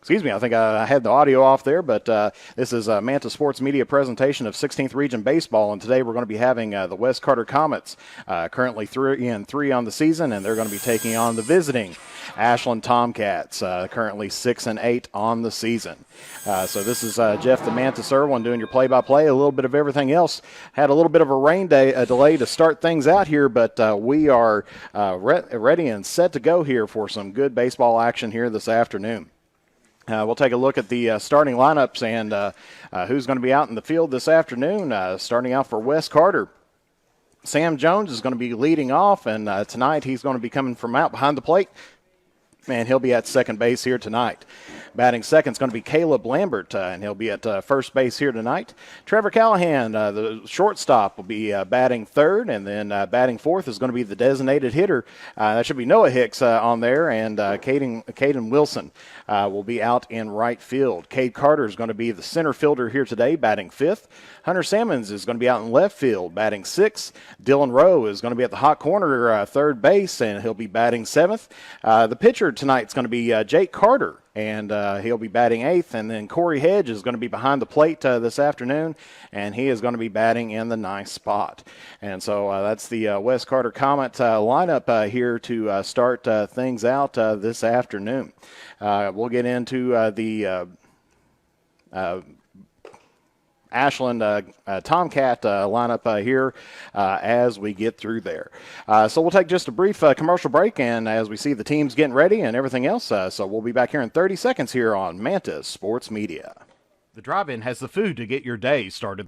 Excuse me, I think I had the audio off there, but this is a Manta Sports Media presentation of 16th Region Baseball, and today we're going to be having the West Carter Comets, currently 3-3 on the season, and they're going to be taking on the visiting Ashland Tomcats, currently 6-8 on the season. So this is Jeff the Manta Serwin doing your play-by-play, a little bit of everything else. Had a little bit of a rain delay to start things out here, but we are ready and set to go here for some good baseball action here this afternoon. We'll take a look at the starting lineups and who's going to be out in the field this afternoon. Starting out for West Carter, Sam Jones is going to be leading off, and tonight he's going to be coming from out behind the plate, and he'll be at second base here tonight. Batting second is going to be Caleb Lambert, and he'll be at first base here tonight. Trevor Callahan, the shortstop, will be batting third, and then batting fourth is going to be the designated hitter. That should be Noah Hicks on there, and Caden Wilson will be out in right field. Cade Carter is going to be the center fielder here today, batting fifth. Hunter Sammons is going to be out in left field, batting sixth. Dylan Rowe is going to be at the hot corner, third base, and he'll be batting seventh. The pitcher tonight is going to be Jake Carter, and he'll be batting eighth. And then Corey Hedge is going to be behind the plate this afternoon, and he is going to be batting in the ninth spot. And so that's the West Carter Comet lineup here to start things out this afternoon. We'll get into the Ashland Tomcat lineup here as we get through there. So we'll take just a brief commercial break, and as we see the teams getting ready and everything else, so we'll be back here in 30 seconds here on Manta Sports Media. The drive-in has the food to get your day started.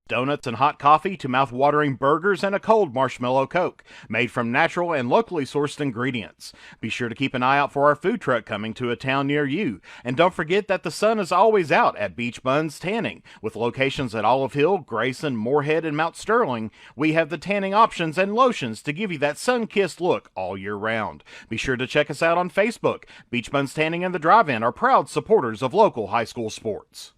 Donuts and hot coffee to mouth-watering burgers and a cold marshmallow Coke, made from natural and locally sourced ingredients. Be sure to keep an eye out for our food truck coming to a town near you. And don't forget that the sun is always out at Beach Buns Tanning. With locations at Olive Hill, Grayson, Moorhead, and Mount Sterling, we have the tanning options and lotions to give you that sun-kissed look all year round. Be sure to check us out on Facebook. Beach Buns Tanning and the Drive-In are proud supporters of local high school sports.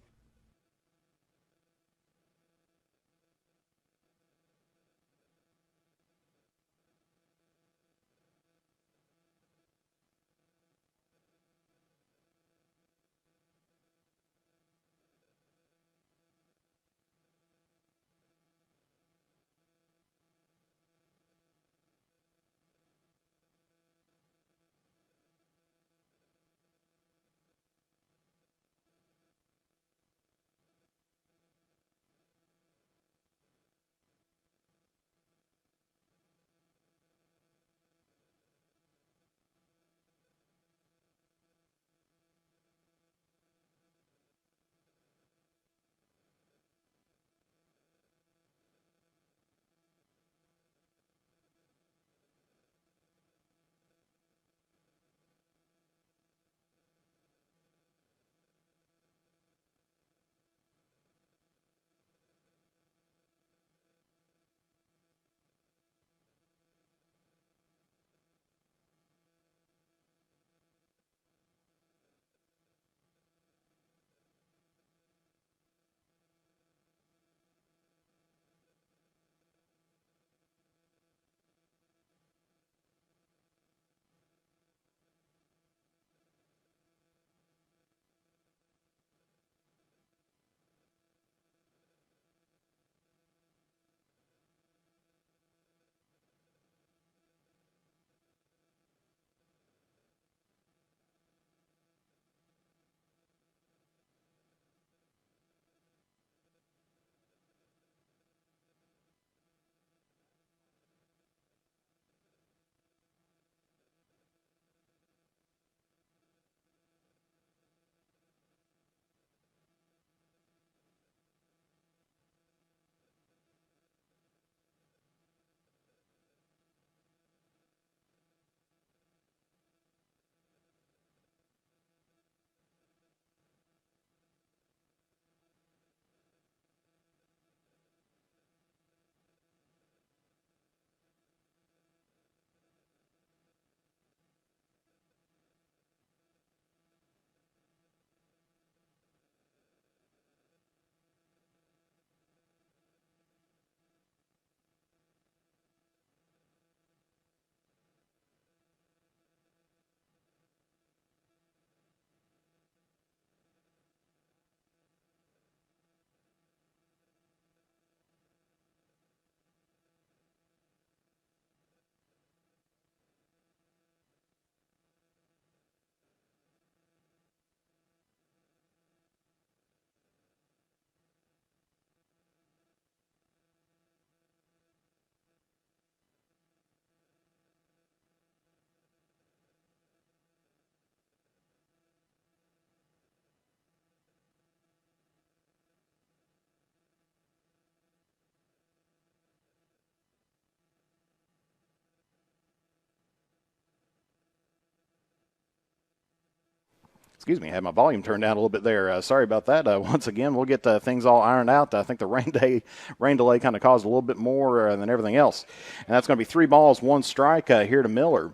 Excuse me, I had my volume turned down a little bit there. Sorry about that. Once again, we'll get things all ironed out. I think the rain delay kind of caused a little bit more than everything else. And that's going to be 3 balls, 1 strike here to Miller.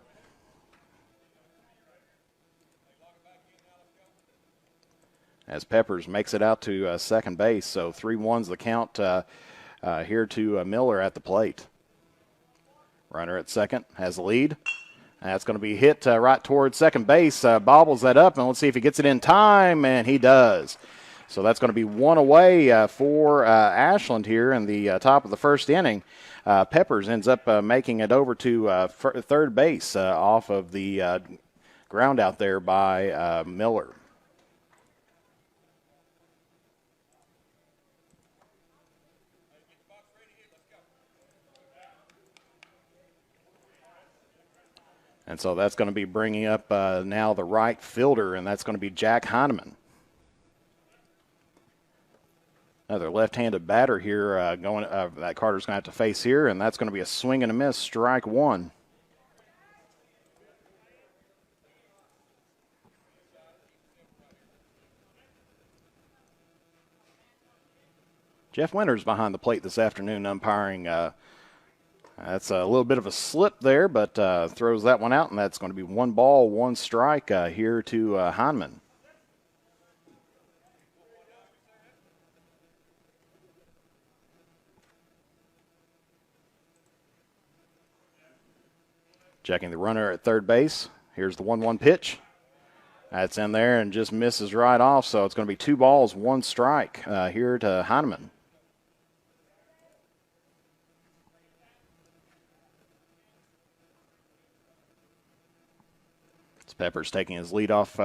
As Peppers makes it out to second base. So 3-1's the count here to Miller at the plate. Runner at second has the lead. That's going to be hit right towards second base. Bobbles that up, and let's see if he gets it in time, and he does. So that's going to be 1 away for Ashland here in the top of the first inning. Peppers ends up making it over to third base off of the ground out there by Miller. And so that's going to be bringing up now the right fielder, and that's going to be Jack Heineman. Another left-handed batter here that Carter's going to have to face here, and that's going to be a swing and a miss, strike 1. Jeff Winters behind the plate this afternoon umpiring. That's a little bit of a slip there, but throws that one out, and that's going to be 1 ball, 1 strike here to Heineman. Checking the runner at third base. Here's the 1-1 pitch. That's in there and just misses right off, so it's going to be 2 balls, 1 strike here to Heineman. Peppers taking his lead off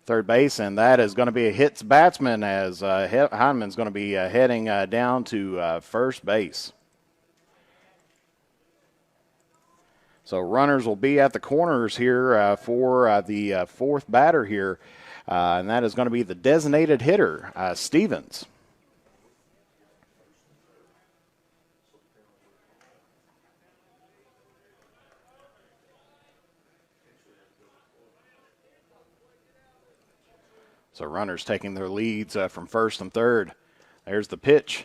third base, and that is going to be a hits batsman as Heineman's going to be heading down to first base. So runners will be at the corners here for the fourth batter here, and that is going to be the designated hitter, Stevens. So runners taking their leads from first and third. There's the pitch.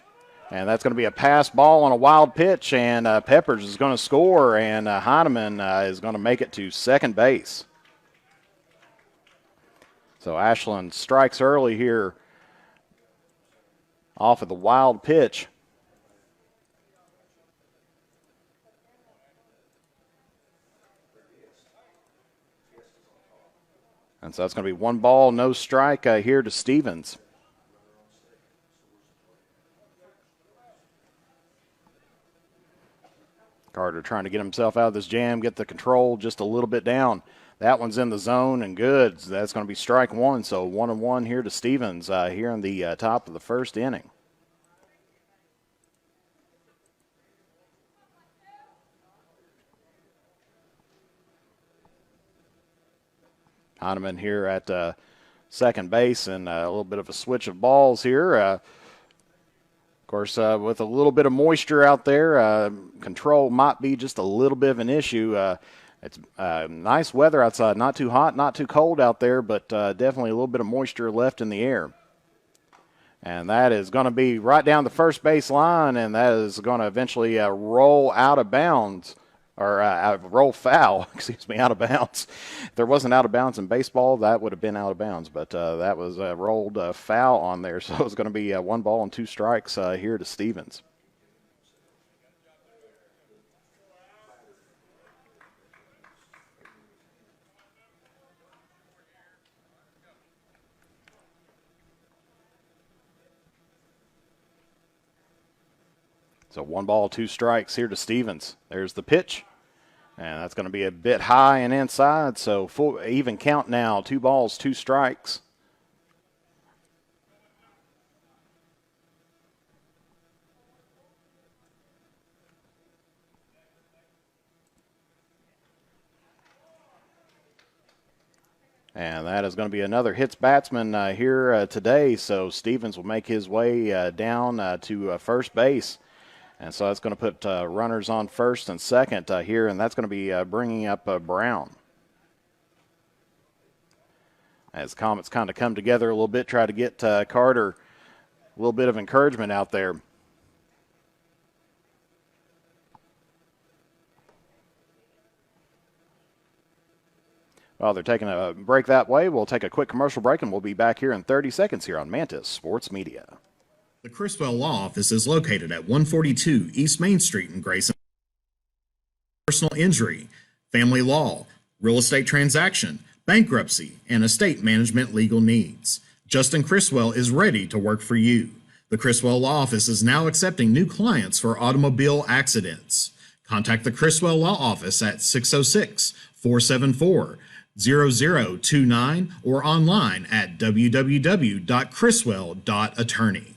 And that's going to be a pass ball on a wild pitch. And Peppers is going to score. And Heineman is going to make it to second base. So Ashland strikes early here off of the wild pitch. And so that's going to be 1 ball, no strike here to Stevens. Carter trying to get himself out of this jam, get the control just a little bit down. That one's in the zone and good. That's going to be strike 1. So 1-1 here to Stevens here in the top of the first inning. Heineman here at second base, and a little bit of a switch of balls here. Of course, with a little bit of moisture out there, control might be just a little bit of an issue. It's nice weather outside, not too hot, not too cold out there, but definitely a little bit of moisture left in the air. And that is going to be right down the first base line, and that is going to eventually roll out of bounds. Or roll foul, out of bounds. If there wasn't out of bounds in baseball, that would have been out of bounds. But that was rolled foul on there. So it's going to be 1 ball and 2 strikes here to Stevens. So 1 ball, 2 strikes here to Stevens. There's the pitch. And that's going to be a bit high and inside. So full even count now. 2 balls, 2 strikes. And that is going to be another hits batsman here today. So Stevens will make his way down to first base. And so that's going to put runners on first and second here, and that's going to be bringing up Brown. as Comets kind of come together a little bit, try to get Carter a little bit of encouragement out there. Well, they're taking a break that way. We'll take a quick commercial break, and we'll be back here in 30 seconds here on Mantis Sports Media. The Criswell Law Office is located at 142 East Main Street in Grayson. Personal injury, family law, real estate transaction, bankruptcy, and estate management legal needs. Justin Criswell is ready to work for you. The Criswell Law Office is now accepting new clients for automobile accidents. Contact the Criswell Law Office at 606-474-0029 or online at www.criswell.attorney.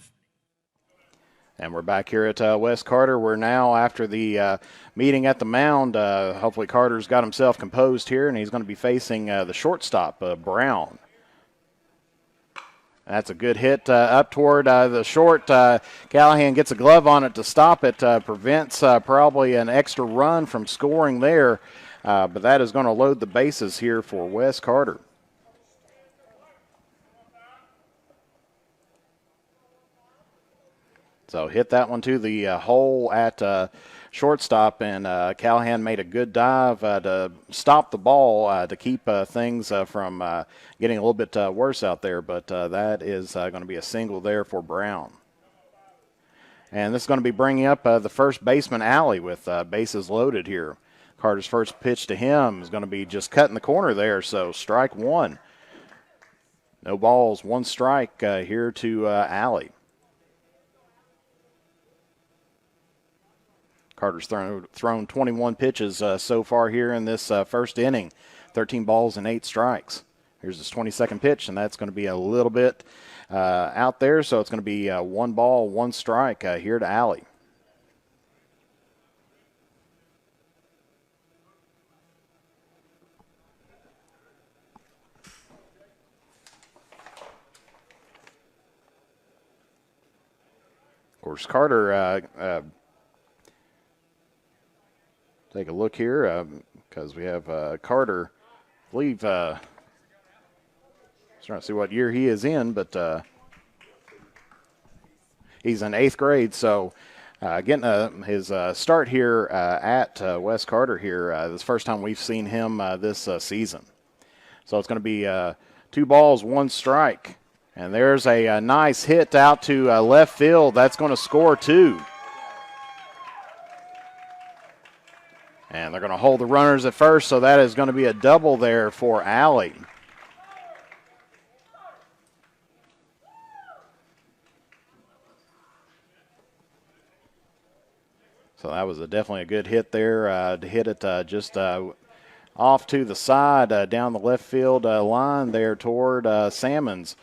And we're back here at West Carter. We're now after the meeting at the mound. Hopefully Carter's got himself composed here, and he's going to be facing the shortstop, Brown. That's a good hit up toward the short. Callahan gets a glove on it to stop it. Prevents probably an extra run from scoring there. But that is going to load the bases here for West Carter. So hit that one to the hole at shortstop, and Callahan made a good dive to stop the ball to keep things from getting a little bit worse out there. But that is going to be a single there for Brown. And this is going to be bringing up the first baseman, Alley, with bases loaded here. Carter's first pitch to him is going to be just cutting the corner there, so strike one. No balls, one strike here to Alley. Carter's thrown 21 pitches so far here in this first inning, 13 balls and 8 strikes. Here's his 22nd pitch, and that's going to be a little bit out there, so it's going to be 1 ball, 1 strike here to Alley. Of course, Carter, take a look here because we have Carter, I believe, trying to see what year he is in, but he's in 8th grade, so getting his start here at West Carter here. This is the first time we've seen him this season. So it's going to be 2 balls, 1 strike. And there's a nice hit out to left field. That's going to score 2. And they're going to hold the runners at first, so that is going to be a double there for Alley. So that was definitely a good hit there to hit it just off to the side down the left field line there toward Salmons.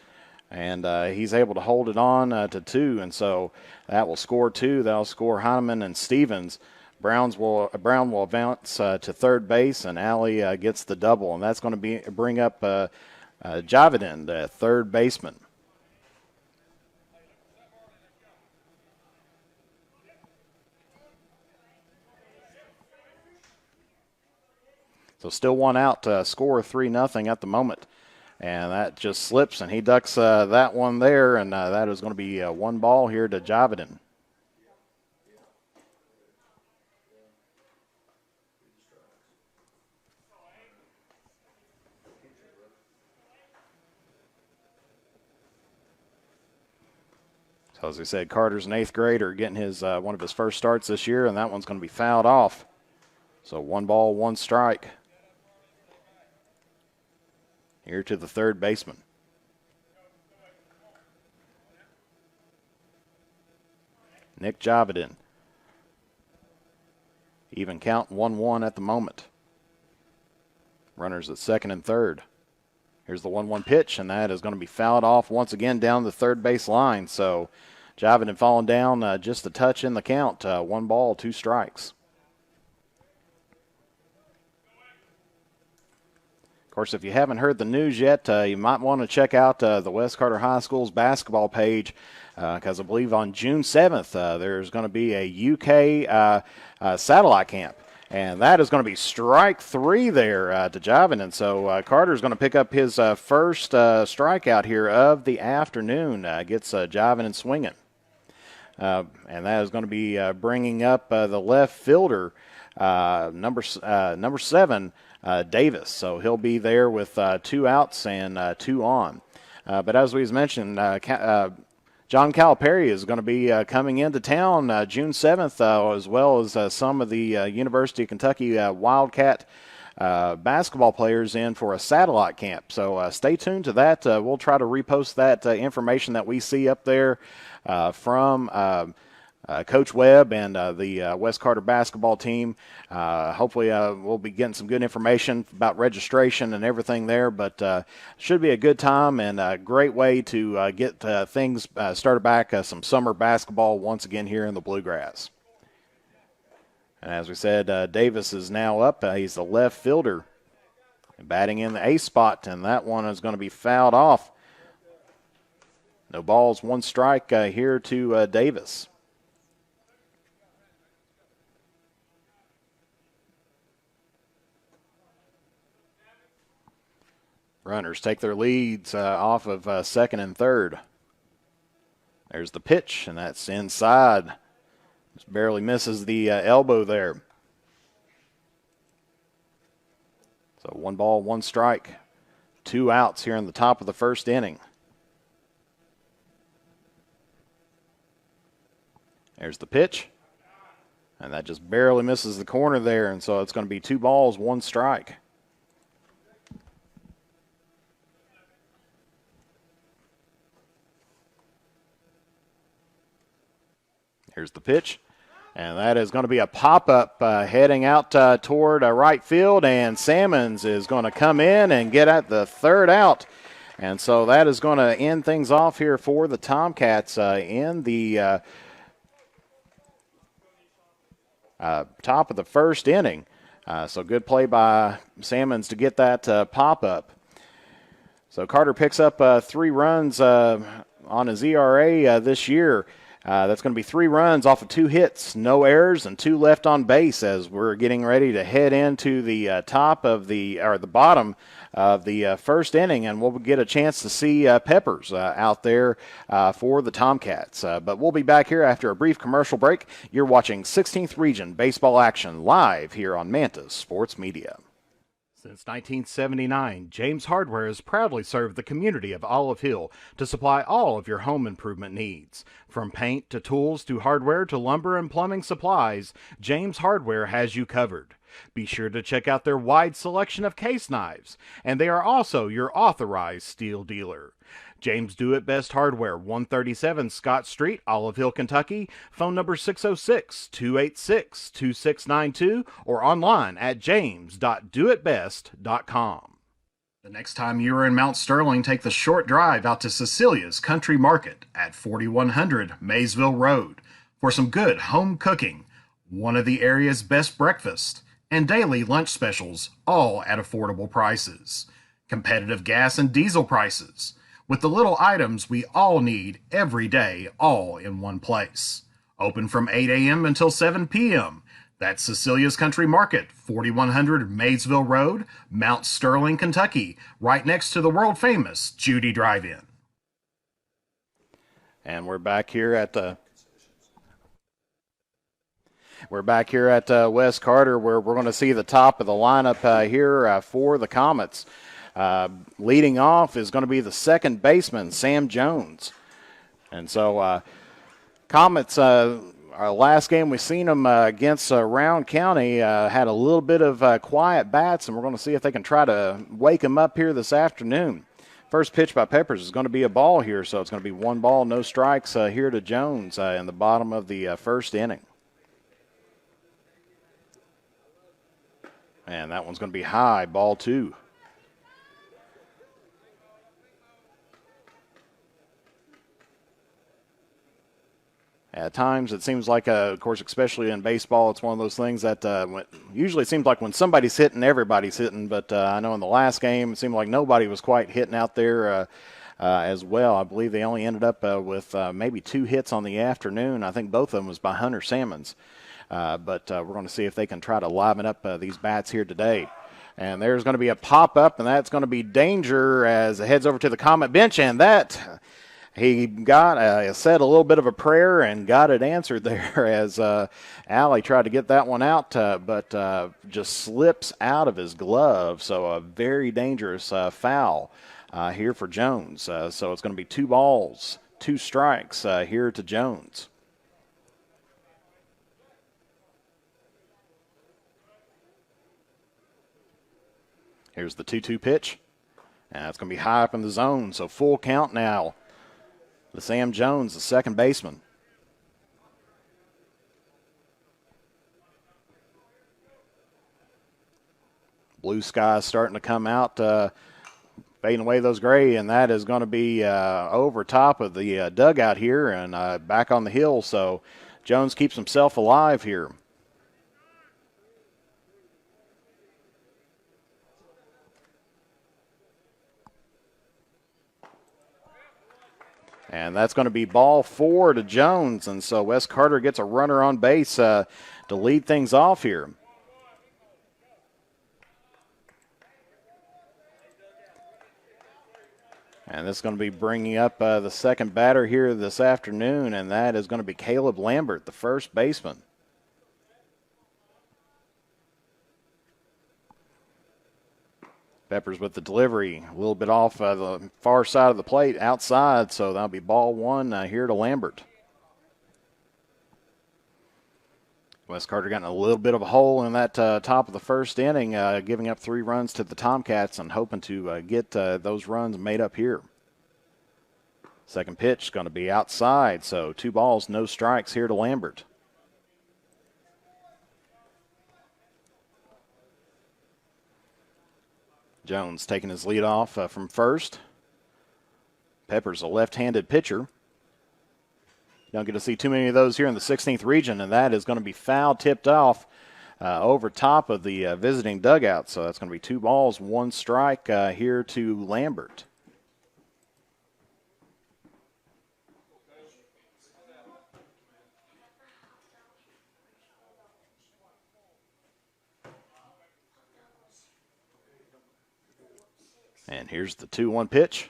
And he's able to hold it on to 2, and so that will score 2. That'll score Heineman and Stevens. Brown will advance to third base, and Alley gets the double, and that's going to bring up Javidin, the third baseman. So still 1 out to score 3-0 at the moment. And that just slips, and he ducks that one there, and that is going to be 1 ball here to Javidin. So as we said, Carter's an 8th grader getting his one of his first starts this year, and that one's going to be fouled off. So 1 ball, 1 strike. Here to the third baseman. Nick Javidin. Even count 1-1 at the moment. Runners at second and third. Here's the 1-1 pitch, and that is going to be fouled off once again down the third base line. So Javidin falling down just a touch in the count. 1 ball, 2 strikes. Of course, if you haven't heard the news yet, you might want to check out the West Carter High School's basketball page because I believe on June 7th there's going to be a UK satellite camp. And that is going to be strike 3 there to Javin. And so Carter's going to pick up his first strikeout here of the afternoon. Gets Javin swinging. And that is going to be bringing up the left fielder, number 7, Davis. So he'll be there with 2 outs and 2 on. But as we mentioned, John Calipari is going to be coming into town June 7th, as well as some of the University of Kentucky Wildcat basketball players in for a satellite camp. So stay tuned to that. We'll try to repost that information that we see up there from Coach Webb and the West Carter basketball team. Hopefully we'll be getting some good information about registration and everything there, but should be a good time and a great way to get things started back, some summer basketball once again here in the Bluegrass. And as we said, Davis is now up. He's the left fielder batting in the A spot, and that one is going to be fouled off. No balls, 1 strike here to Davis. Runners take their leads off of second and third. There's the pitch, and that's inside. Just barely misses the elbow there. So 1 ball, 1 strike. 2 outs here in the top of the first inning. There's the pitch. And that just barely misses the corner there, and so it's going to be 2 balls, 1 strike. Here's the pitch, and that is going to be a pop-up heading out toward right field, and Salmons is going to come in and get at the 3rd out. And so that is going to end things off here for the Tomcats in the top of the first inning. So good play by Salmons to get that pop-up. So Carter picks up 3 runs on his ERA this year. That's going to be 3 runs off of 2 hits, no errors, and 2 left on base as we're getting ready to head into the the bottom of the first inning, and we'll get a chance to see Peppers out there for the Tomcats. But we'll be back here after a brief commercial break. You're watching 16th Region Baseball Action live here on Mantis Sports Media. Since 1979, James Hardware has proudly served the community of Olive Hill to supply all of your home improvement needs. From paint to tools to hardware to lumber and plumbing supplies, James Hardware has you covered. Be sure to check out their wide selection of case knives, and they are also your authorized steel dealer. James Do It Best Hardware, 137 Scott Street, Olive Hill, Kentucky. Phone number 606-286-2692 or online at james.doitbest.com. The next time you are in Mount Sterling, take the short drive out to Cecilia's Country Market at 4100 Maysville Road for some good home cooking, one of the area's best breakfasts, and daily lunch specials, all at affordable prices. Competitive gas and diesel prices, with the little items we all need every day, all in one place. Open from 8 a.m. until 7 p.m. That's Cecilia's Country Market, 4100 Maysville Road, Mount Sterling, Kentucky, right next to the world-famous Judy Drive-In. And we're back here at West Carter, where we're going to see the top of the lineup here for the Comets. Leading off is going to be the second baseman, Sam Jones. And so Comets, our last game we seen them against Round County, had a little bit of quiet bats, and we're going to see if they can try to wake them up here this afternoon. First pitch by Peppers is going to be a ball here, so it's going to be 1 ball, no strikes here to Jones in the bottom of the first inning. And that one's going to be high, ball 2. At times, it seems like, of course, especially in baseball, it's one of those things that usually it seems like when somebody's hitting, everybody's hitting. But I know in the last game, it seemed like nobody was quite hitting out there as well. I believe they only ended up with maybe 2 hits on the afternoon. I think both of them was by Hunter Salmons. but we're going to see if they can try to liven up these bats here today. And there's going to be a pop-up, and that's going to be danger as it heads over to the Comet bench, and that he got said a little bit of a prayer and got it answered there as Allie tried to get that one out, but just slips out of his glove. So a very dangerous foul here for Jones. So it's going to be 2 balls, 2 strikes here to Jones. Here's the 2-2 pitch. And it's going to be high up in the zone, so full count now. The Sam Jones, the second baseman. Blue sky is starting to come out, fading away those gray, and that is going to be over top of the dugout here and back on the hill. So Jones keeps himself alive here. And that's going to be ball 4 to Jones. And so Wes Carter gets a runner on base to lead things off here. And this is going to be bringing up the second batter here this afternoon, and that is going to be Caleb Lambert, the first baseman. Peppers with the delivery, a little bit off the far side of the plate, outside, so that'll be ball 1 here to Lambert. Wes Carter got in a little bit of a hole in that top of the first inning, giving up 3 runs to the Tomcats and hoping to get those runs made up here. Second pitch is going to be outside, so 2 balls, no strikes here to Lambert. Jones taking his lead off from first. Pepper's a left-handed pitcher. Don't get to see too many of those here in the 16th region, and that is going to be foul tipped off over top of the visiting dugout. So that's going to be 2 balls, 1 strike here to Lambert. And here's the 2-1 pitch.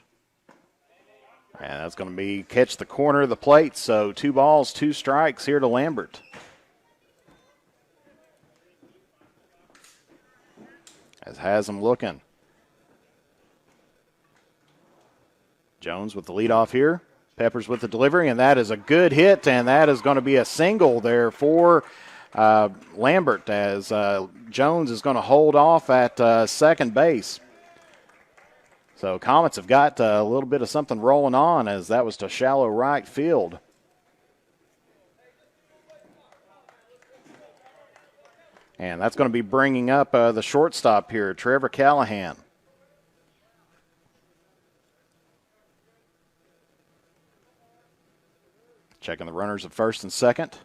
And that's going to be catch the corner of the plate. So 2 balls, 2 strikes here to Lambert. As has him looking. Jones with the leadoff here. Peppers with the delivery, and that is a good hit, and that is going to be a single there for Lambert as Jones is going to hold off at second base. So Comets have got a little bit of something rolling on as that was to shallow right field. And that's going to be bringing up the shortstop here, Trevor Callahan. Checking the runners at first and second.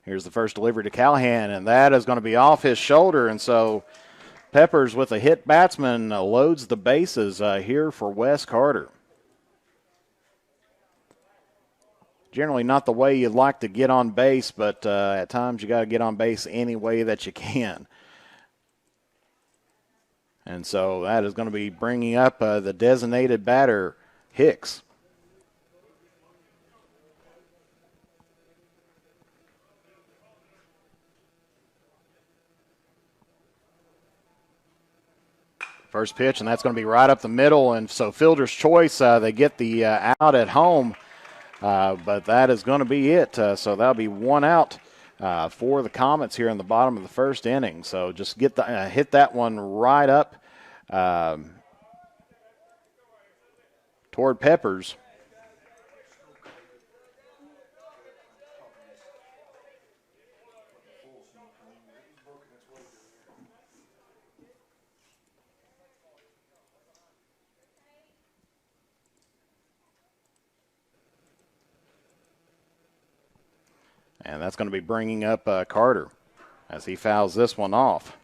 Here's the first delivery to Callahan, and that is going to be off his shoulder, and so Peppers with a hit batsman loads the bases here for Wes Carter. Generally not the way you'd like to get on base, but at times you got to get on base any way that you can. And so that is going to be bringing up the designated batter, Hicks. First pitch, and that's going to be right up the middle, and so fielder's choice, they get the out at home, but that is going to be it. So that'll be 1 out for the Comets here in the bottom of the first inning. So just get the hit that one right up toward Peppers. And that's going to be bringing up Carter as he fouls this one off.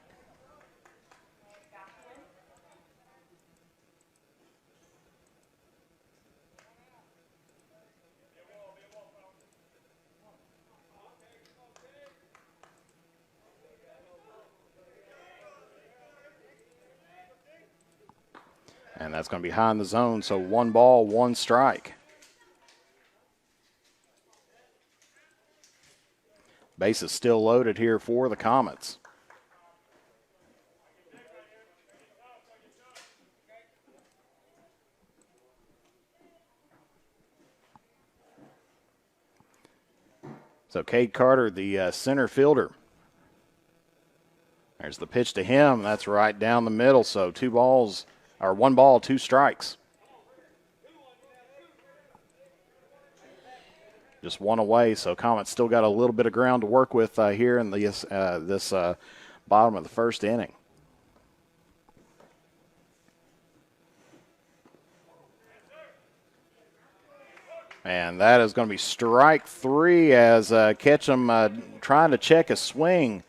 And that's going to be high in the zone, so 1 ball, 1 strike. Base is still loaded here for the Comets. So Cade Carter, the center fielder. There's the pitch to him. That's right down the middle. So 1 ball, 2 strikes. Just 1 away. So Comets still got a little bit of ground to work with here in this bottom of the first inning. And that is going to be strike 3 as Ketchum trying to check a swing.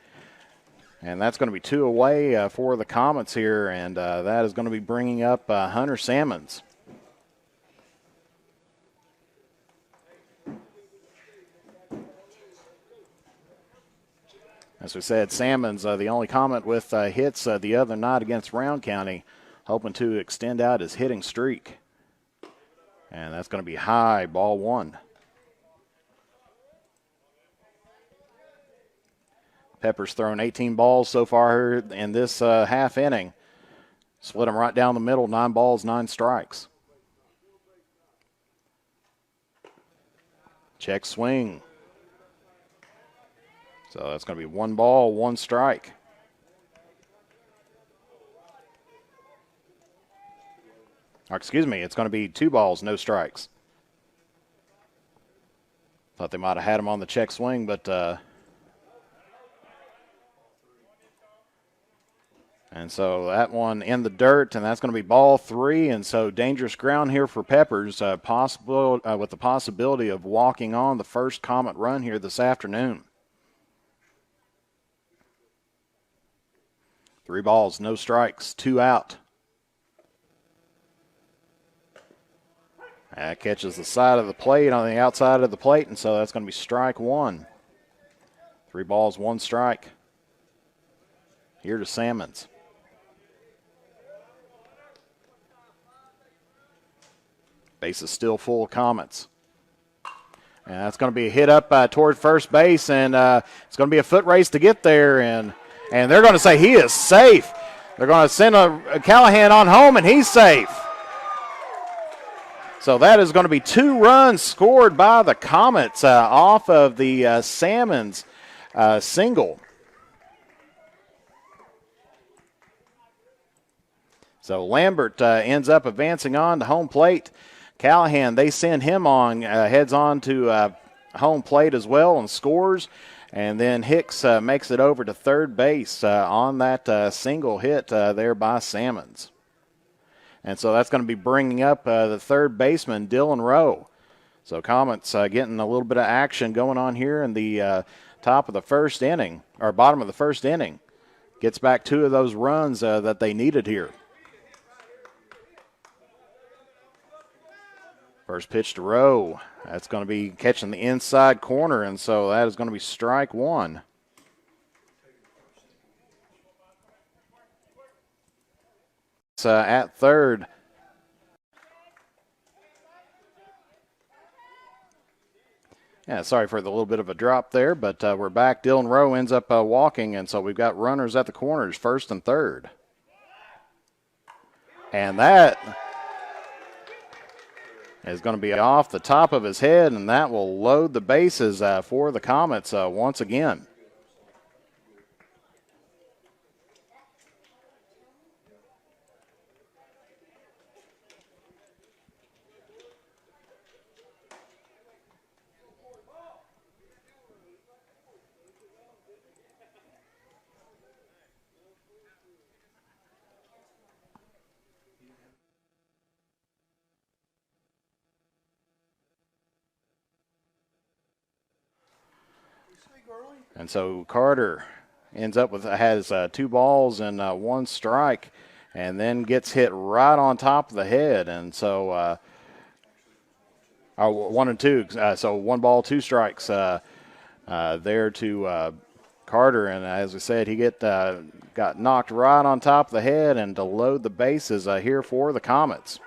And that's going to be 2 away for the Comets here. And that is going to be bringing up Hunter Sammons. As we said, Sammons, the only Comet with hits the other night against Round County, hoping to extend out his hitting streak. And that's going to be high, ball 1. Pepper's thrown 18 balls so far in this half inning. Split them right down the middle, 9 balls, 9 strikes. Check swing. So that's going to be 1 ball, 1 strike. Or excuse me, it's going to be 2 balls, no strikes. Thought they might have had him on the check swing, but and so that one in the dirt, and that's going to be ball 3. And so dangerous ground here for Peppers, with the possibility of walking on the first Comet run here this afternoon. 3 balls, no strikes, 2 out. That catches the side of the plate on the outside of the plate, and so that's going to be strike 1. 3 balls, 1 strike. Here to Sammons. Base is still full of Comets. And that's going to be a hit up toward first base, and it's going to be a foot race to get there, and they're going to say he is safe. They're going to send a Callahan on home, and he's safe. So that is going to be 2 runs scored by the Comets off of the Sammons single. So Lambert ends up advancing on to home plate. Callahan, they send him on, heads on to home plate as well and scores. And then Hicks makes it over to third base on that single hit there by Sammons. And so that's going to be bringing up the third baseman, Dylan Rowe. So Comets getting a little bit of action going on here in the top of the first inning, or bottom of the first inning. Gets back 2 of those runs that they needed here. First pitch to Rowe. That's going to be catching the inside corner, and so that is going to be strike 1. At third. Yeah, sorry for the little bit of a drop there, but we're back. Dylan Rowe ends up walking, and so we've got runners at the corners, first and third. And that is going to be off the top of his head, and that will load the bases for the Comets once again. And so Carter ends up has 2 balls and 1 strike, and then gets hit right on top of the head. And so 1 and 2. So 1 ball, 2 strikes there to Carter, and as we said, he got knocked right on top of the head, and to load the bases here for the Comets.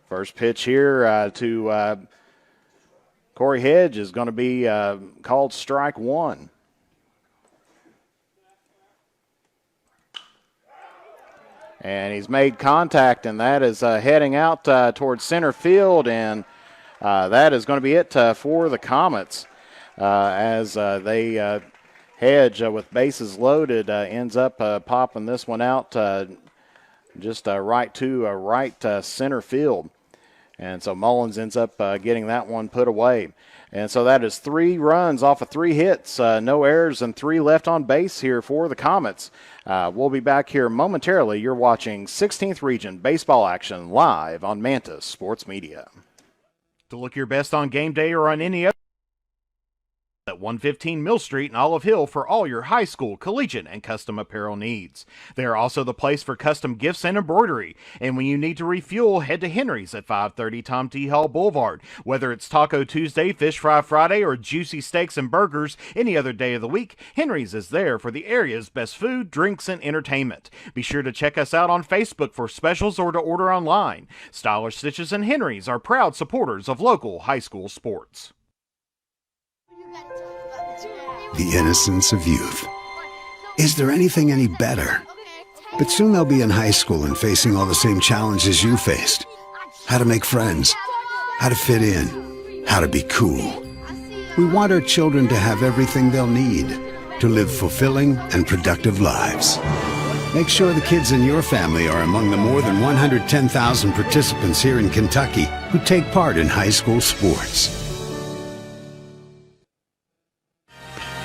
First pitch here to Corey Hedge is going to be called strike one. And he's made contact, and that is heading out towards center field, and that is going to be it for the Comets as they Hedge with bases loaded ends up popping this one out just right to right center field. And so Mullins ends up getting that one put away. And so that is 3 runs off of 3 hits, no errors, and 3 left on base here for the Comets. We'll be back here momentarily. You're watching 16th Region Baseball action live on Mantis Sports Media. To look your best on game day or on any other at 115 Mill Street in Olive Hill for all your high school, collegiate, and custom apparel needs. They are also the place for custom gifts and embroidery. And when you need to refuel, head to Henry's at 530 Tom T. Hall Boulevard. Whether it's Taco Tuesday, Fish Fry Friday, or juicy steaks and burgers any other day of the week, Henry's is there for the area's best food, drinks, and entertainment. Be sure to check us out on Facebook for specials or to order online. Stylish Stitches and Henry's are proud supporters of local high school sports. The innocence of youth. Is there anything any better? But soon they'll be in high school and facing all the same challenges you faced. How to make friends, how to fit in, how to be cool. We want our children to have everything they'll need to live fulfilling and productive lives. Make sure the kids in your family are among the more than 110,000 participants here in Kentucky who take part in high school sports.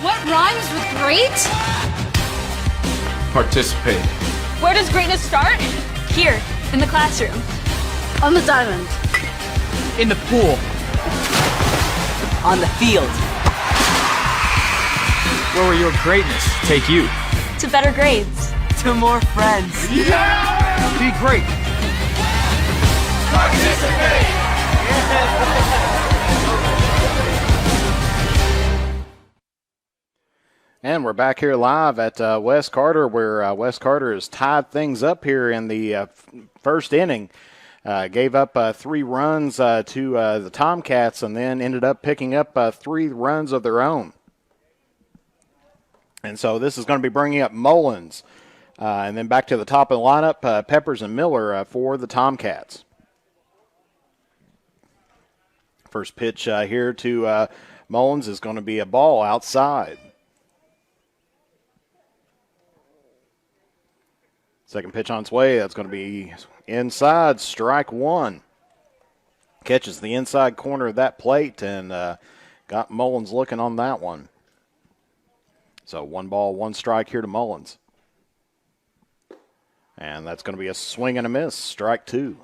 What rhymes with great? Participate. Where does greatness start? Here, in the classroom. On the diamond. In the pool. On the field. Where will your greatness take you? To better grades. To more friends. Yeah! Be great. Participate! And we're back here live at West Carter, where West Carter has tied things up here in the first inning. Gave up 3 runs to the Tomcats and then ended up picking up 3 runs of their own. And so this is going to be bringing up Mullins. And then back to the top of the lineup, Peppers and Miller for the Tomcats. First pitch here to Mullins is going to be a ball outside. Second pitch on its way. That's going to be inside, strike one. Catches the inside corner of that plate and got Mullins looking on that one. So 1 ball, 1 strike here to Mullins. And that's going to be a swing and a miss, strike 2.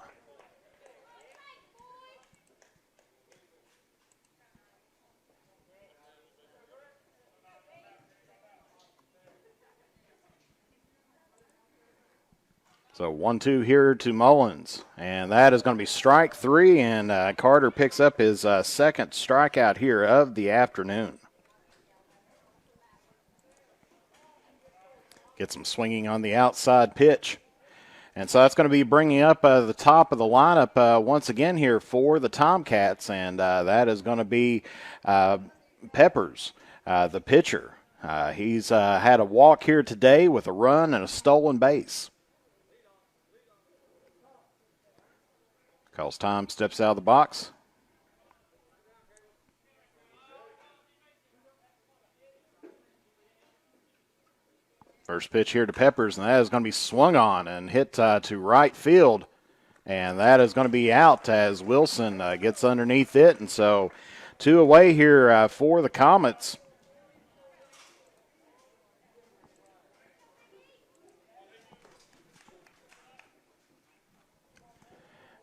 So 1-2 here to Mullins, and that is going to be strike 3, and Carter picks up his second strikeout here of the afternoon. Gets him swinging on the outside pitch. And so that's going to be bringing up the top of the lineup once again here for the Tomcats, and that is going to be Peppers, the pitcher. He's had a walk here today with a run and a stolen base. Calls time, steps out of the box. First pitch here to Peppers, and that is going to be swung on and hit to right field. And that is going to be out as Wilson gets underneath it. And so 2 away here for the Comets.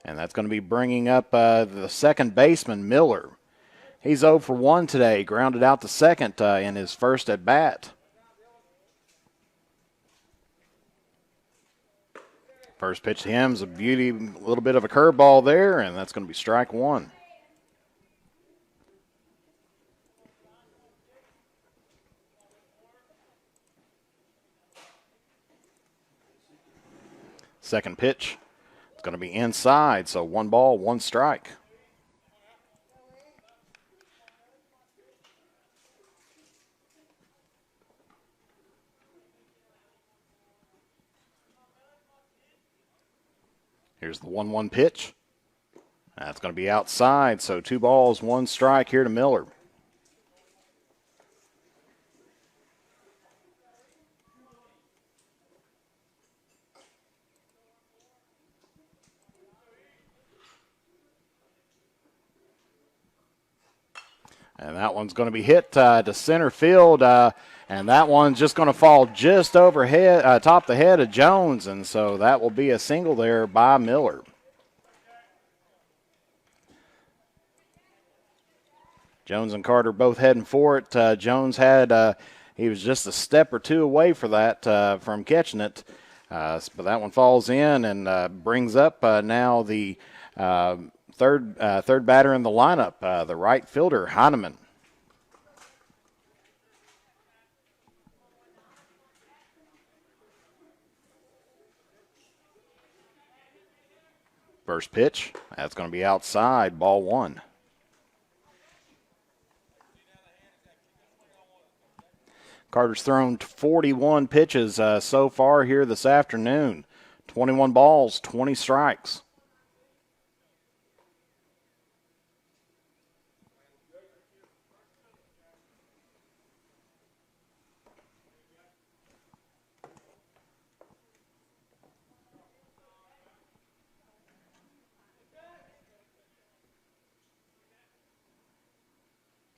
And that's going to be bringing up the second baseman, Miller. He's 0 for 1 today, grounded out to second in his first at bat. First pitch to him is a beauty, a little bit of a curveball there, and that's going to be strike 1. Second pitch, it's going to be inside, so 1 ball, 1 strike. Here's the 1-1 pitch. That's going to be outside, so 2 balls, 1 strike here to Miller. And that one's going to be hit to center field, and that one's just going to fall just overhead, top the head of Jones, and so that will be a single there by Miller. Jones and Carter both heading for it. Jones had, he was just a step or two away for that from catching it, but that one falls in and brings up now the third batter in the lineup, the right fielder, Heineman. First pitch, that's going to be outside, ball 1. Carter's thrown 41 pitches so far here this afternoon. 21 balls, 20 strikes.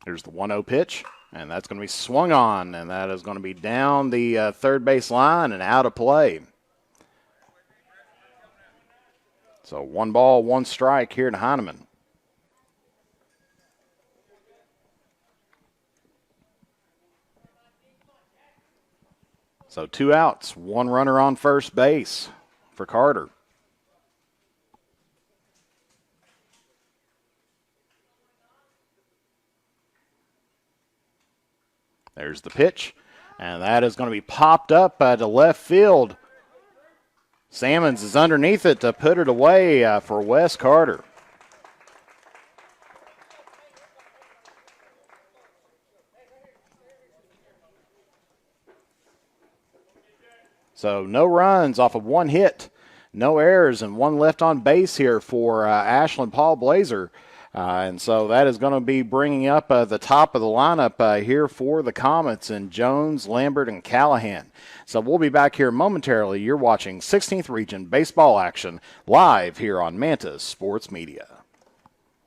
Here's the 1-0 pitch, and that's going to be swung on, and that is going to be down the third base line and out of play. So 1 ball, 1 strike here to Heineman. So 2 outs, 1 runner on first base for Carter. There's the pitch, and that is going to be popped up to left field. Sammons is underneath it to put it away for Wes Carter. So no runs off of 1 hit, no errors, and 1 left on base here for Ashland Paul Blazer. And so that is going to be bringing up the top of the lineup here for the Comets in Jones, Lambert, and Callahan. So we'll be back here momentarily. You're watching 16th Region Baseball action live here on Mantis Sports Media.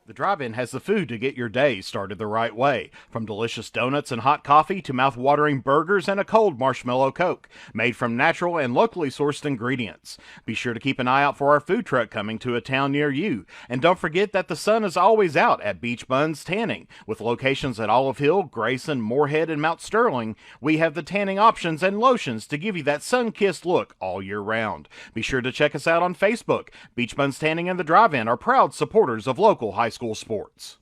The drive-in has the food to get your day started the right way. From delicious donuts and hot coffee to mouth-watering burgers and a cold marshmallow Coke, made from natural and locally sourced ingredients. Be sure to keep an eye out for our food truck coming to a town near you. And don't forget that the sun is always out at Beach Buns Tanning. With locations at Olive Hill, Grayson, Moorhead, and Mount Sterling, we have the tanning options and lotions to give you that sun-kissed look all year round. Be sure to check us out on Facebook. Beach Buns Tanning and the Drive-In are proud supporters of local high school sports.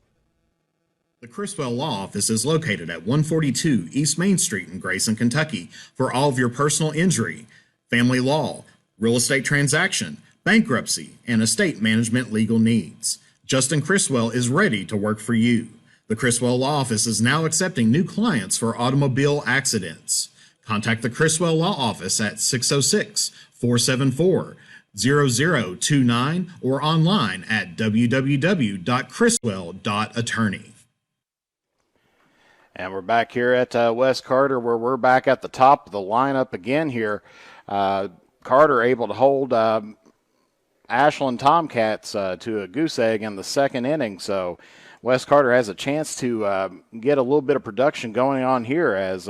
The Criswell Law Office is located at 142 East Main Street in Grayson, Kentucky for all of your personal injury, family law, real estate transaction, bankruptcy, and estate management legal needs. Justin Criswell is ready to work for you. The Criswell Law Office is now accepting new clients for automobile accidents. Contact the Criswell Law Office at 606-474-0029 or online at www.criswell.attorney. And we're back here at Wes Carter, where we're back at the top of the lineup again here. Carter able to hold Ashland Tomcats to a goose egg in the second inning. So Wes Carter has a chance to get a little bit of production going on here, as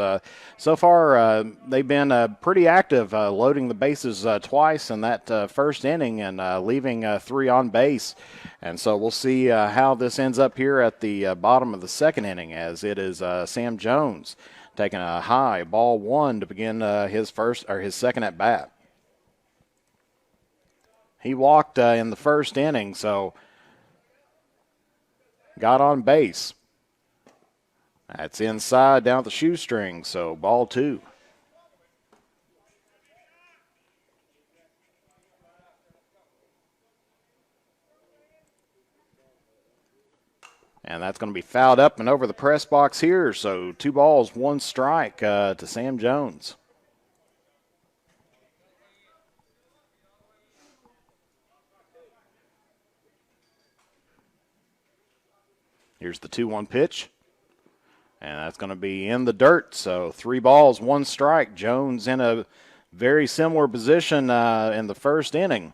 so far they've been pretty active, loading the bases twice in that first inning and leaving 3 on base. And so we'll see how this ends up here at the bottom of the second inning, as it is Sam Jones taking a high ball 1 to begin his second at bat. He walked in the first inning, so got on base. That's inside down the shoestring, so ball 2. And that's going to be fouled up and over the press box here. So 2 balls, 1 strike to Sam Jones. Here's the 2-1 pitch. And that's going to be in the dirt. So 3 balls, 1 strike. Jones in a very similar position in the first inning.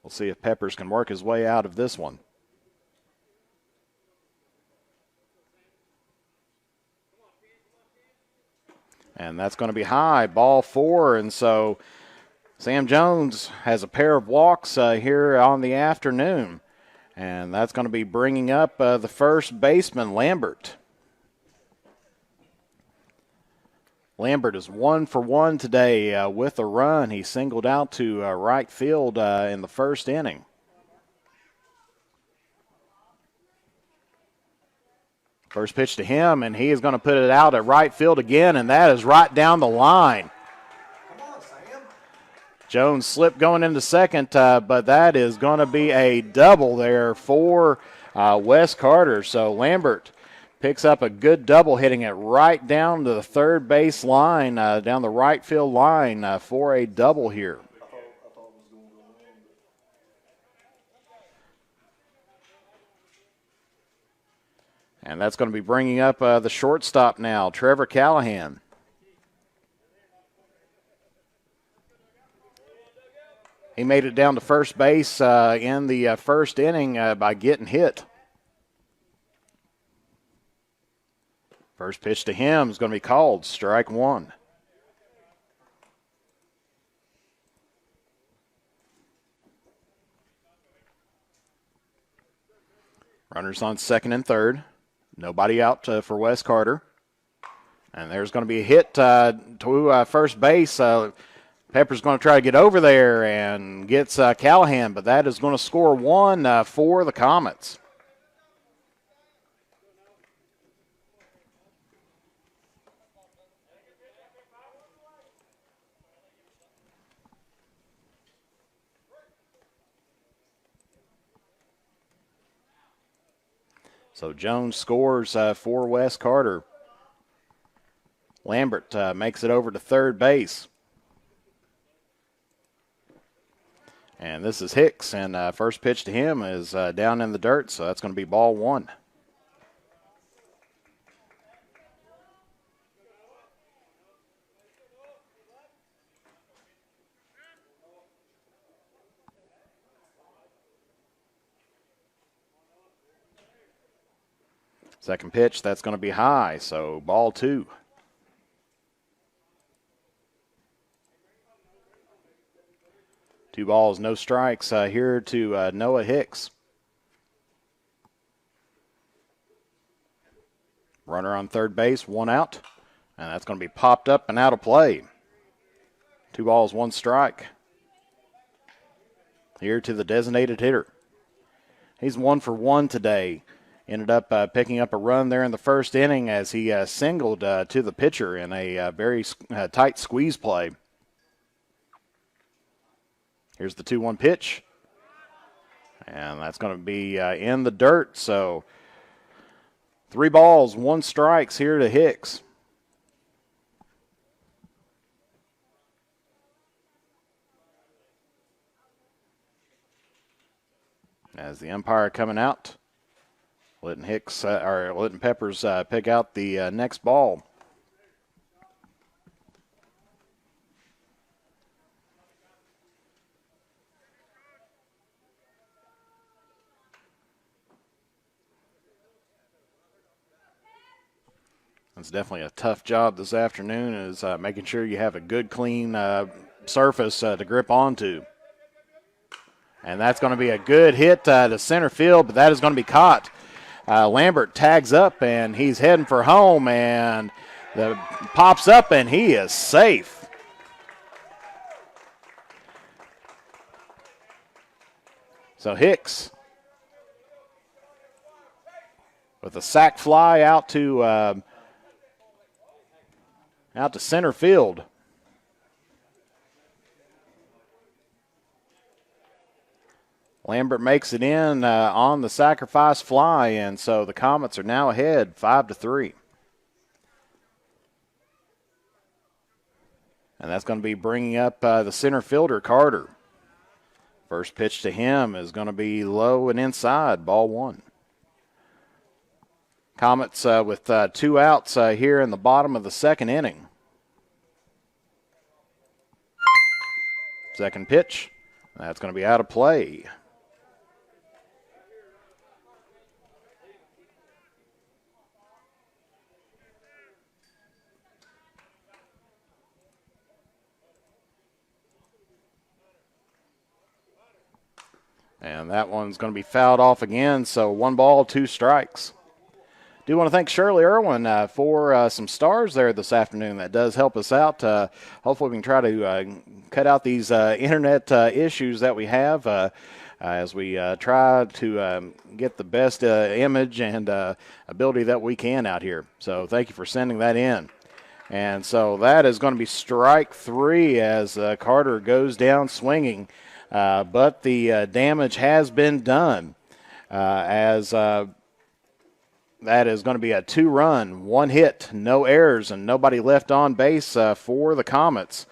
We'll see if Peppers can work his way out of this one. And that's going to be high, ball 4. And so Sam Jones has a pair of walks here on the afternoon. And that's going to be bringing up the first baseman, Lambert. Lambert is 1 for 1 today with a run. He singled out to right field in the first inning. First pitch to him, and he is going to put it out at right field again, and that is right down the line. Come on, Sam. Jones slipped going into second, but that is going to be a double there for Wes Carter. So Lambert picks up a good double, hitting it right down to the third base line, down the right field line for a double here. And that's going to be bringing up the shortstop now, Trevor Callahan. He made it down to first base in the first inning by getting hit. First pitch to him is going to be called, strike 1. Runners on second and third. Nobody out for Wes Carter. And there's going to be a hit to first base. Pepper's going to try to get over there and gets Callahan, but that is going to score 1 for the Comets. So Jones scores for Wes Carter. Lambert makes it over to third base. And this is Hicks, and first pitch to him is down in the dirt, so that's going to be ball 1. Second pitch, that's going to be high, so ball 2. Two balls, no strikes here to Noah Hicks. Runner on third base, 1 out, and that's going to be popped up and out of play. 2 balls, 1 strike. Here to the designated hitter. He's 1 for 1 today. Ended up picking up a run there in the first inning as he singled to the pitcher in a very tight squeeze play. Here's the 2-1 pitch. And that's going to be in the dirt. So 3 balls, 1 strikes here to Hicks. As the umpire coming out. Letting Peppers pick out the next ball. It's definitely a tough job this afternoon, is making sure you have a good, clean surface to grip onto. And that's going to be a good hit to center field, but that is going to be caught. Lambert tags up, and he's heading for home, and pops up, and he is safe. So Hicks with a sac fly out to center field. Lambert makes it in on the sacrifice fly, and so the Comets are now ahead 5-3. And that's going to be bringing up the center fielder, Carter. First pitch to him is going to be low and inside, ball one. Comets with 2 outs here in the bottom of the second inning. Second pitch, that's going to be out of play. And that one's going to be fouled off again, so 1 ball, 2 strikes. Do want to thank Shirley Irwin for some stars there this afternoon. That does help us out. Hopefully we can try to cut out these internet issues that we have as we try to get the best image and ability that we can out here. So thank you for sending that in. And so that is going to be strike 3 as Carter goes down swinging. But the damage has been done as that is going to be a 2-run, 1 hit, no errors, and nobody left on base for the Comets.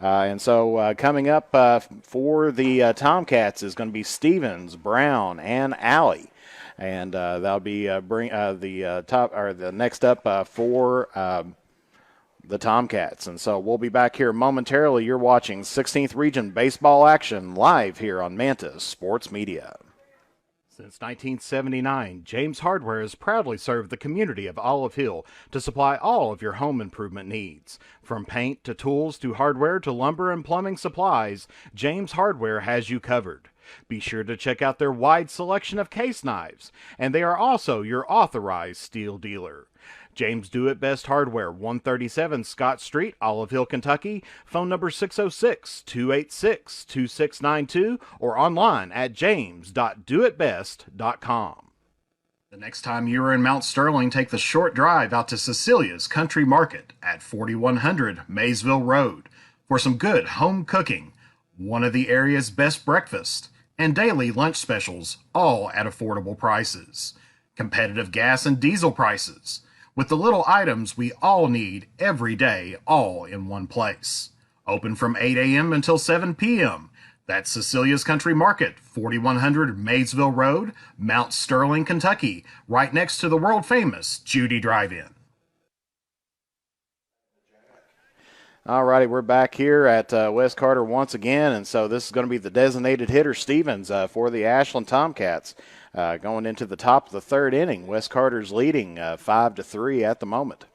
And so coming up for the Tomcats is going to be Stevens, Brown, and Alley. And that'll be the next up for the Tomcats. And so we'll be back here momentarily. You're watching 16th Region Baseball action live here on Mantis Sports Media. Since 1979, James Hardware has proudly served the community of Olive Hill to supply all of your home improvement needs. From paint to tools to hardware to lumber and plumbing supplies, James Hardware has you covered. Be sure to check out their wide selection of case knives, and they are also your authorized steel dealer. James Do It Best Hardware, 137 Scott Street, Olive Hill, Kentucky. Phone number 606-286-2692 or online at james.doitbest.com. The next time you are in Mount Sterling, take the short drive out to Cecilia's Country Market at 4100 Maysville Road for some good home cooking, one of the area's best breakfasts, and daily lunch specials, all at affordable prices. Competitive gas and diesel prices, with the little items we all need every day, all in one place. Open from 8 a.m. until 7 p.m. That's Cecilia's Country Market, 4100 Maysville Road, Mount Sterling, Kentucky, right next to the world-famous Judy Drive-In. All righty, we're back here at West Carter once again, and so this is going to be the designated hitter, Stevens, for the Ashland Tomcats. Going into the top of the third inning, West Carter's leading 5-3 at the moment.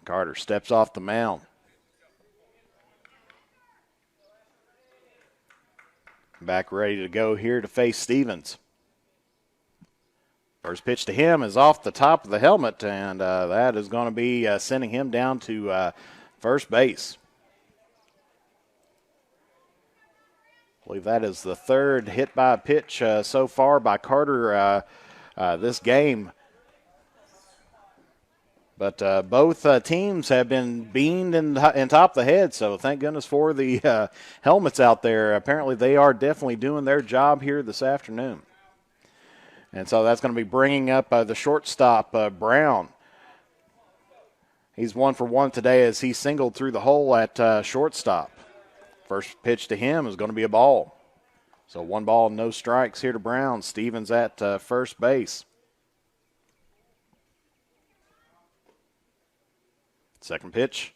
Carter steps off the mound. Back ready to go here to face Stevens. First pitch to him is off the top of the helmet, and that is going to be sending him down to first base. I believe that is the third hit by pitch so far by Carter this game. But both teams have been beamed in top of the head, so thank goodness for the helmets out there. Apparently they are definitely doing their job here this afternoon. And so that's going to be bringing up the shortstop, Brown. He's 1 for 1 today as he singled through the hole at shortstop. First pitch to him is going to be a ball. So 1 ball, no strikes here to Brown. Stevens at first base. Second pitch.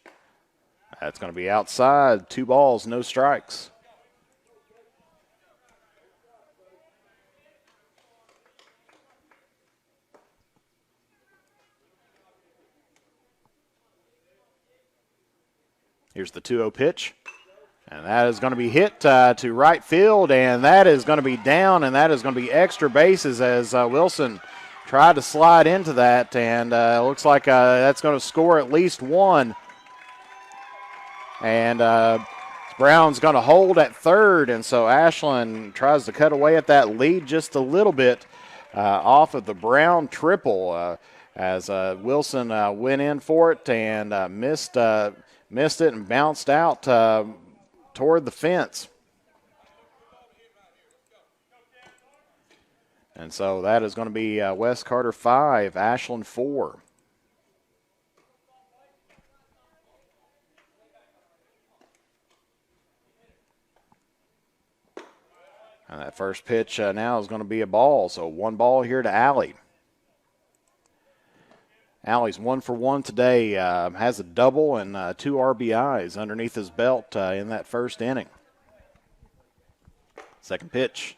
That's going to be outside. 2 balls, no strikes. Here's the 2-0 pitch. And that is going to be hit to right field, and that is going to be down, and that is going to be extra bases as Wilson tried to slide into that, and it looks like that's going to score at least 1. And Brown's going to hold at third, and so Ashland tries to cut away at that lead just a little bit off of the Brown triple as Wilson went in for it and missed it and bounced out toward the fence. And so that is going to be West Carter 5, Ashland 4. And that first pitch now is going to be a ball. So 1 ball here to Allie. Allie's 1 for 1 today. Has a double and 2 RBIs underneath his belt in that first inning. Second pitch.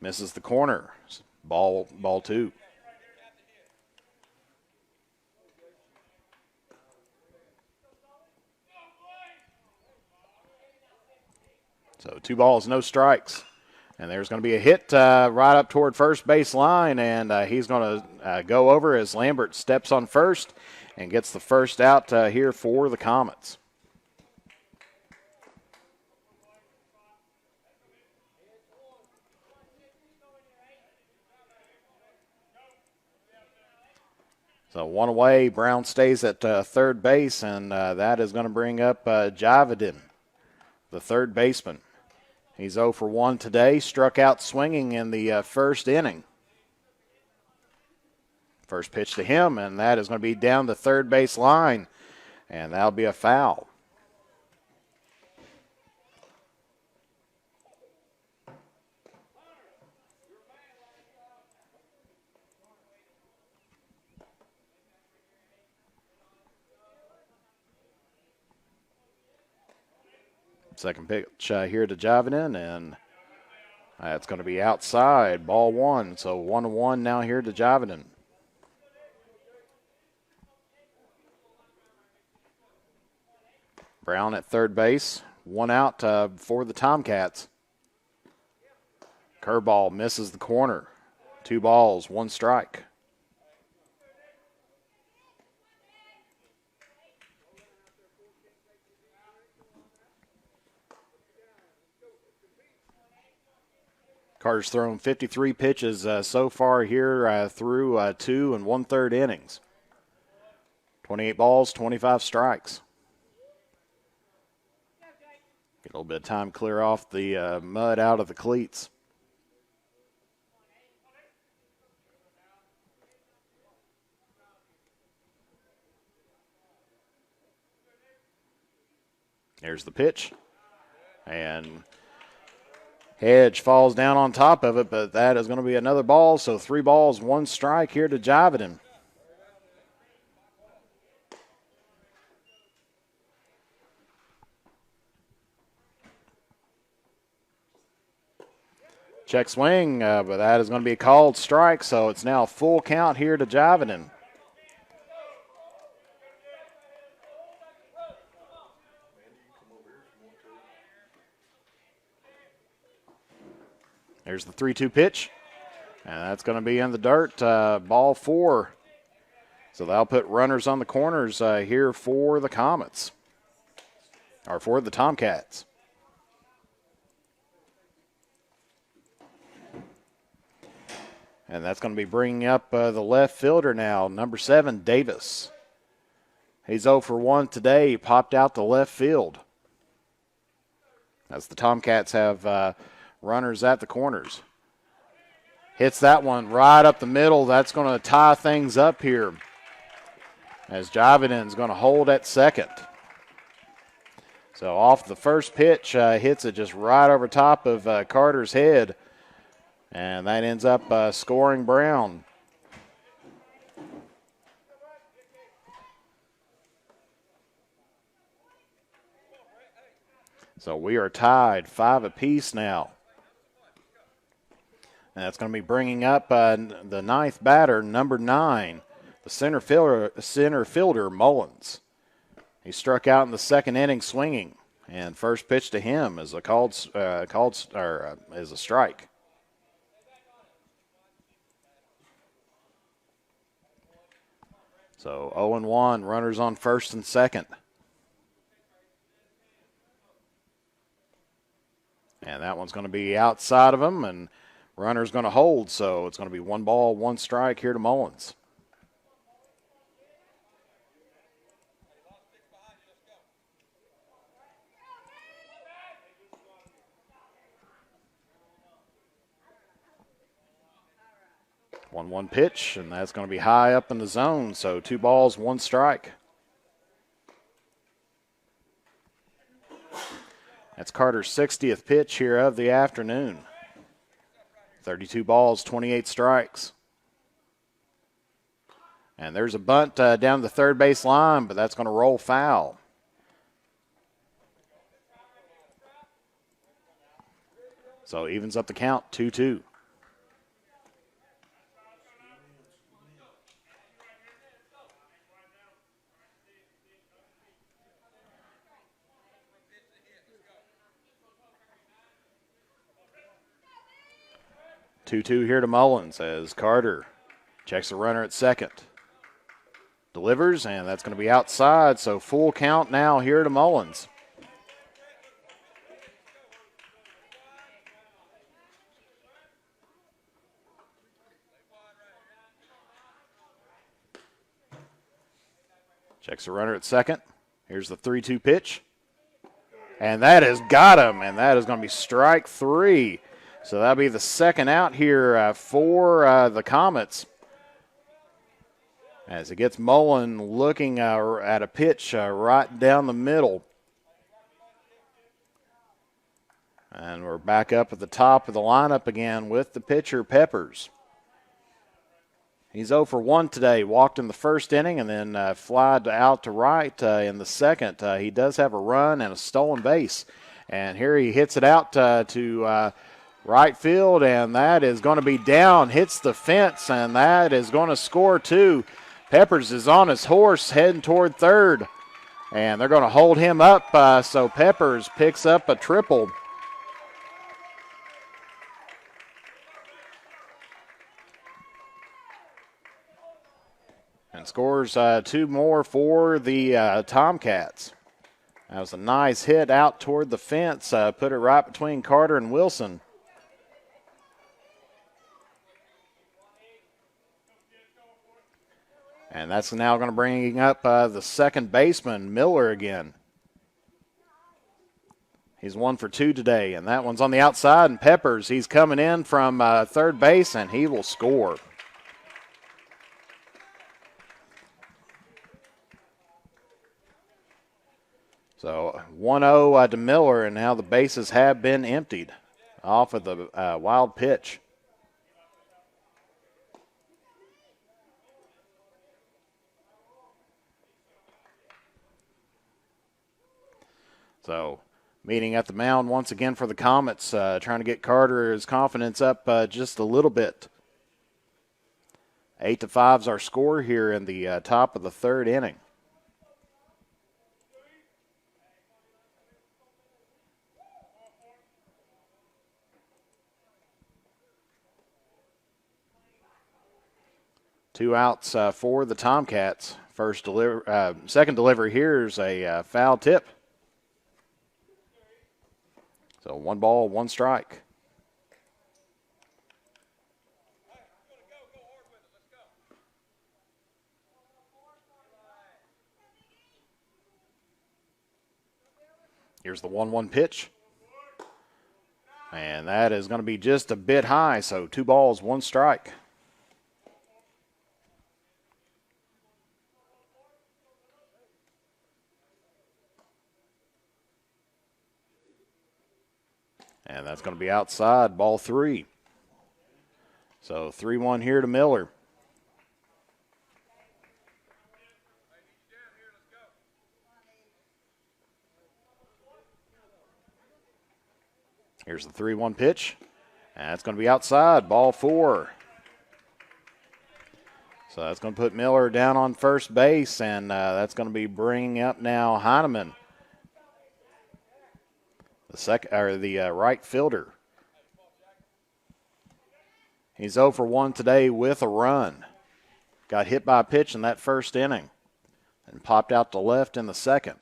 Misses the corner. Ball 2. So 2 balls, no strikes. And there's going to be a hit right up toward first base line, and he's going to go over as Lambert steps on first and gets the first out here for the Comets. So 1 away, Brown stays at third base, and that is going to bring up Javidin, the third baseman. He's 0 for 1 today, struck out swinging in the first inning. First pitch to him, and that is going to be down the third base line, and that'll be a foul. Second pitch here to Javidin, and that's going to be outside, ball 1. So 1-1 now here to Javidin. Brown at third base, 1 out for the Tomcats. Curveball misses the corner. 2 balls, 1 strike. Carter's thrown 53 pitches so far here through 2 1/3 innings. 28 balls, 25 strikes. Get a little bit of time to clear off the mud out of the cleats. There's the pitch. And Hedge falls down on top of it, but that is going to be another ball. So 3 balls, 1 strike here to Javidin. Check swing, but that is going to be a called strike. So it's now a full count here to Javidin. There's the 3-2 pitch, and that's going to be in the dirt, ball 4. So that'll put runners on the corners here for the Comets, or for the Tomcats. And that's going to be bringing up the left fielder now, number 7, Davis. He's 0 for 1 today. He popped out to left field, as the Tomcats have runners at the corners. Hits that one right up the middle. That's going to tie things up here, as Javidin's going to hold at second. So off the first pitch, hits it just right over top of Carter's head, and that ends up scoring Brown. So we are tied 5 apiece now. And that's going to be bringing up the 9th batter, number 9, the center fielder Mullins. He struck out in the second inning swinging, and first pitch to him is a is a strike. So 0-1, runners on first and second. And that one's going to be outside of him, and runner's going to hold, so it's going to be 1 ball, 1 strike here to Mullins. 1-1 pitch, and that's going to be high up in the zone, so 2 balls, 1 strike. That's Carter's 60th pitch here of the afternoon. 32 balls, 28 strikes. And there's a bunt down the third base line, but that's going to roll foul. So evens up the count, 2-2. Two-two here to Mullins as Carter checks the runner at second. Delivers, and that's going to be outside, so full count now here to Mullins. Checks the runner at second. Here's the 3-2 pitch. And that has got him, and that is going to be strike 3. So that'll be the second out here for the Comets. As it gets Mullen looking at a pitch right down the middle. And we're back up at the top of the lineup again with the pitcher, Peppers. He's 0 for 1 today. Walked in the first inning and then flied out to right in the second. He does have a run and a stolen base. And here he hits it out to right field, and that is going to be down. Hits the fence, and that is going to score 2. Peppers is on his horse heading toward third. And they're going to hold him up, so Peppers picks up a triple. And scores 2 more for the Tomcats. That was a nice hit out toward the fence. Put it right between Carter and Wilson. And that's now going to bring up the second baseman, Miller, again. He's 1 for 2 today, and that one's on the outside. And Peppers, he's coming in from third base, and he will score. So 1-0 to Miller, and now the bases have been emptied off of the wild pitch. So meeting at the mound once again for the Comets, trying to get Carter's confidence up just a little bit. 8-5's our score here in the top of the third inning. Two outs for the Tomcats. Second delivery here is a foul tip. So 1 ball, 1 strike. Here's the 1-1 pitch. And that is going to be just a bit high, so 2 balls, 1 strike. And that's going to be outside, ball 3. So 3-1 here to Miller. Here's the 3-1 pitch. And that's going to be outside, ball 4. So that's going to put Miller down on first base, and that's going to be bringing up now Heineman, the right fielder. He's 0 for 1 today with a run. Got hit by a pitch in that first inning and popped out to left in the second.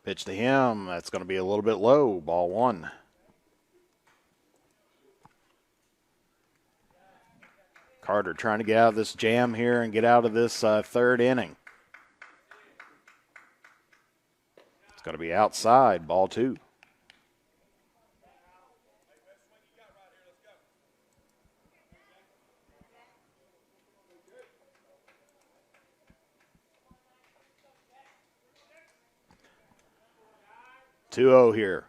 Pitch to him. That's going to be a little bit low. Ball 1. Carter trying to get out of this jam here and get out of this third inning. It's going to be outside. Ball 2. 2-0 here.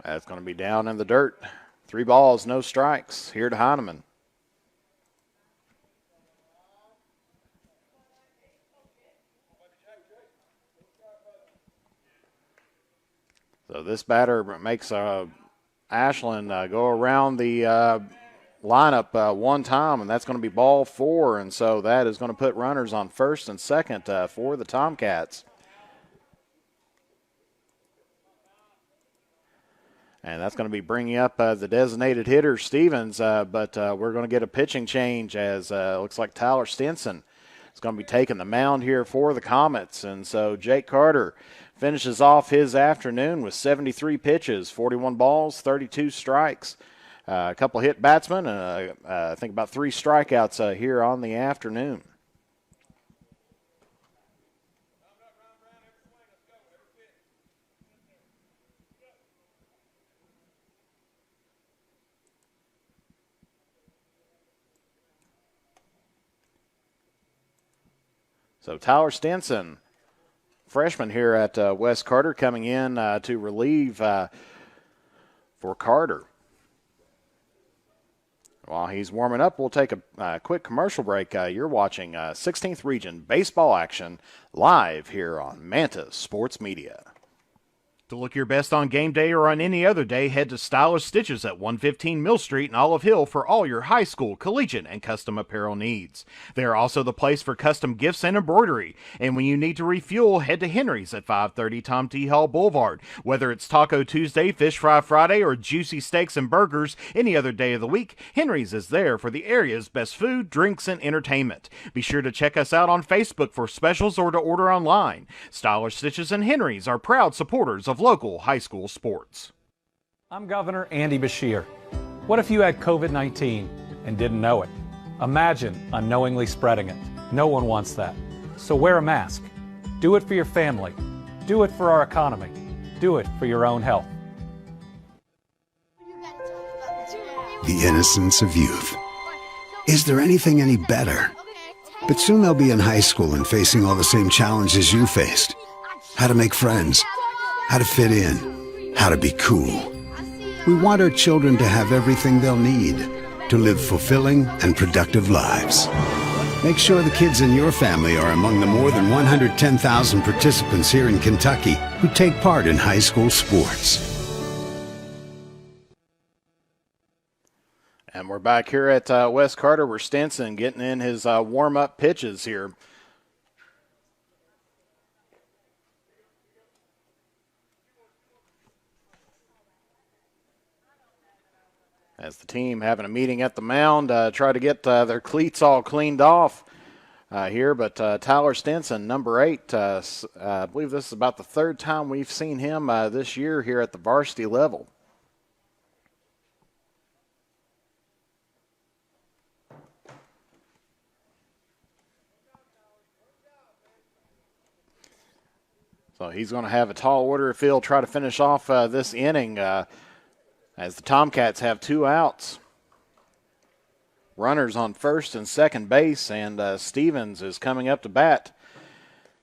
That's going to be down in the dirt. 3 balls, no strikes here to Heineman. So this batter makes Ashland go around the lineup one time, and that's going to be ball 4. And so that is going to put runners on first and second for the Tomcats. And that's going to be bringing up the designated hitter, Stevens, but we're going to get a pitching change as looks like Tyler Stinson is going to be taking the mound here for the Comets. And so Jake Carter finishes off his afternoon with 73 pitches, 41 balls, 32 strikes. A couple hit batsmen, and I think about 3 strikeouts here on the afternoon. So Tyler Stinson, freshman here at West Carter, coming in to relieve for Carter. While he's warming up, we'll take a quick commercial break. You're watching 16th Region baseball action live here on Manta Sports Media. To look your best on game day or on any other day, head to Stylish Stitches at 115 Mill Street in Olive Hill for all your high school, collegiate, and custom apparel needs. They are also the place for custom gifts and embroidery. And when you need to refuel, head to Henry's at 530 Tom T. Hall Boulevard. Whether it's Taco Tuesday, Fish Fry Friday, or juicy steaks and burgers any other day of the week, Henry's is there for the area's best food, drinks, and entertainment. Be sure to check us out on Facebook for specials or to order online. Stylish Stitches and Henry's are proud supporters of local high school sports. I'm Governor Andy Beshear. What if you had COVID-19 and didn't know it? Imagine unknowingly spreading it. No one wants that. So wear a mask. Do it for your family. Do it for our economy. Do it for your own health. The innocence of youth. Is there anything any better? But soon they'll be in high school and facing all the same challenges you faced. How to make friends, how to fit in, how to be cool. We want our children to have everything they'll need to live fulfilling and productive lives. Make sure the kids in your family are among the more than 110,000 participants here in Kentucky who take part in high school sports. And we're back here at West Carter where Stinson getting in his warm-up pitches here. As the team having a meeting at the mound, try to get their cleats all cleaned off here. But Tyler Stinson, number 8, I believe this is about the 3rd time we've seen him this year here at the varsity level. So he's going to have a tall order of field, try to finish off this inning as the Tomcats have 2 outs. Runners on first and second base, and Stevens is coming up to bat.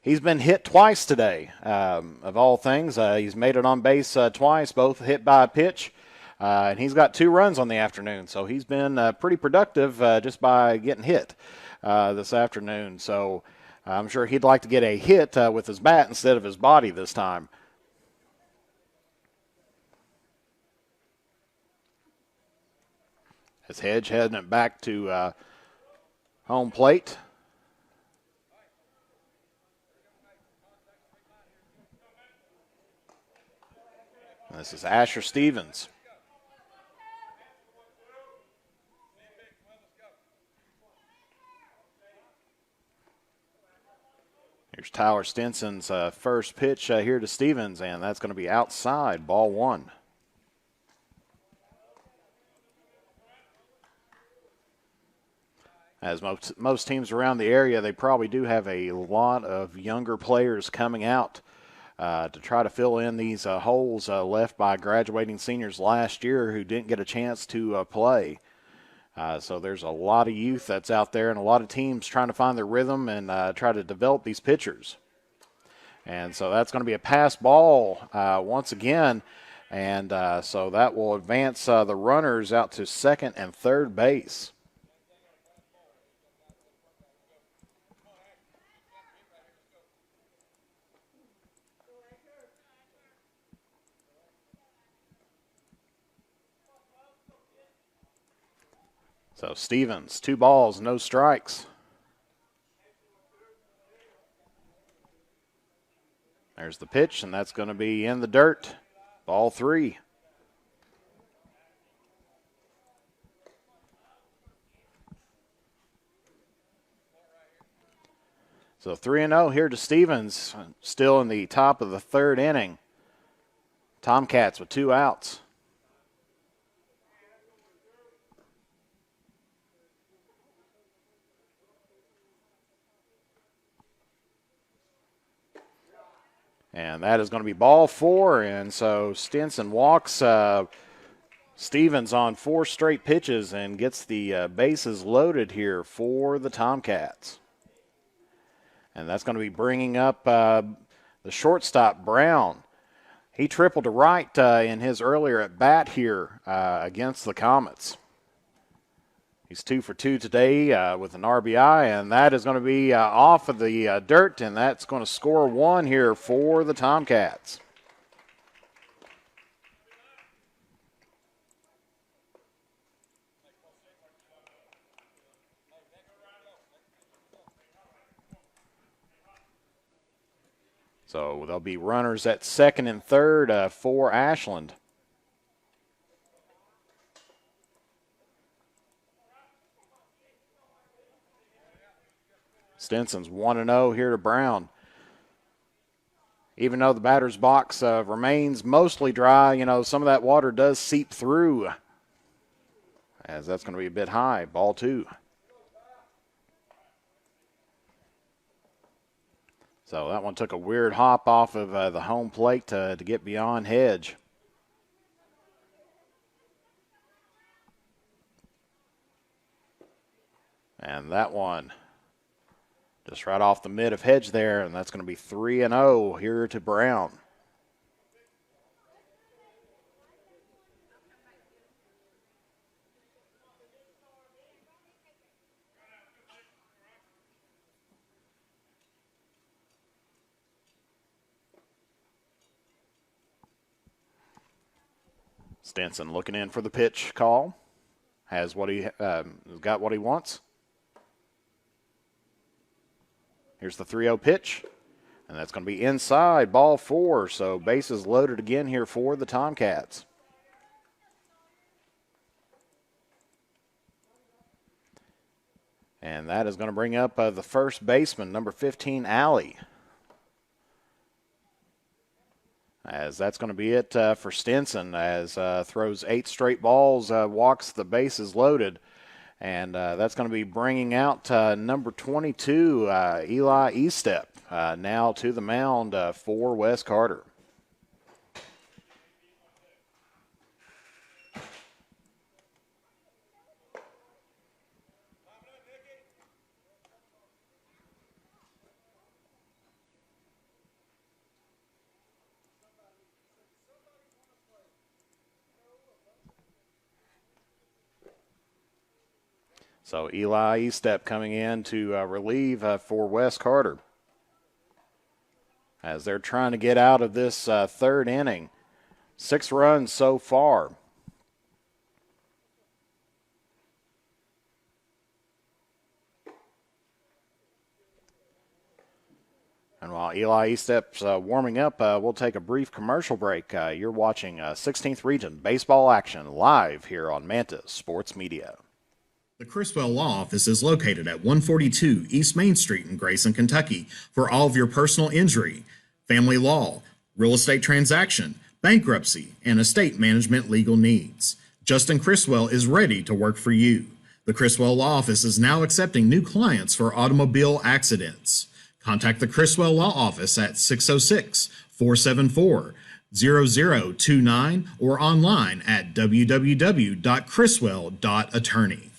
He's been hit twice today, of all things. He's made it on base twice, both hit by a pitch, and he's got 2 runs on the afternoon. So he's been pretty productive just by getting hit this afternoon. So I'm sure he'd like to get a hit with his bat instead of his body this time. As Hedge heading it back to home plate. And this is Asher Stevens. Here's Tyler Stinson's first pitch here to Stevens, and that's going to be outside, ball 1. As most teams around the area, they probably do have a lot of younger players coming out to try to fill in these holes left by graduating seniors last year who didn't get a chance to play. So there's a lot of youth that's out there and a lot of teams trying to find their rhythm and try to develop these pitchers. And so that's going to be a pass ball once again. And so that will advance the runners out to second and third base. So Stevens, 2 balls, no strikes. There's the pitch, and that's going to be in the dirt. Ball 3. So 3-0 here to Stevens, still in the top of the third inning. Tomcats with 2 outs. And that is going to be ball 4, and so Stinson walks Stevens on 4 straight pitches and gets the bases loaded here for the Tomcats. And that's going to be bringing up the shortstop, Brown. He tripled to right in his earlier at bat here against the Comets. He's 2 for 2 today with an RBI, and that is going to be off of the dirt, and that's going to score 1 here for the Tomcats. So there'll be runners at second and third for Ashland. Stinson's 1-0 here to Brown. Even though the batter's box remains mostly dry, you know, some of that water does seep through, as that's going to be a bit high. Ball 2. So that one took a weird hop off of the home plate to get beyond Hedge. And that one just right off the mid of Hedge there, and that's going to be 3-0 here to Brown. Stinson looking in for the pitch call. Has what he got what he wants. Here's the 3-0 pitch, and that's going to be inside, ball 4. So bases loaded again here for the Tomcats. And that is going to bring up the first baseman, number 15, Alley. As that's going to be it for Stinson, as throws 8 straight balls, walks the bases loaded. And that's going to be bringing out number 22, Eli Estep, now to the mound for Wes Carter. So Eli Estep coming in to relieve for Wes Carter, as they're trying to get out of this third inning. 6 runs so far. And while Eli Estep's warming up, we'll take a brief commercial break. You're watching 16th Region Baseball action live here on Mantis Sports Media. The Criswell Law Office is located at 142 East Main Street in Grayson, Kentucky for all of your personal injury, family law, real estate transaction, bankruptcy, and estate management legal needs. Justin Criswell is ready to work for you. The Criswell Law Office is now accepting new clients for automobile accidents. Contact the Criswell Law Office at 606-474-0029 or online at www.criswell.attorney.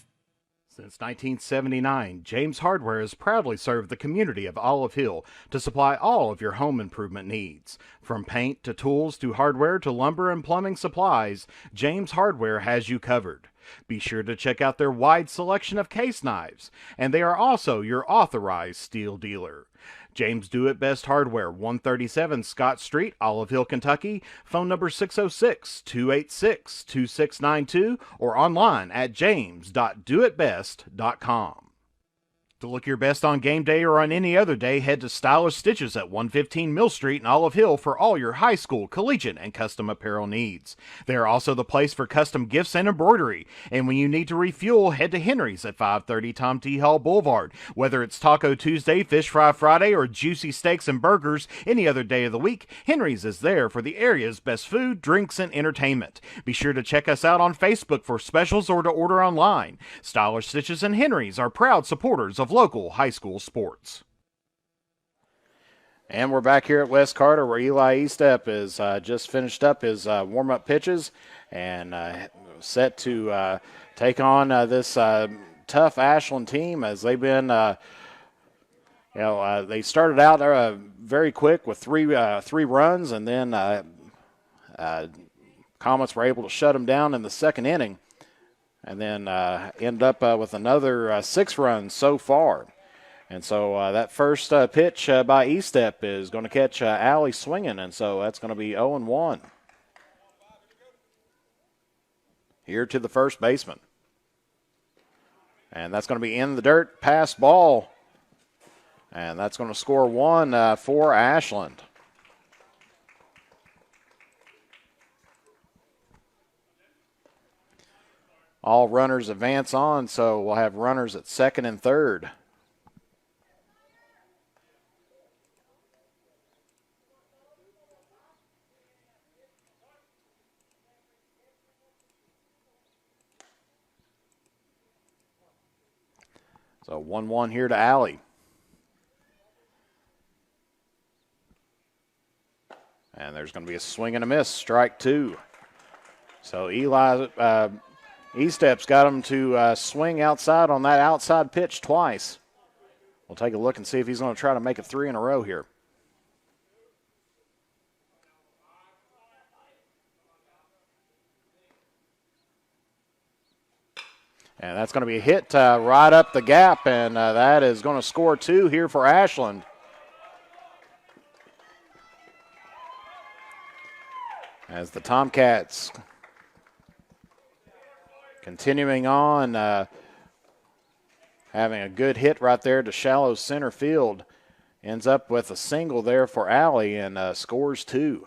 Since 1979, James Hardware has proudly served the community of Olive Hill to supply all of your home improvement needs. From paint to tools to hardware to lumber and plumbing supplies, James Hardware has you covered. Be sure to check out their wide selection of case knives, and they are also your authorized steel dealer. James Do It Best Hardware, 137 Scott Street, Olive Hill, Kentucky. Phone number 606-286-2692 or online at james.doitbest.com. To look your best on game day or on any other day, head to Stylish Stitches at 115 Mill Street in Olive Hill for all your high school, collegiate, and custom apparel needs. They are also the place for custom gifts and embroidery. And when you need to refuel, head to Henry's at 530 Tom T. Hall Boulevard. Whether it's Taco Tuesday, Fish Fry Friday, or juicy steaks and burgers any other day of the week, Henry's is there for the area's best food, drinks, and entertainment. Be sure to check us out on Facebook for specials or to order online. Stylish Stitches and Henry's are proud supporters of local high school sports. And we're back here at West Carter where Eli Estep is just finished up his warm-up pitches and set to take on this tough Ashland team as they've been, they started out very quick with three runs, and then Comets were able to shut them down in the second inning. And then end up with another 6 runs so far. And so that first pitch by Estep is going to catch Alley swinging, and so that's going to be 0-1. Here to the first baseman. And that's going to be in the dirt, pass ball. And that's going to score 1 for Ashland. All runners advance on, so we'll have runners at second and third. So 1-1 here to Alley. And there's going to be a swing and a miss, strike 2. So Eli Estep's got him to swing outside on that outside pitch twice. We'll take a look and see if he's going to try to make it 3 in a row here. And that's going to be a hit right up the gap, and that is going to score 2 here for Ashland. As the Tomcats continuing on, having a good hit right there to shallow center field. Ends up with a single there for Alley and scores 2.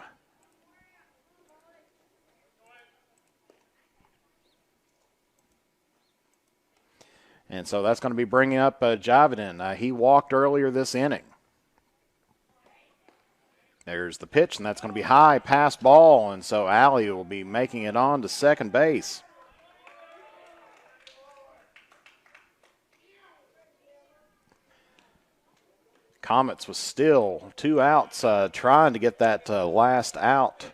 And so that's going to be bringing up Javidin. He walked earlier this inning. There's the pitch, and that's going to be high, pass ball, and so Alley will be making it on to second base. Comets was still 2 outs, trying to get that last out.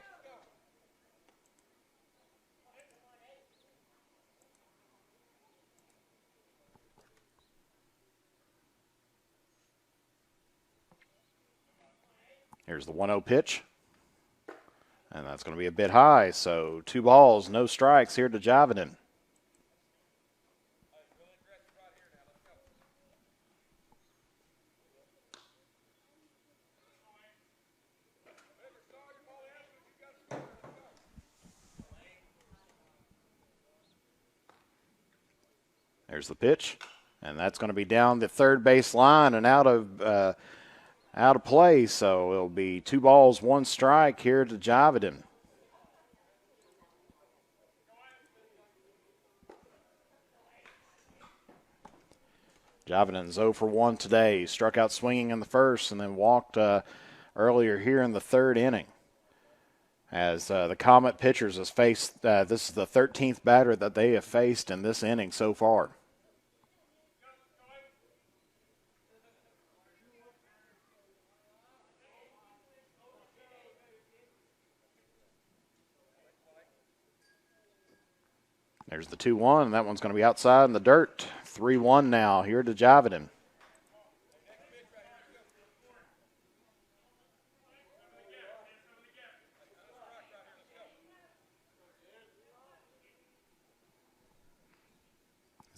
Here's the 1-0 pitch. And that's going to be a bit high, so 2 balls, no strikes here to Javidin. There's the pitch, and that's going to be down the third base line and out of play, so it'll be 2 balls, 1 strike here to Javidin. Javidin's 0 for 1 today. He struck out swinging in the first and then walked earlier here in the third inning. As the Comet pitchers has faced, this is the 13th batter that they have faced in this inning so far. There's the 2-1, and that one's going to be outside in the dirt. 3-1 now here to Javedon.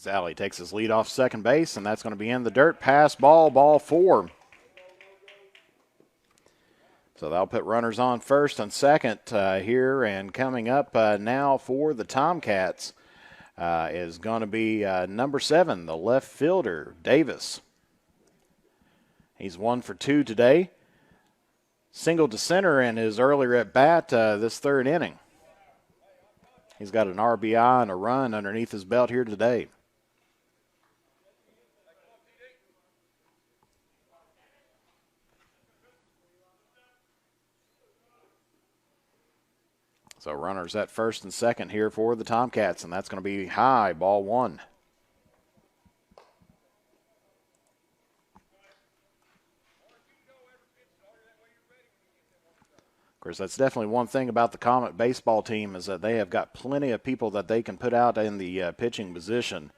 Zally takes his lead off second base, and that's going to be in the dirt. Pass ball, ball 4. So that'll put runners on first and second here, and coming up now for the Tomcats is going to be number 7, the left fielder, Davis. He's 1 for 2 today. Single to center in his earlier at bat this third inning. He's got an RBI and a run underneath his belt here today. So runners at first and second here for the Tomcats, and that's going to be high, ball 1. Of course, that's definitely one thing about the Comet baseball team is that they have got plenty of people that they can put out in the pitching position.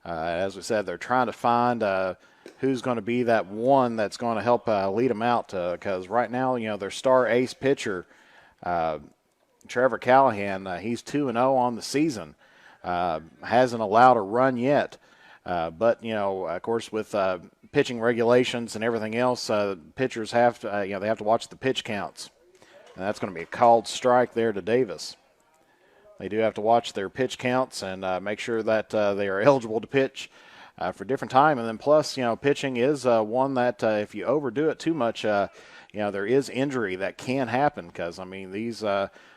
As we said, they're trying to find who's going to be that one that's going to help lead them out because right now, their star ace pitcher, Trevor Callahan, he's 2-0 on the season. Hasn't allowed a run yet. But, of course, with pitching regulations and everything else, pitchers have to, they have to watch the pitch counts. And that's going to be a called strike there to Davis. They do have to watch their pitch counts and make sure that they are eligible to pitch for different time. And then plus, pitching is one that if you overdo it too much, there is injury that can happen because, these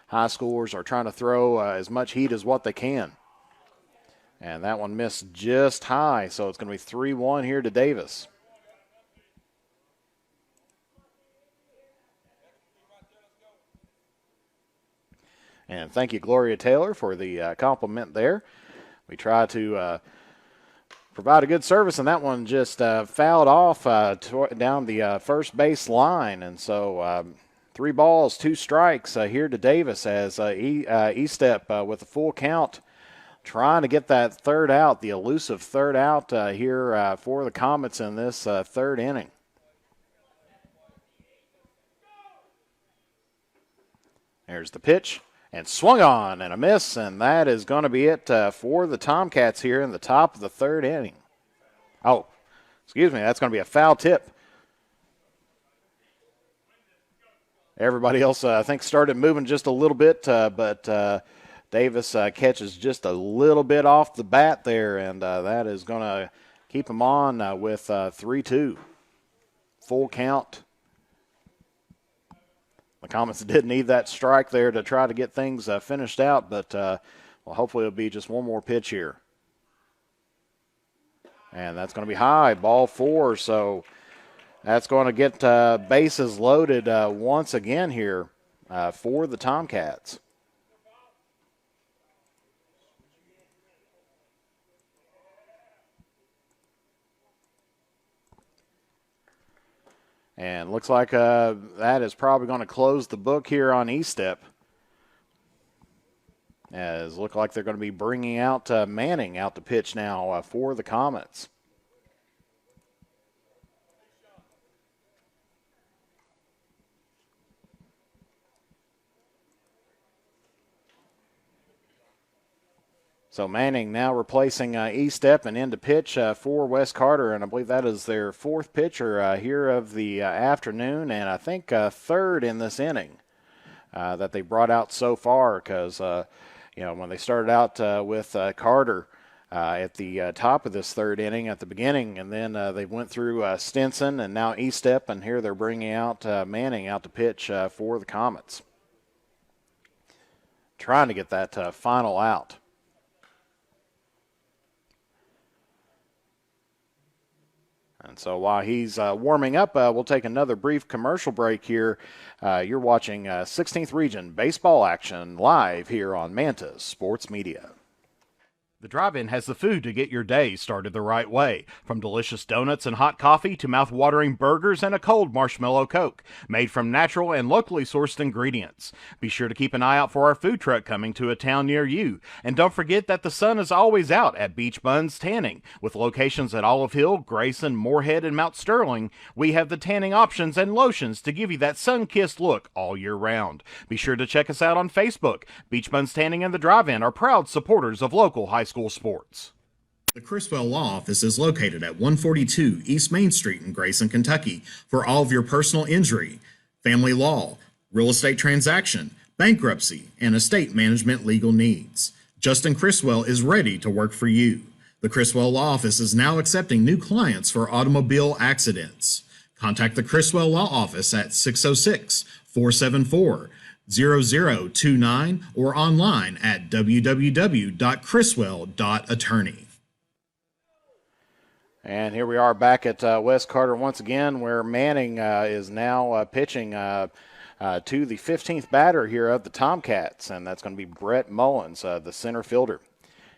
high schoolers are trying to throw as much heat as what they can. And that one missed just high, so it's going to be 3-1 here to Davis. And thank you, Gloria Taylor, for the compliment there. We try to provide a good service, and that one just fouled off down the first base line. And so 3 balls, 2 strikes here to Davis as E-Step with a full count, trying to get that third out, the elusive third out here for the Comets in this third inning. There's the pitch, and swung on and a miss, and that is going to be it for the Tomcats here in the top of the third inning. Oh, excuse me, that's going to be a foul tip. Everybody else, I think, started moving just a little bit, but Davis catches just a little bit off the bat there, and that is going to keep him on with 3-2. Full count. The Comets did need that strike there to try to get things finished out, but hopefully it'll be just one more pitch here. And that's going to be high, ball 4, so that's going to get bases loaded once again here for the Tomcats. And looks like that is probably going to close the book here on E-Step. As look like they're going to be bringing out Manning out to pitch now for the Comets. So Manning now replacing E-Step and into pitch for Wes Carter, and I believe that is their 4th pitcher here of the afternoon, and I think 3rd in this inning that they brought out so far because, when they started out with Carter at the top of this 3rd inning at the beginning, and then they went through Stinson and now E-Step, and here they're bringing out Manning out to pitch for the Comets. Trying to get that final out. And so while he's warming up, we'll take another brief commercial break here. You're watching 16th Region Baseball action live here on Mantis Sports Media. The drive-in has the food to get your day started the right way. From delicious donuts and hot coffee to mouth-watering burgers and a cold marshmallow Coke, made from natural and locally sourced ingredients. Be sure to keep an eye out for our food truck coming to a town near you. And don't forget that the sun is always out at Beach Buns Tanning. With locations at Olive Hill, Grayson, Moorhead, and Mount Sterling, we have the tanning options and lotions to give you that sun-kissed look all year round. Be sure to check us out on Facebook. Beach Buns Tanning and the Drive-In are proud supporters of local high school sports. The Criswell Law Office is located at 142 East Main Street in Grayson, Kentucky for all of your personal injury, family law, real estate transaction, bankruptcy, and estate management legal needs. Justin Criswell is ready to work for you. The Criswell Law Office is now accepting new clients for automobile accidents. Contact the Criswell Law Office at 606-474-0029 or online at www.criswell.attorney. And here we are back at West Carter once again, where Manning is now pitching to the 15th batter here of the Tomcats, and that's going to be Brett Mullins, the center fielder.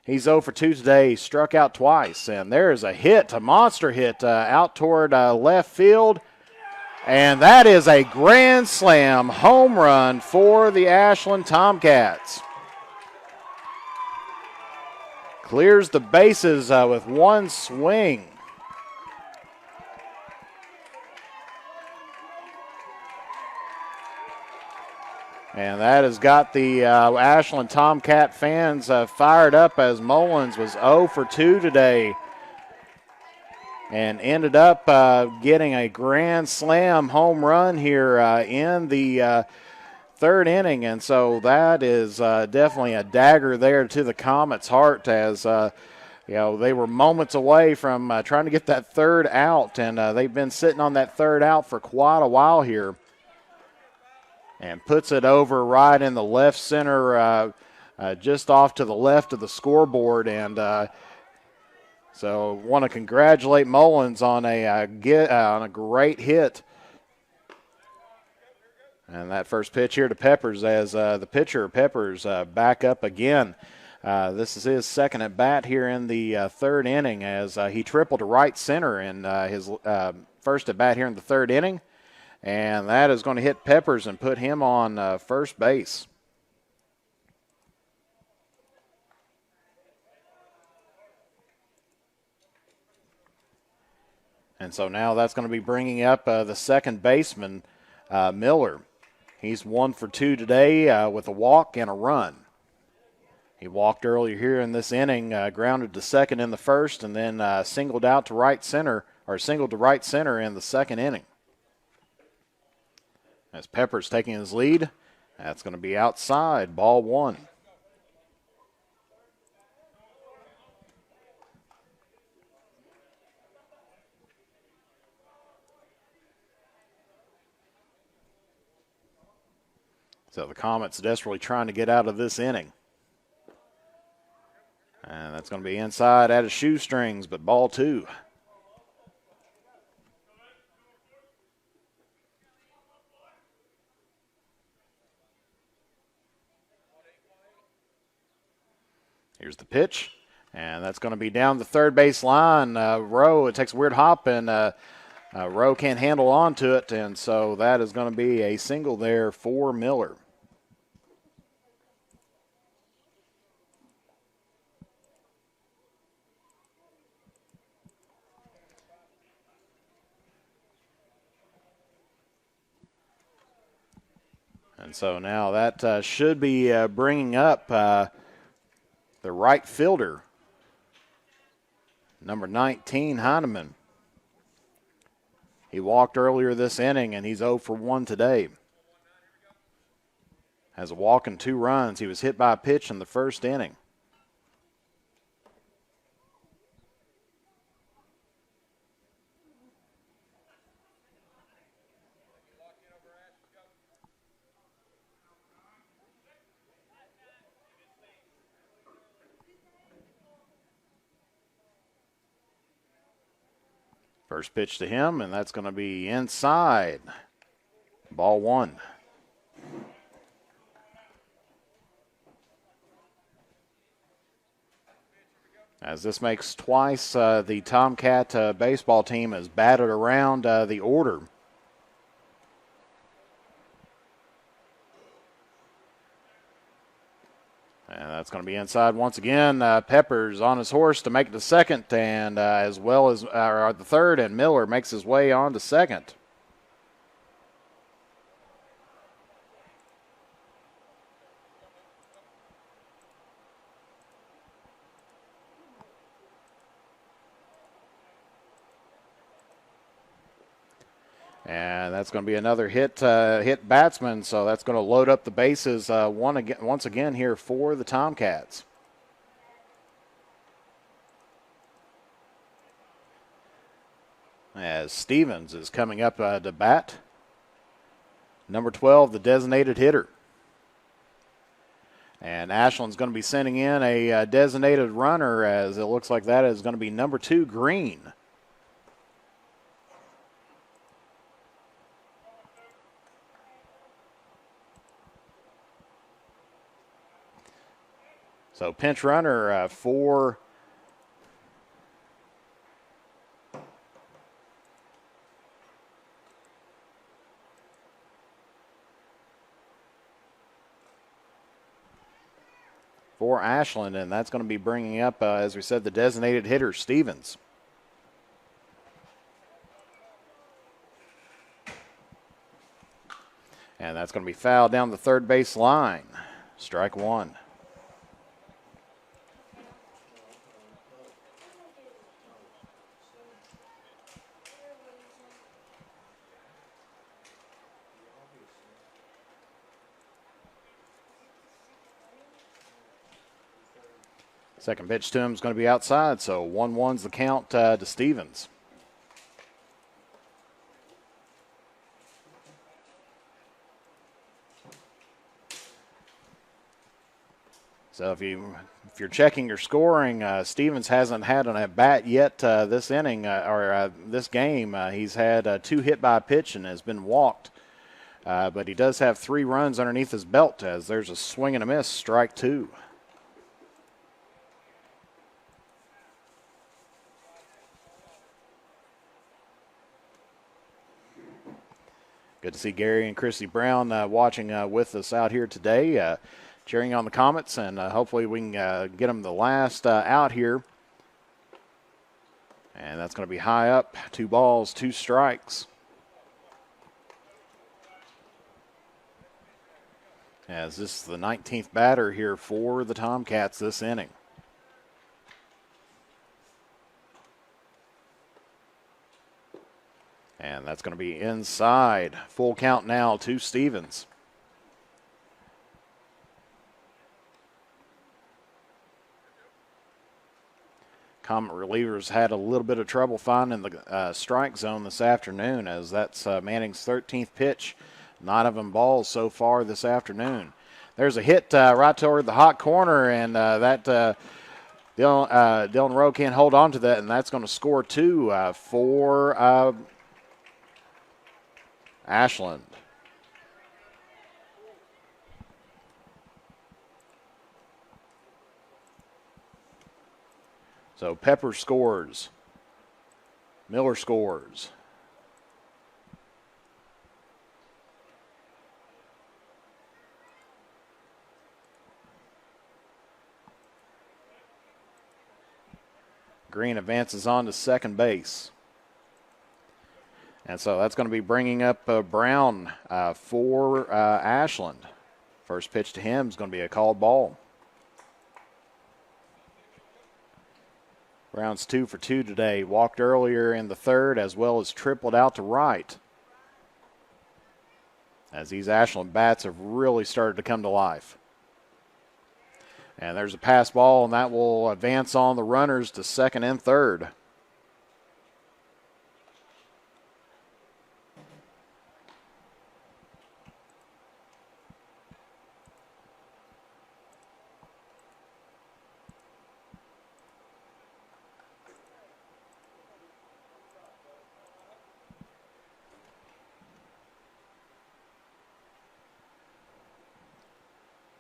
He's 0 for 2 today, struck out twice, and there's a hit, a monster hit out toward left field. And that is a grand slam home run for the Ashland Tomcats. Clears the bases with one swing. And that has got the Ashland Tomcat fans fired up, as Mullins was 0 for 2 today and ended up getting a grand slam home run here in the third inning. And so that is definitely a dagger there to the Comets' heart, as they were moments away from trying to get that third out, and they've been sitting on that third out for quite a while here. And puts it over right in the left center, just off to the left of the scoreboard. And so want to congratulate Mullins on a great hit. And that first pitch here to Peppers, as the pitcher, Peppers, back up again. This is his second at bat here in the third inning, as he tripled to right center in his first at bat here in the third inning. And that is going to hit Peppers and put him on first base. And so now that's going to be bringing up the second baseman, Miller. He's 1 for 2 today with a walk and a run. He walked earlier here in this inning, grounded to second in the first, and then singled to right center in the second inning. As Peppers taking his lead, that's going to be outside, ball one. So the Comets desperately trying to get out of this inning. And that's going to be inside at his shoestrings, but ball two. Here's the pitch, and that's going to be down the third base line. Rowe, it takes a weird hop, and Rowe can't handle onto it, and so that is going to be a single there for Miller. And so now that should be bringing up the right fielder, number 19, Heineman. He walked earlier this inning, and he's 0 for 1 today. Has a walk and 2 runs. He was hit by a pitch in the first inning. First pitch to him, and that's going to be inside. Ball one. As this makes twice the Tomcat baseball team has batted around the order. And that's going to be inside once again. Peppers on his horse to make it to second, and as well as the third, and Miller makes his way on to second. And that's going to be another hit batsman, so that's going to load up the bases once again here for the Tomcats. As Stevens is coming up to bat. Number 12, the designated hitter. And Ashland's going to be sending in a designated runner, as it looks like that is going to be number 2, Green. So pinch runner for Ashland, and that's going to be bringing up, as we said, the designated hitter, Stevens. And that's going to be fouled down the third base line. Strike one. Second pitch to him is going to be outside, so 1-1's the count to Stevens. So if you're checking your scoring, Stevens hasn't had an at-bat yet this inning or this game. He's had 2 hit by pitch and has been walked. But he does have 3 runs underneath his belt, as there's a swing and a miss, strike 2. Good to see Gary and Chrissy Brown watching with us out here today, cheering on the Comets, and hopefully we can get them the last out here. And that's going to be high up, 2 balls, 2 strikes. As this is the 19th batter here for the Tomcats this inning. And that's going to be inside. Full count now to Stevens. Comet relievers had a little bit of trouble finding the strike zone this afternoon, as that's Manning's 13th pitch. 9 of them balls so far this afternoon. There's a hit right toward the hot corner, and Dylan Rowe can't hold on to that, and that's going to score 2 for Ashland. So Pepper scores. Miller scores. Green advances on to second base. And so that's going to be bringing up Brown for Ashland. First pitch to him is going to be a called ball. Brown's 2 for 2 today. Walked earlier in the third, as well as tripled out to right. As these Ashland bats have really started to come to life. And there's a pass ball, and that will advance on the runners to second and third.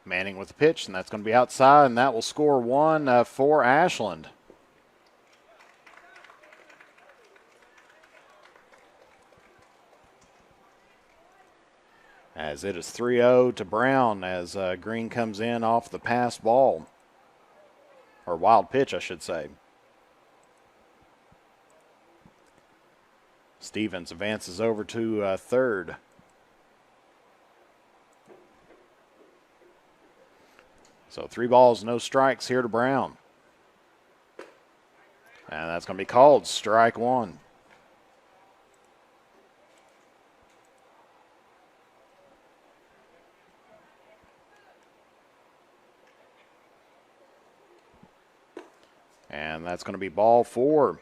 Manning with the pitch, and that's going to be outside, and that will score 1 for Ashland. As it is 3-0 to Brown as Green comes in off the pass ball. Or wild pitch, I should say. Stevens advances over to third. So 3 balls, no strikes here to Brown. And that's going to be called strike 1. And that's going to be ball 4.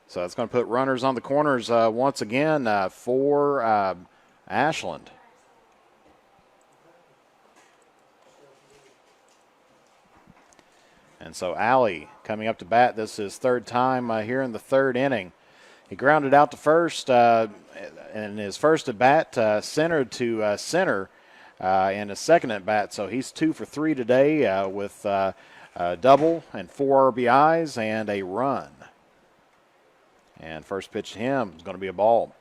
So that's going to put runners on the corners once again for Ashland. And so Alley coming up to bat. This is his 3rd time here in the 3rd inning. He grounded out to first in his first at bat, centered to center in his 2nd at bat. So he's 2 for 3 today with a double and 4 RBIs and a run. And first pitch to him is going to be a ball.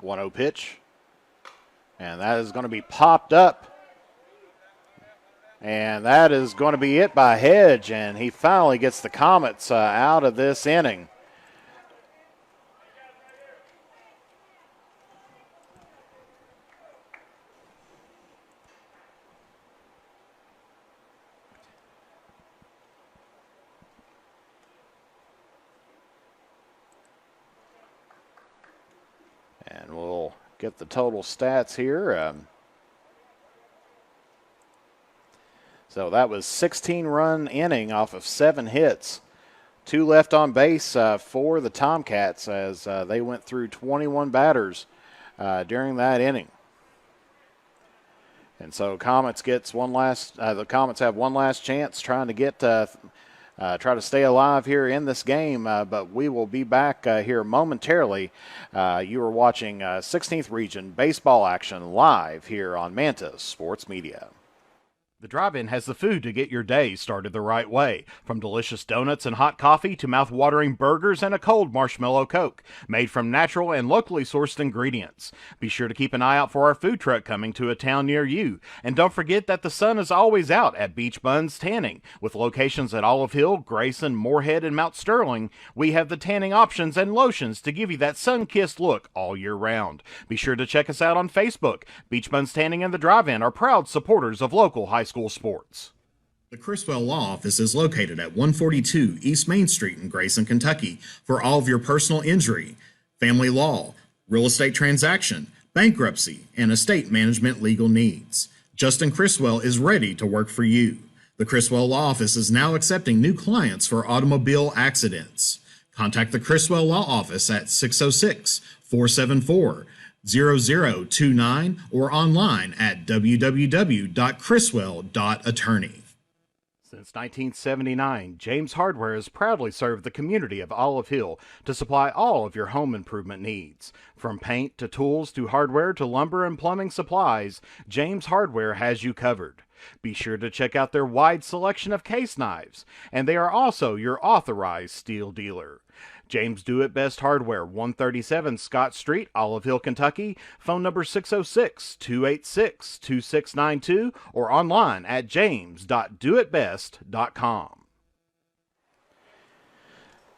One-0 pitch. And that is going to be popped up. And that is going to be it by Hedge, and he finally gets the Comets out of this inning. And we'll get the total stats here. So that was 16-run inning off of 7 hits. 2 left on base for the Tomcats as they went through 21 batters during that inning. And so Comets gets one last. The Comets have one last chance trying to get try to stay alive here in this game. But we will be back here momentarily. You are watching 16th Region baseball action live here on Manta Sports Media. The drive-in has the food to get your day started the right way. From delicious donuts and hot coffee to mouth-watering burgers and a cold marshmallow Coke, made from natural and locally sourced ingredients. Be sure to keep an eye out for our food truck coming to a town near you. And don't forget that the sun is always out at Beach Buns Tanning. With locations at Olive Hill, Grayson, Moorhead, and Mount Sterling, we have the tanning options and lotions to give you that sun-kissed look all year round. Be sure to check us out on Facebook. Beach Buns Tanning and the Drive-In are proud supporters of local high school sports. The Criswell Law Office is located at 142 East Main Street in Grayson, Kentucky for all of your personal injury, family law, real estate transaction, bankruptcy, and estate management legal needs. Justin Criswell is ready to work for you. The Criswell Law Office is now accepting new clients for automobile accidents. Contact the Criswell Law Office at 606-474-0029 or online at www.criswell.attorney. Since 1979, James Hardware has proudly served the community of Olive Hill to supply all of your home improvement needs. From paint to tools to hardware to lumber and plumbing supplies, James Hardware has you covered. Be sure to check out their wide selection of case knives, and they are also your authorized steel dealer. James Do It Best Hardware, 137 Scott Street, Olive Hill, Kentucky. Phone number 606-286-2692 or online at james.doitbest.com.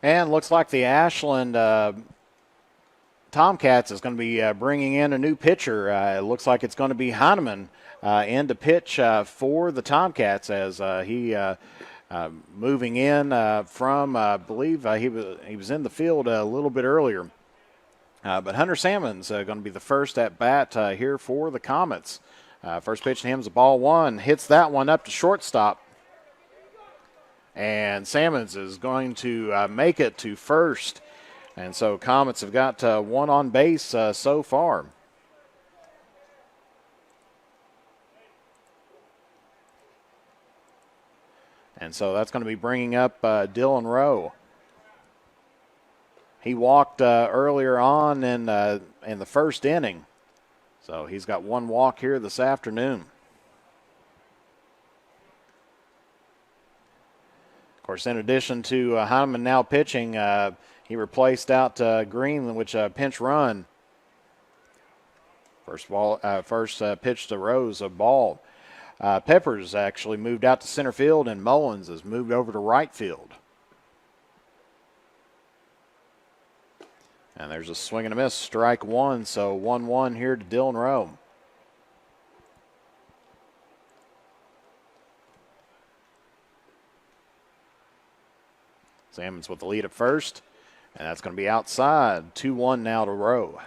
And looks like the Ashland Tomcats is going to be bringing in a new pitcher. It looks like it's going to be Heineman in to pitch for the Tomcats as he moving in from, I believe he was in the field a little bit earlier. But Hunter Salmon's going to be the first at bat here for the Comets. First pitch to him is a ball 1. Hits that one up to shortstop. And Salmons is going to make it to first. And so Comets have got one on base so far. And so that's going to be bringing up Dylan Rowe. He walked earlier on in the first inning. So he's got one walk here this afternoon. Of course, in addition to Heineman now pitching, he replaced out Green, which pinch run. First pitch to Rose, a ball. Peppers actually moved out to center field, and Mullins has moved over to right field. And there's a swing and a miss, strike one, so 1-1 here to Dylan Rowe. Salmons with the lead at first, and that's going to be outside. 2-1 now to Rowe.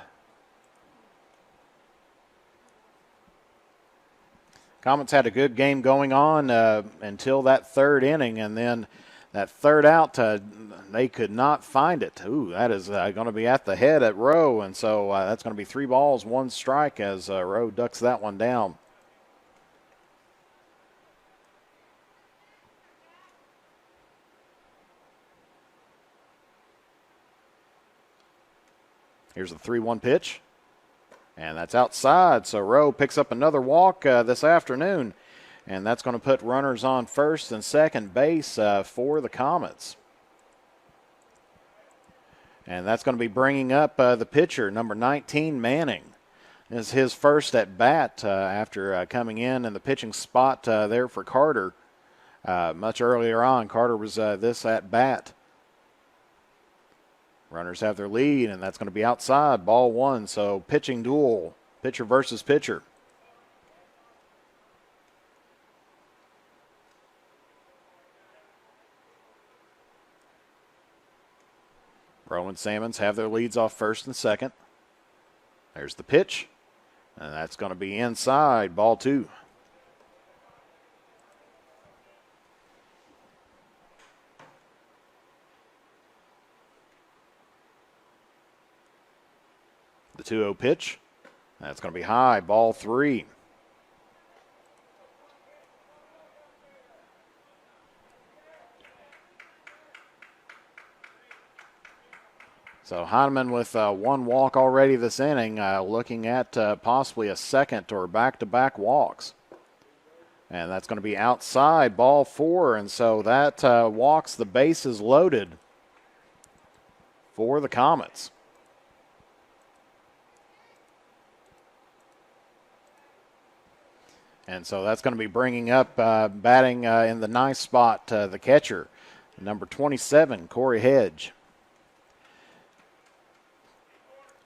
Comets had a good game going on until that third inning, and then that third out, they could not find it. Ooh, that is going to be at the head at Rowe, and so that's going to be 3 balls, 1 strike as Rowe ducks that one down. Here's the 3-1 pitch, and that's outside, so Rowe picks up another walk this afternoon. And that's going to put runners on first and second base for the Comets. And that's going to be bringing up the pitcher, number 19, Manning. This is his first at bat after coming in the pitching spot there for Carter. Much earlier on, Carter was this at bat. Runners have their lead, and that's going to be outside, ball 1. So pitching duel, pitcher versus pitcher. Rowe and Salmons have their leads off first and second. There's the pitch, and that's going to be inside, ball 2. The 2-0 pitch, that's going to be high, ball 3. So Heineman with 1 walk already this inning, looking at possibly a second or back-to-back walks. And that's going to be outside, ball 4, and so that walks the bases loaded for the Comets. And so that's going to be bringing up batting in the nice spot the catcher, number 27, Corey Hedge.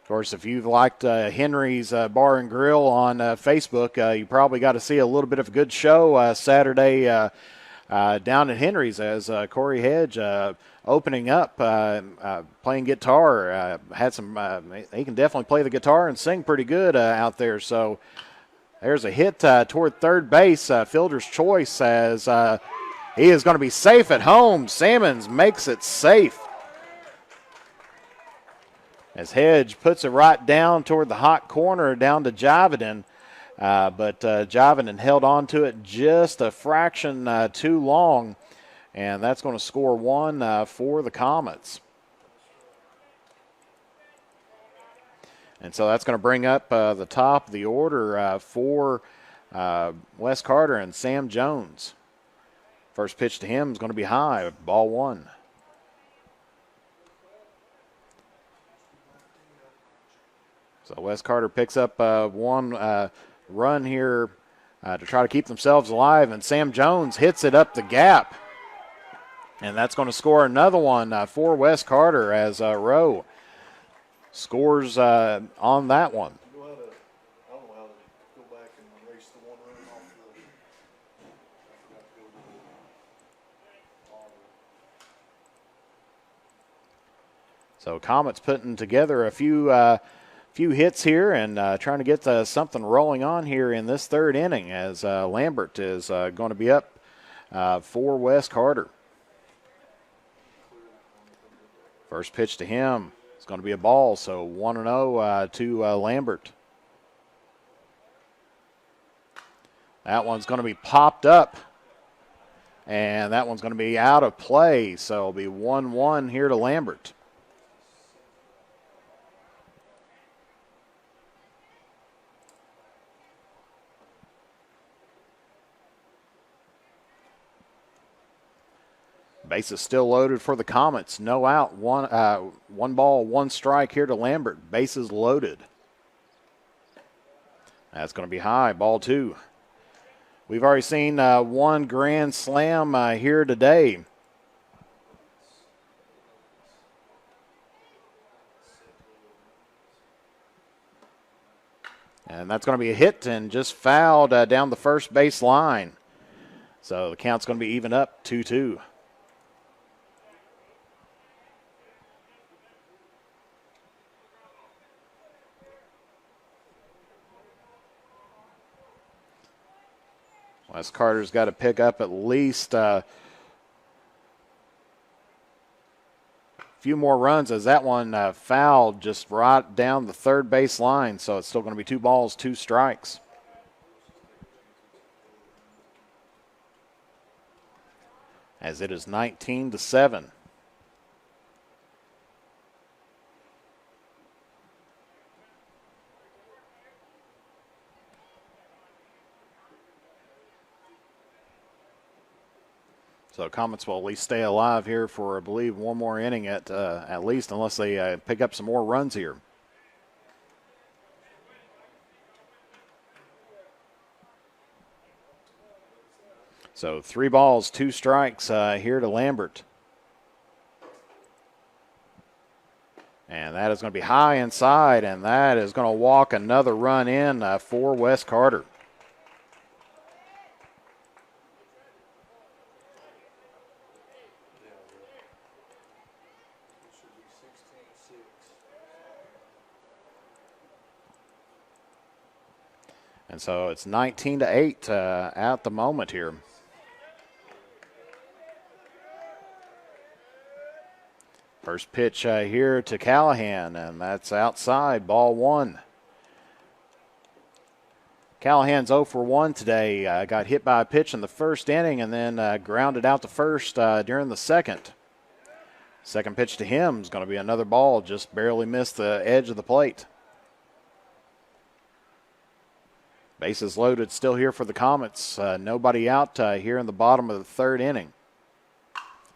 Of course, if you've liked Henry's Bar and Grill on Facebook, you probably got to see a little bit of a good show Saturday down at Henry's as Corey Hedge opening up, playing guitar. Had some. He can definitely play the guitar and sing pretty good out there. So there's a hit toward third base. Fielder's choice as he is going to be safe at home. Salmons makes it safe, as Hedge puts it right down toward the hot corner down to Javiden. But Javiden held on to it just a fraction too long, and that's going to score 1 for the Comets. And so that's going to bring up the top of the order for Wes Carter and Sam Jones. First pitch to him is going to be high, ball 1. So Wes Carter picks up 1 run here to try to keep themselves alive, and Sam Jones hits it up the gap. And that's going to score another one for Wes Carter as Rowe scores on that one. So Comets putting together a few hits here and trying to get something rolling on here in this third inning as Lambert is going to be up for Wes Carter. First pitch to him is going to be a ball, so 1-0 to Lambert. That one's going to be popped up, and that one's going to be out of play, so it'll be 1-1 here to Lambert. Bases still loaded for the Comets. No out. One ball, one strike here to Lambert. Bases loaded. That's going to be high. Ball 2. We've already seen one grand slam here today. And that's going to be a hit and just fouled down the first base line. So the count's going to be even up 2-2. Wes Carter's got to pick up at least a few more runs, as that one fouled just right down the third base line. So it's still going to be 2 balls, 2 strikes. As it is 19-7. So Comets will at least stay alive here for, I believe, one more inning at least, unless they pick up some more runs here. So 3 balls, 2 strikes here to Lambert. And that is going to be high inside, and that is going to walk another run in for Wes Carter. And so it's 19-8 at the moment here. First pitch here to Callahan, and that's outside, ball 1. Callahan's 0 for 1 today. Got hit by a pitch in the first inning and then grounded out to first during the second. Second pitch to him is going to be another ball, just barely missed the edge of the plate. Bases loaded still here for the Comets. Nobody out here in the bottom of the third inning.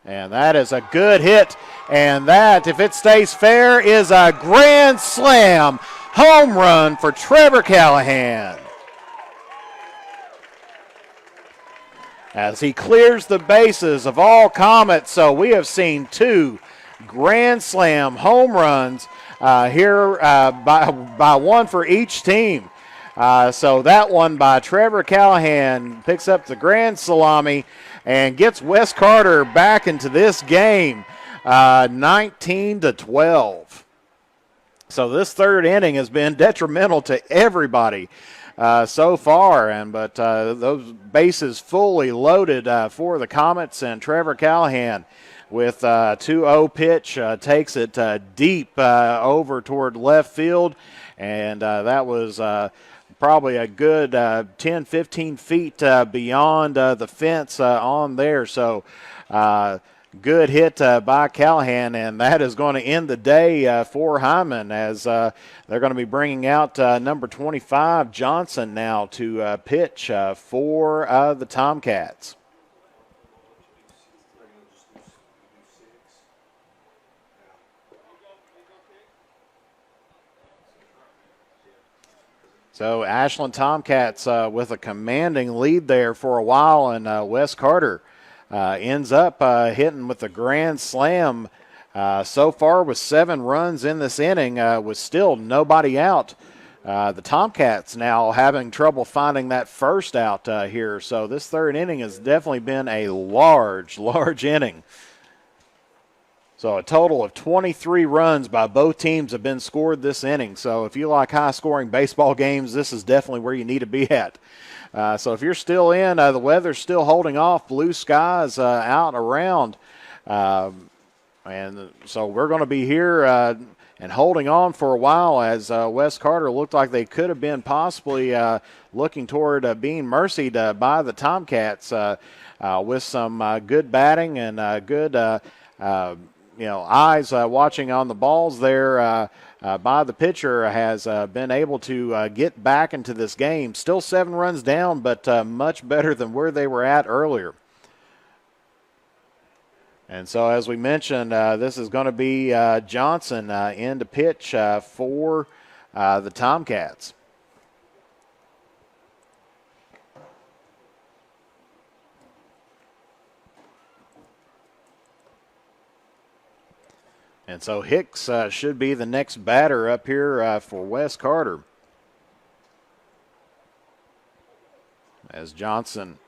And that is a good hit. And that, if it stays fair, is a grand slam home run for Trevor Callahan. As he clears the bases of all Comets. So we have seen 2 grand slam home runs here by one for each team. So that one by Trevor Callahan picks up the grand salami and gets Wes Carter back into this game, 19-12. So this third inning has been detrimental to everybody so far, but those bases fully loaded for the Comets, and Trevor Callahan with 2-0 pitch takes it deep over toward left field, and that was probably a good 10, 15 feet beyond the fence on there. So good hit by Callahan, and that is going to end the day for Hyman, as they're going to be bringing out number 25, Johnson, now to pitch for the Tomcats. So Ashland Tomcats with a commanding lead there for a while, and Wes Carter ends up hitting with a grand slam so far with 7 runs in this inning with still nobody out. The Tomcats now having trouble finding that first out here. So this third inning has definitely been a large inning. So a total of 23 runs by both teams have been scored this inning. So if you like high-scoring baseball games, this is definitely where you need to be at. So if you're still in, the weather's still holding off, blue skies out around. And so we're going to be here and holding on for a while, as Wes Carter looked like they could have been possibly looking toward being mercied by the Tomcats with some good batting and good eyes watching on the balls there by the pitcher, has been able to get back into this game. Still 7 runs down, but much better than where they were at earlier. And so, as we mentioned, this is going to be Johnson in to pitch for the Tomcats. And so Hicks should be the next batter up here for Wes Carter. As Johnson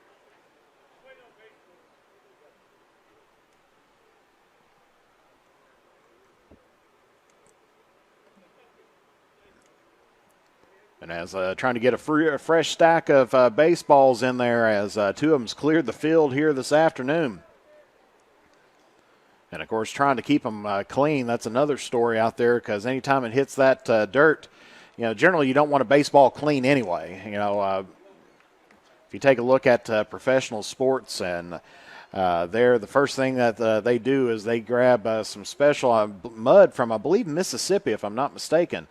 and as trying to get a fresh stack of baseballs in there as two of them's cleared the field here this afternoon. And, of course, trying to keep them clean, that's another story out there because anytime it hits that dirt, generally you don't want a baseball clean anyway. If you take a look at professional sports and the first thing that they do is they grab some special mud from, I believe, Mississippi, if I'm not mistaken,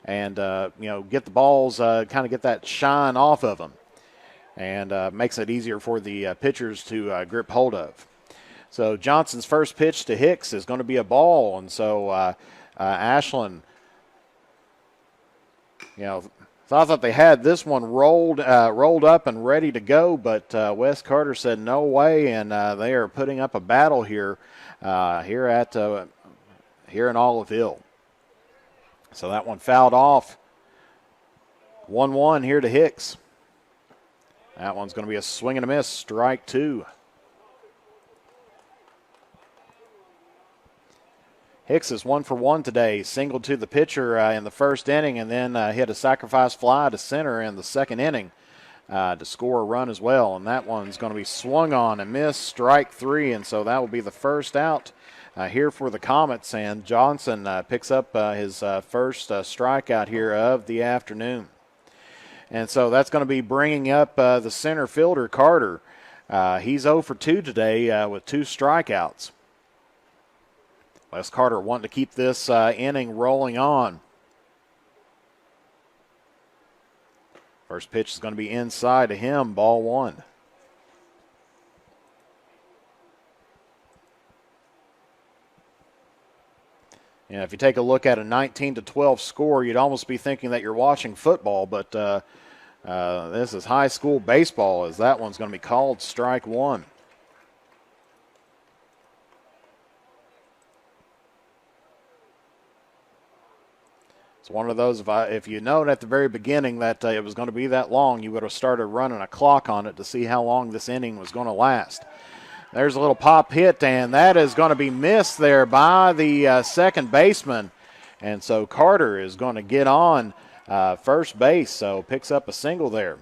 and, get the balls, kind of get that shine off of them, and makes it easier for the pitchers to grip hold of. So Johnson's first pitch to Hicks is going to be a ball, and so Ashland, thought that they had this one rolled up and ready to go, but Wes Carter said no way, and they are putting up a battle here here in Olive Hill. So that one fouled off. 1-1 here to Hicks. That one's going to be a swing and a miss, strike two. Hicks is 1 for 1 today. Singled to the pitcher in the first inning and then hit a sacrifice fly to center in the second inning to score a run as well. And that one's going to be swung on and missed, strike three. And so that will be the first out here for the Comets. And Johnson picks up his first strikeout here of the afternoon. And so that's going to be bringing up the center fielder, Carter. He's 0 for 2 today with 2 strikeouts. Wes Carter wanting to keep this inning rolling on. First pitch is going to be inside to him, ball one. If you take a look at a 19-12 score, you'd almost be thinking that you're watching football, but this is high school baseball as that one's going to be called strike one. It's one of those, if you known at the very beginning that it was going to be that long, you would have started running a clock on it to see how long this inning was going to last. There's a little pop hit, and that is going to be missed there by the second baseman. And so Carter is going to get on first base, so picks up a single there.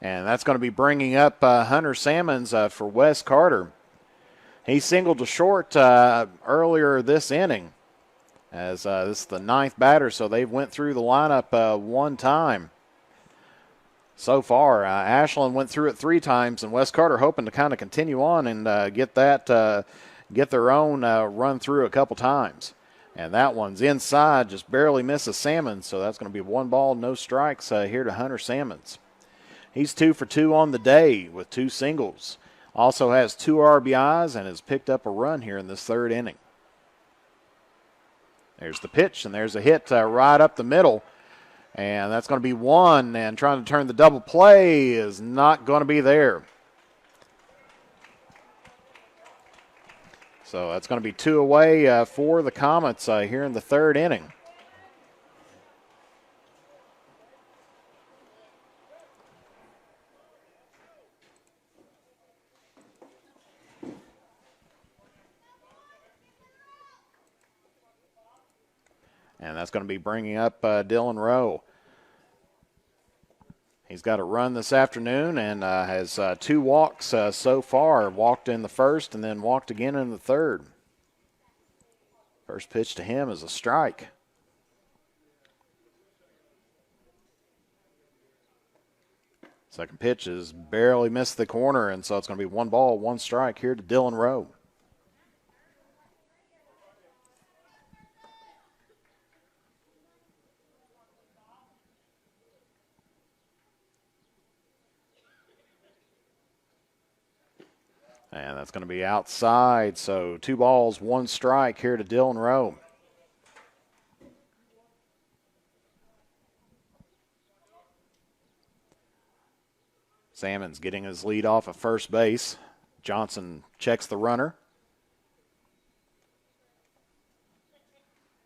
And that's going to be bringing up Hunter Sammons for Wes Carter. He singled to short earlier this inning as this is the 9th batter, so they've went through the lineup one time. So far, Ashland went through it 3 times, and Wes Carter hoping to kind of continue on and get their own run through a couple times. And that one's inside, just barely misses Sammons, so that's going to be 1 ball, no strikes here to Hunter Sammons. He's 2 for 2 on the day with 2 singles. Also has 2 RBIs and has picked up a run here in this 3rd inning. There's the pitch, and there's a hit right up the middle. And that's going to be 1, and trying to turn the double play is not going to be there. So that's going to be 2 away for the Comets here in the 3rd inning. And that's going to be bringing up Dylan Rowe. He's got a run this afternoon and has 2 walks so far. Walked in the first and then walked again in the 3rd. First pitch to him is a strike. Second pitch is barely missed the corner, and so it's going to be 1 ball, 1 strike here to Dylan Rowe. And that's going to be outside. So 2 balls, 1 strike here to Dylan Rowe. Salmon's getting his lead off at first base. Johnson checks the runner.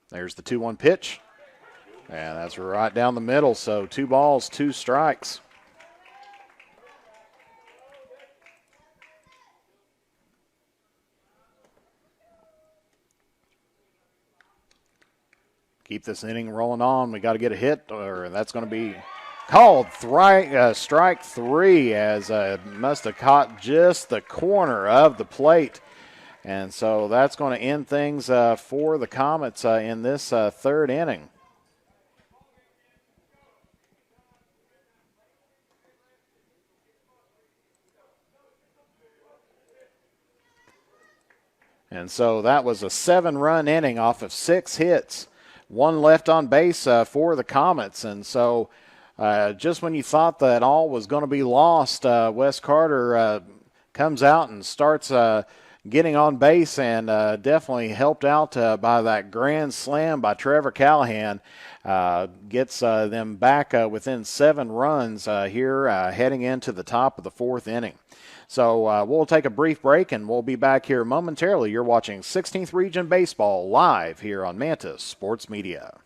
There's the 2-1 pitch. And that's right down the middle. So 2 balls, 2 strikes. Keep this inning rolling on. We got to get a hit, or that's going to be called strike 3, as must have caught just the corner of the plate. And so that's going to end things for the Comets in this 3rd inning. And so that was a 7-run inning off of 6 hits. 1 left on base for the Comets. And so just when you thought that all was going to be lost, Wes Carter comes out and starts getting on base, and definitely helped out by that grand slam by Trevor Callahan. Gets them back within 7 runs here heading into the top of the 4th inning. So we'll take a brief break, and we'll be back here momentarily. You're watching 16th Region Baseball live here on Mantis Sports Media.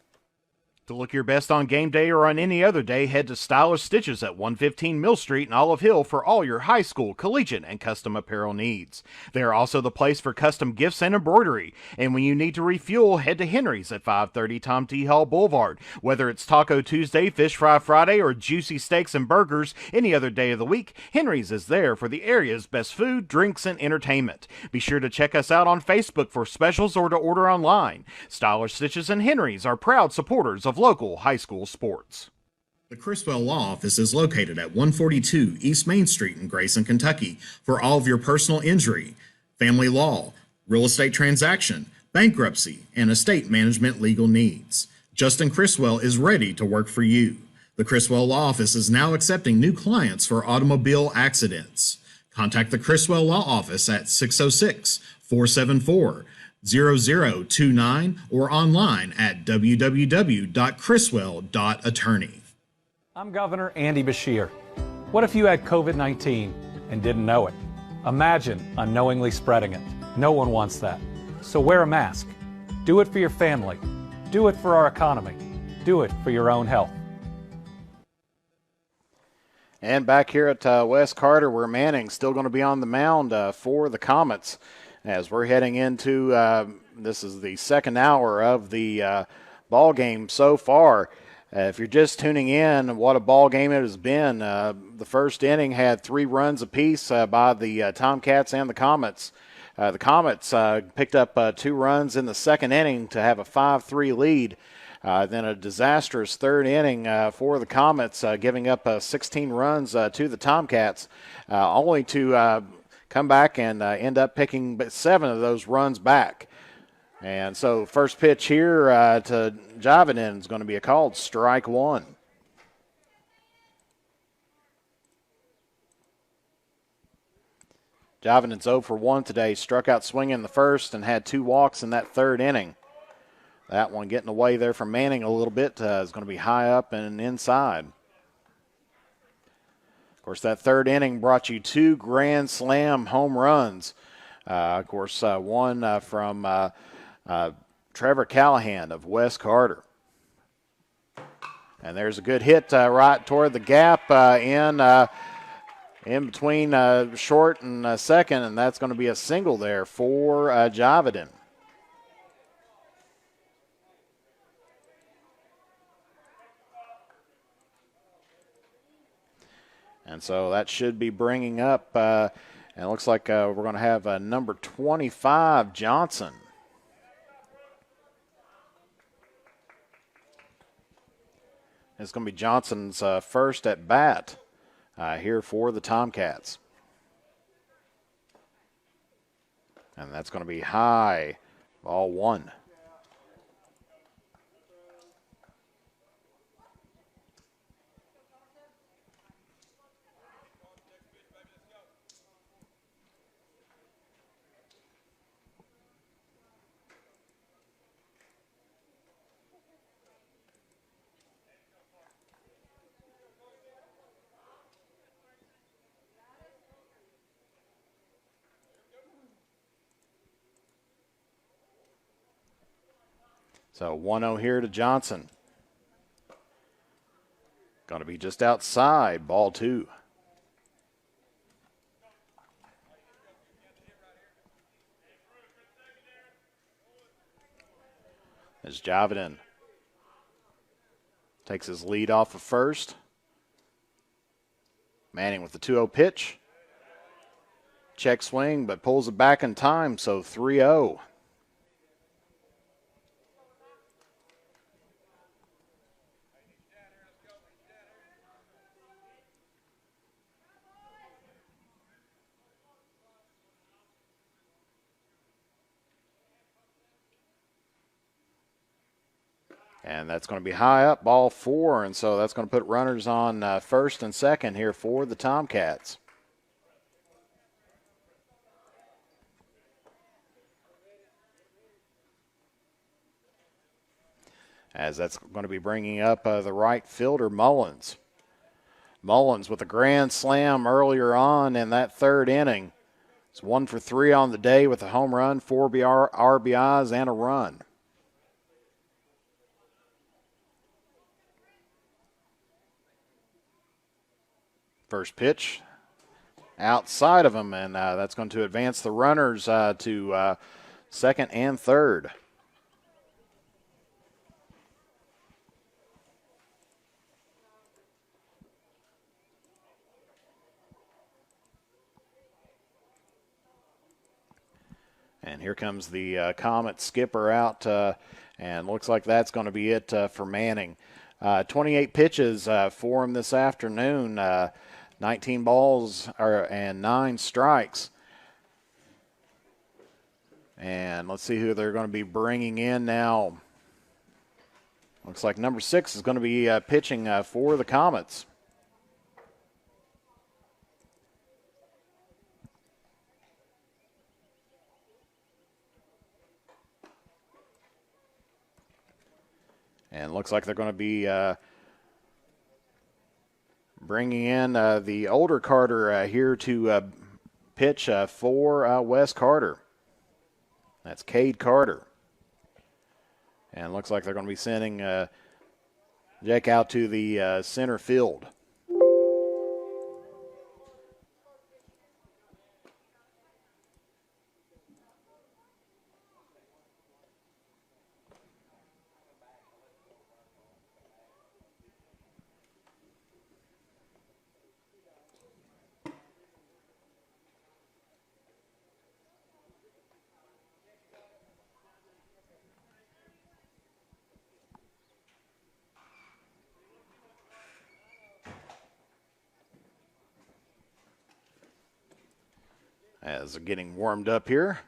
To look your best on game day or on any other day, head to Stylish Stitches at 115 Mill Street in Olive Hill for all your high school, collegiate, and custom apparel needs. They are also the place for custom gifts and embroidery. And when you need to refuel, head to Henry's at 530 Tom T. Hall Boulevard. Whether it's Taco Tuesday, Fish Fry Friday, or juicy steaks and burgers any other day of the week, Henry's is there for the area's best food, drinks, and entertainment. Be sure to check us out on Facebook for specials or to order online. Stylish Stitches and Henry's are proud supporters of local high school sports. The Criswell Law Office is located at 142 East Main Street in Grayson, Kentucky for all of your personal injury, family law, real estate transaction, bankruptcy, and estate management legal needs. Justin Criswell is ready to work for you. The Criswell Law Office is now accepting new clients for automobile accidents. Contact the Criswell Law Office at 606-474-0029 or online at www.criswell.attorney. I'm Governor Andy Beshear. What if you had COVID-19 and didn't know it? Imagine unknowingly spreading it. No one wants that. So wear a mask. Do it for your family. Do it for our economy. Do it for your own health. And back here at Wes Carter, where Manning's still going to be on the mound for the Comets as we're heading into this is the 2nd hour of the ball game so far. If you're just tuning in, what a ball game it has been. The 1st inning had 3 runs apiece by the Tomcats and the Comets. The Comets picked up 2 runs in the 2nd inning to have a 5-3 lead. Then a disastrous 3rd inning for the Comets, giving up 16 runs to the Tomcats, only to come back and end up picking 7 of those runs back. And so first pitch here to Javinen is going to be called strike 1. Javinen's 0 for 1 today, struck out swinging the 1st and had 2 walks in that 3rd inning. That one getting away there from Manning a little bit is going to be high up and inside. Of course, that 3rd inning brought you 2 grand slam home runs. Of course, one from Trevor Callahan of Wes Carter. And there's a good hit right toward the gap in between short and second, and that's going to be a single there for Javiden. And so that should be bringing up, and it looks like we're going to have number 25, Johnson. It's going to be Johnson's first at bat here for the Tomcats. And that's going to be high, ball 1. So 1-0 here to Johnson. Going to be just outside, ball 2. As Javidin takes his lead off of first. Manning with the 2-0 pitch. Check swing, but pulls it back in time, so 3-0. And that's going to be high up, ball 4, and so that's going to put runners on first and second here for the Tomcats. As that's going to be bringing up the right fielder, Mullins. Mullins with a grand slam earlier on in that third inning. It's 1 for 3 on the day with a home run, 4 RBIs, and a run. First pitch outside of him, and that's going to advance the runners to second and third. And here comes the Comet skipper out, and looks like that's going to be it for Manning. 28 pitches for him this afternoon. 19 balls and 9 strikes. And let's see who they're going to be bringing in now. Looks like number 6 is going to be pitching for the Comets. And looks like they're going to be bringing in the older Carter here to pitch for Wes Carter. That's Cade Carter. And looks like they're going to be sending Jack out to the center field. As they're getting warmed up here.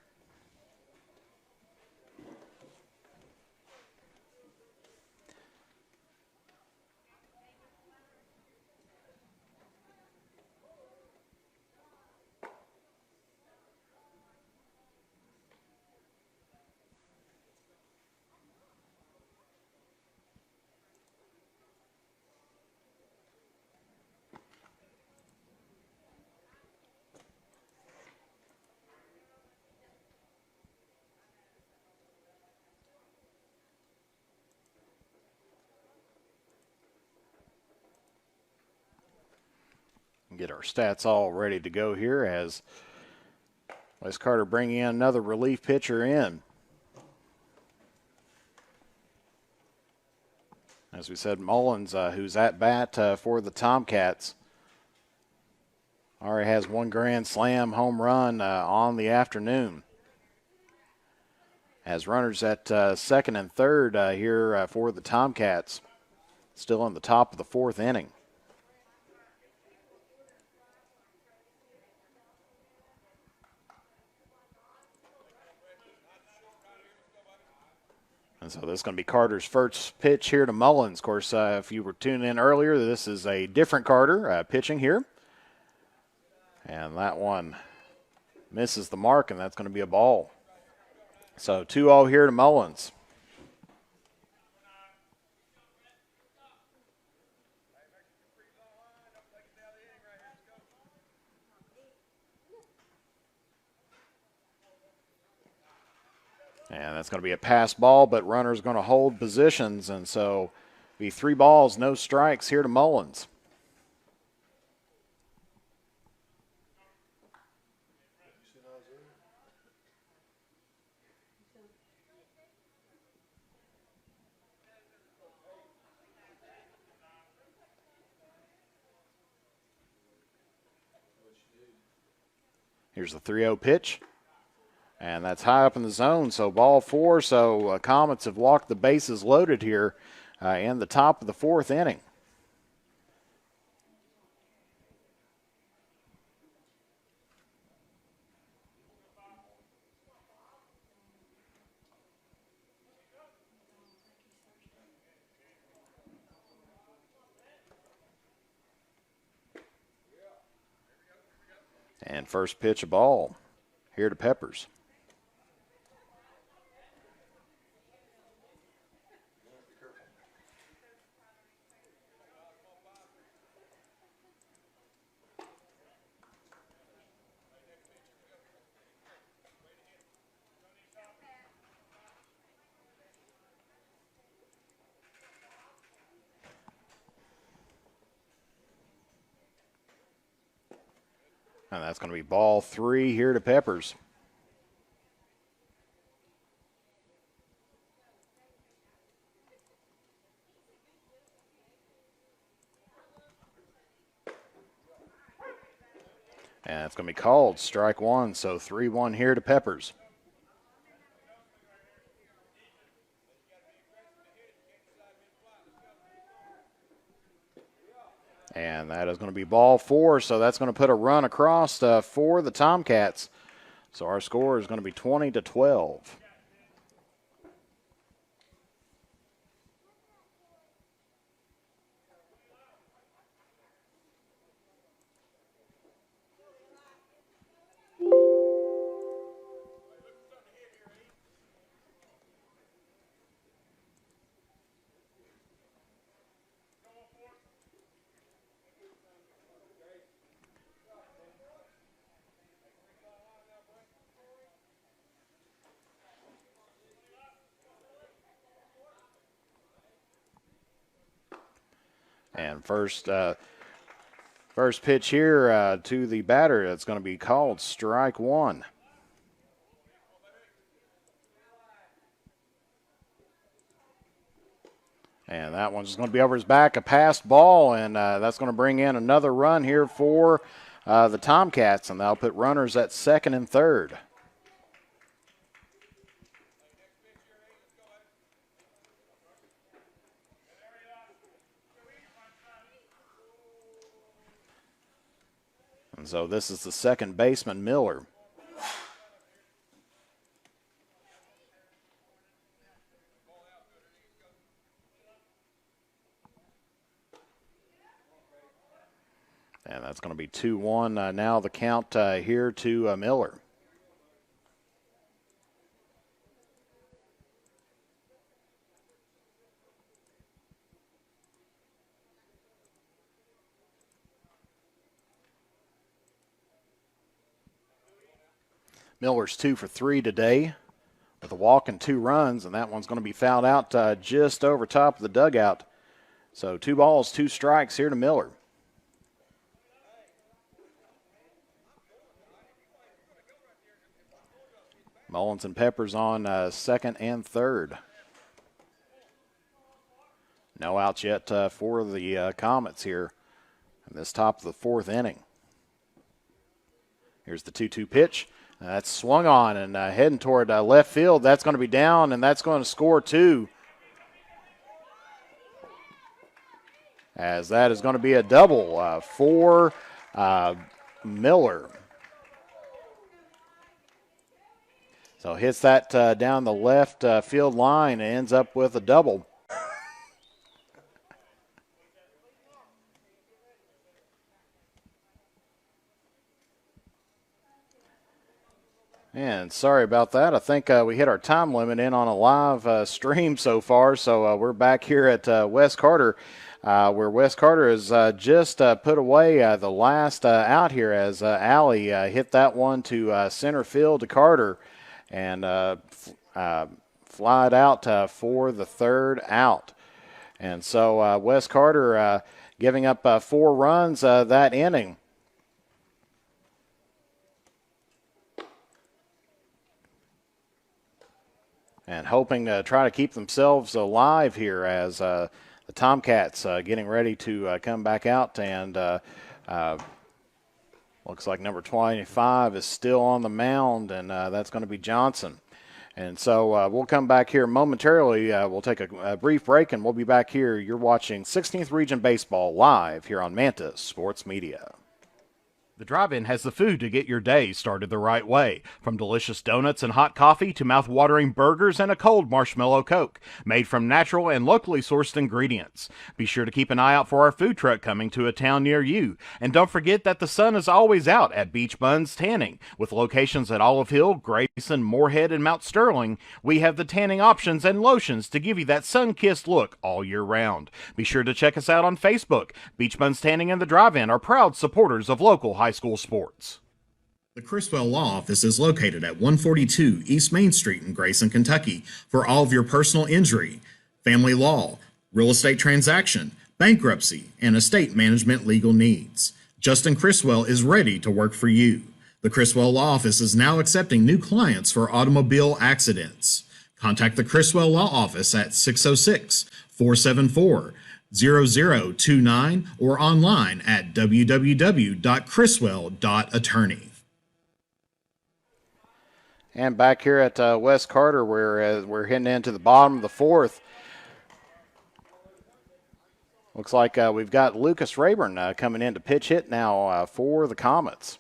Get our stats all ready to go here as Wes Carter bringing in another relief pitcher in. As we said, Mullins, who's at bat for the Tomcats, already has 1 grand slam home run on the afternoon. Has runners at second and third here for the Tomcats, still in the top of the 4th inning. And so this is going to be Carter's first pitch here to Mullins. Of course, if you were tuning in earlier, this is a different Carter pitching here. And that one misses the mark, and that's going to be a ball. So 2-0 here to Mullins. And that's going to be a pass ball, but runner's going to hold positions, and so be 3 balls, no strikes here to Mullins. Here's the 3-0 pitch. And that's high up in the zone, so ball 4. So Comets have walked the bases loaded here in the top of the 4th inning. And first pitch, a ball here to Peppers. And that's going to be ball 3 here to Peppers. And it's going to be called strike 1, so 3-1 here to Peppers. And that is going to be ball 4, so that's going to put a run across for the Tomcats. So our score is going to be 20-12. And first pitch here to the batter, it's going to be called strike 1. And that one's going to be over his back, a passed ball, and that's going to bring in another run here for the Tomcats, and they'll put runners at 2nd and 3rd. And so this is the second baseman, Miller. And that's going to be 2-1 now the count here to Miller. Miller's 2 for 3 today with a walk and 2 runs, and that one's going to be fouled out just over top of the dugout. So 2 balls, 2 strikes here to Miller. Mullins and Peppers on 2nd and 3rd. No outs yet for the Comets here in this top of the 4th inning. Here's the 2-2 pitch. That's swung on and heading toward left field. That's going to be down, and that's going to score 2. As that is going to be a double for Miller. So hits that down the left field line and ends up with a double. And sorry about that. I think we hit our time limit in on a live stream so far. So we're back here at Wes Carter, where Wes Carter has just put away the last out here as Allie hit that one to center field to Carter. And fly it out for the third out. And so Wes Carter giving up 4 runs that inning. And hoping to try to keep themselves alive here as the Tomcats getting ready to come back out. And looks like number 25 is still on the mound, and that's going to be Johnson. And so we'll come back here momentarily. We'll take a brief break, and we'll be back here. You're watching 16th Region Baseball live here on Mantis Sports Media. The drive-in has the food to get your day started the right way. From delicious donuts and hot coffee to mouth-watering burgers and a cold marshmallow Coke, made from natural and locally sourced ingredients. Be sure to keep an eye out for our food truck coming to a town near you. And don't forget that the sun is always out at Beach Buns Tanning. With locations at Olive Hill, Grayson, Moorhead, and Mount Sterling, we have the tanning options and lotions to give you that sun-kissed look all year round. Be sure to check us out on Facebook. Beach Buns Tanning and the Drive-In are proud supporters of local high school sports. The Criswell Law Office is located at 142 East Main Street in Grayson, Kentucky for all of your personal injury, family law, real estate transaction, bankruptcy, and estate management legal needs. Justin Criswell is ready to work for you. The Criswell Law Office is now accepting new clients for automobile accidents. Contact the Criswell Law Office at 606-474-0029 or online at www.criswell.attorney. And back here at Wes Carter, we're heading into the bottom of the fourth. Looks like we've got Lucas Rayburn coming in to pitch hit now for the Comets.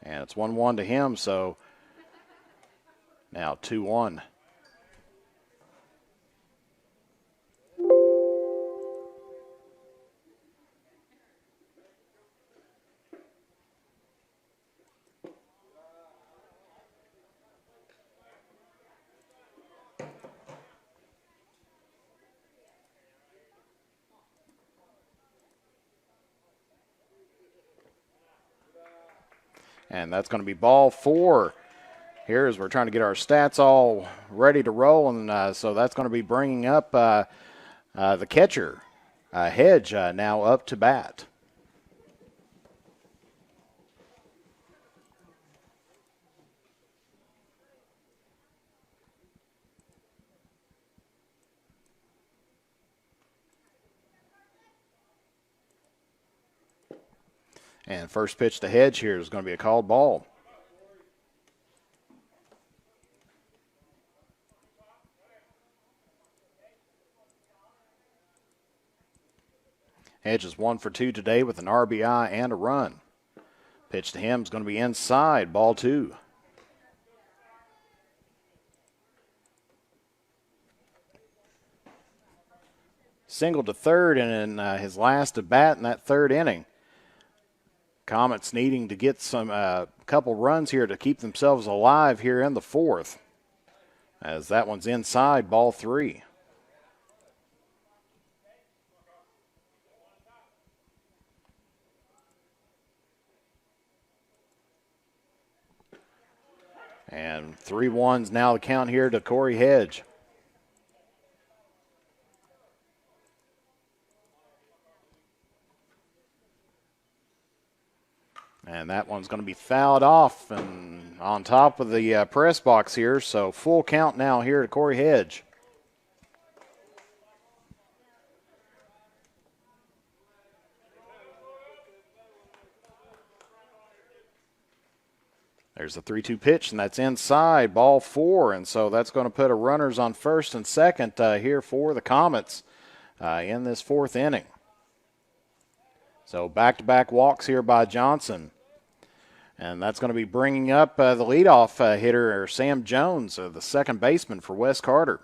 And it's 1-1 to him, so now 2-1. And that's going to be ball 4 here as we're trying to get our stats all ready to roll. And so that's going to be bringing up the catcher, Hedge, now up to bat. And first pitch to Hedge here is going to be a called ball. Hedge is 1 for 2 today with an RBI and a run. Pitch to him is going to be inside, ball 2. Single to third in his last at bat in that third inning. Comets needing to get some couple runs here to keep themselves alive here in the fourth, as that one's inside, ball 3. And 3-1's now the count here to Corey Hedge. And that one's going to be fouled off and on top of the press box here. So full count now here to Corey Hedge. There's the 3-2 pitch, and that's inside, ball 4. And so that's going to put a runners on first and second here for the Comets in this fourth inning. So back-to-back walks here by Johnson. And that's going to be bringing up the leadoff hitter, Sam Jones, the second baseman for Wes Carter.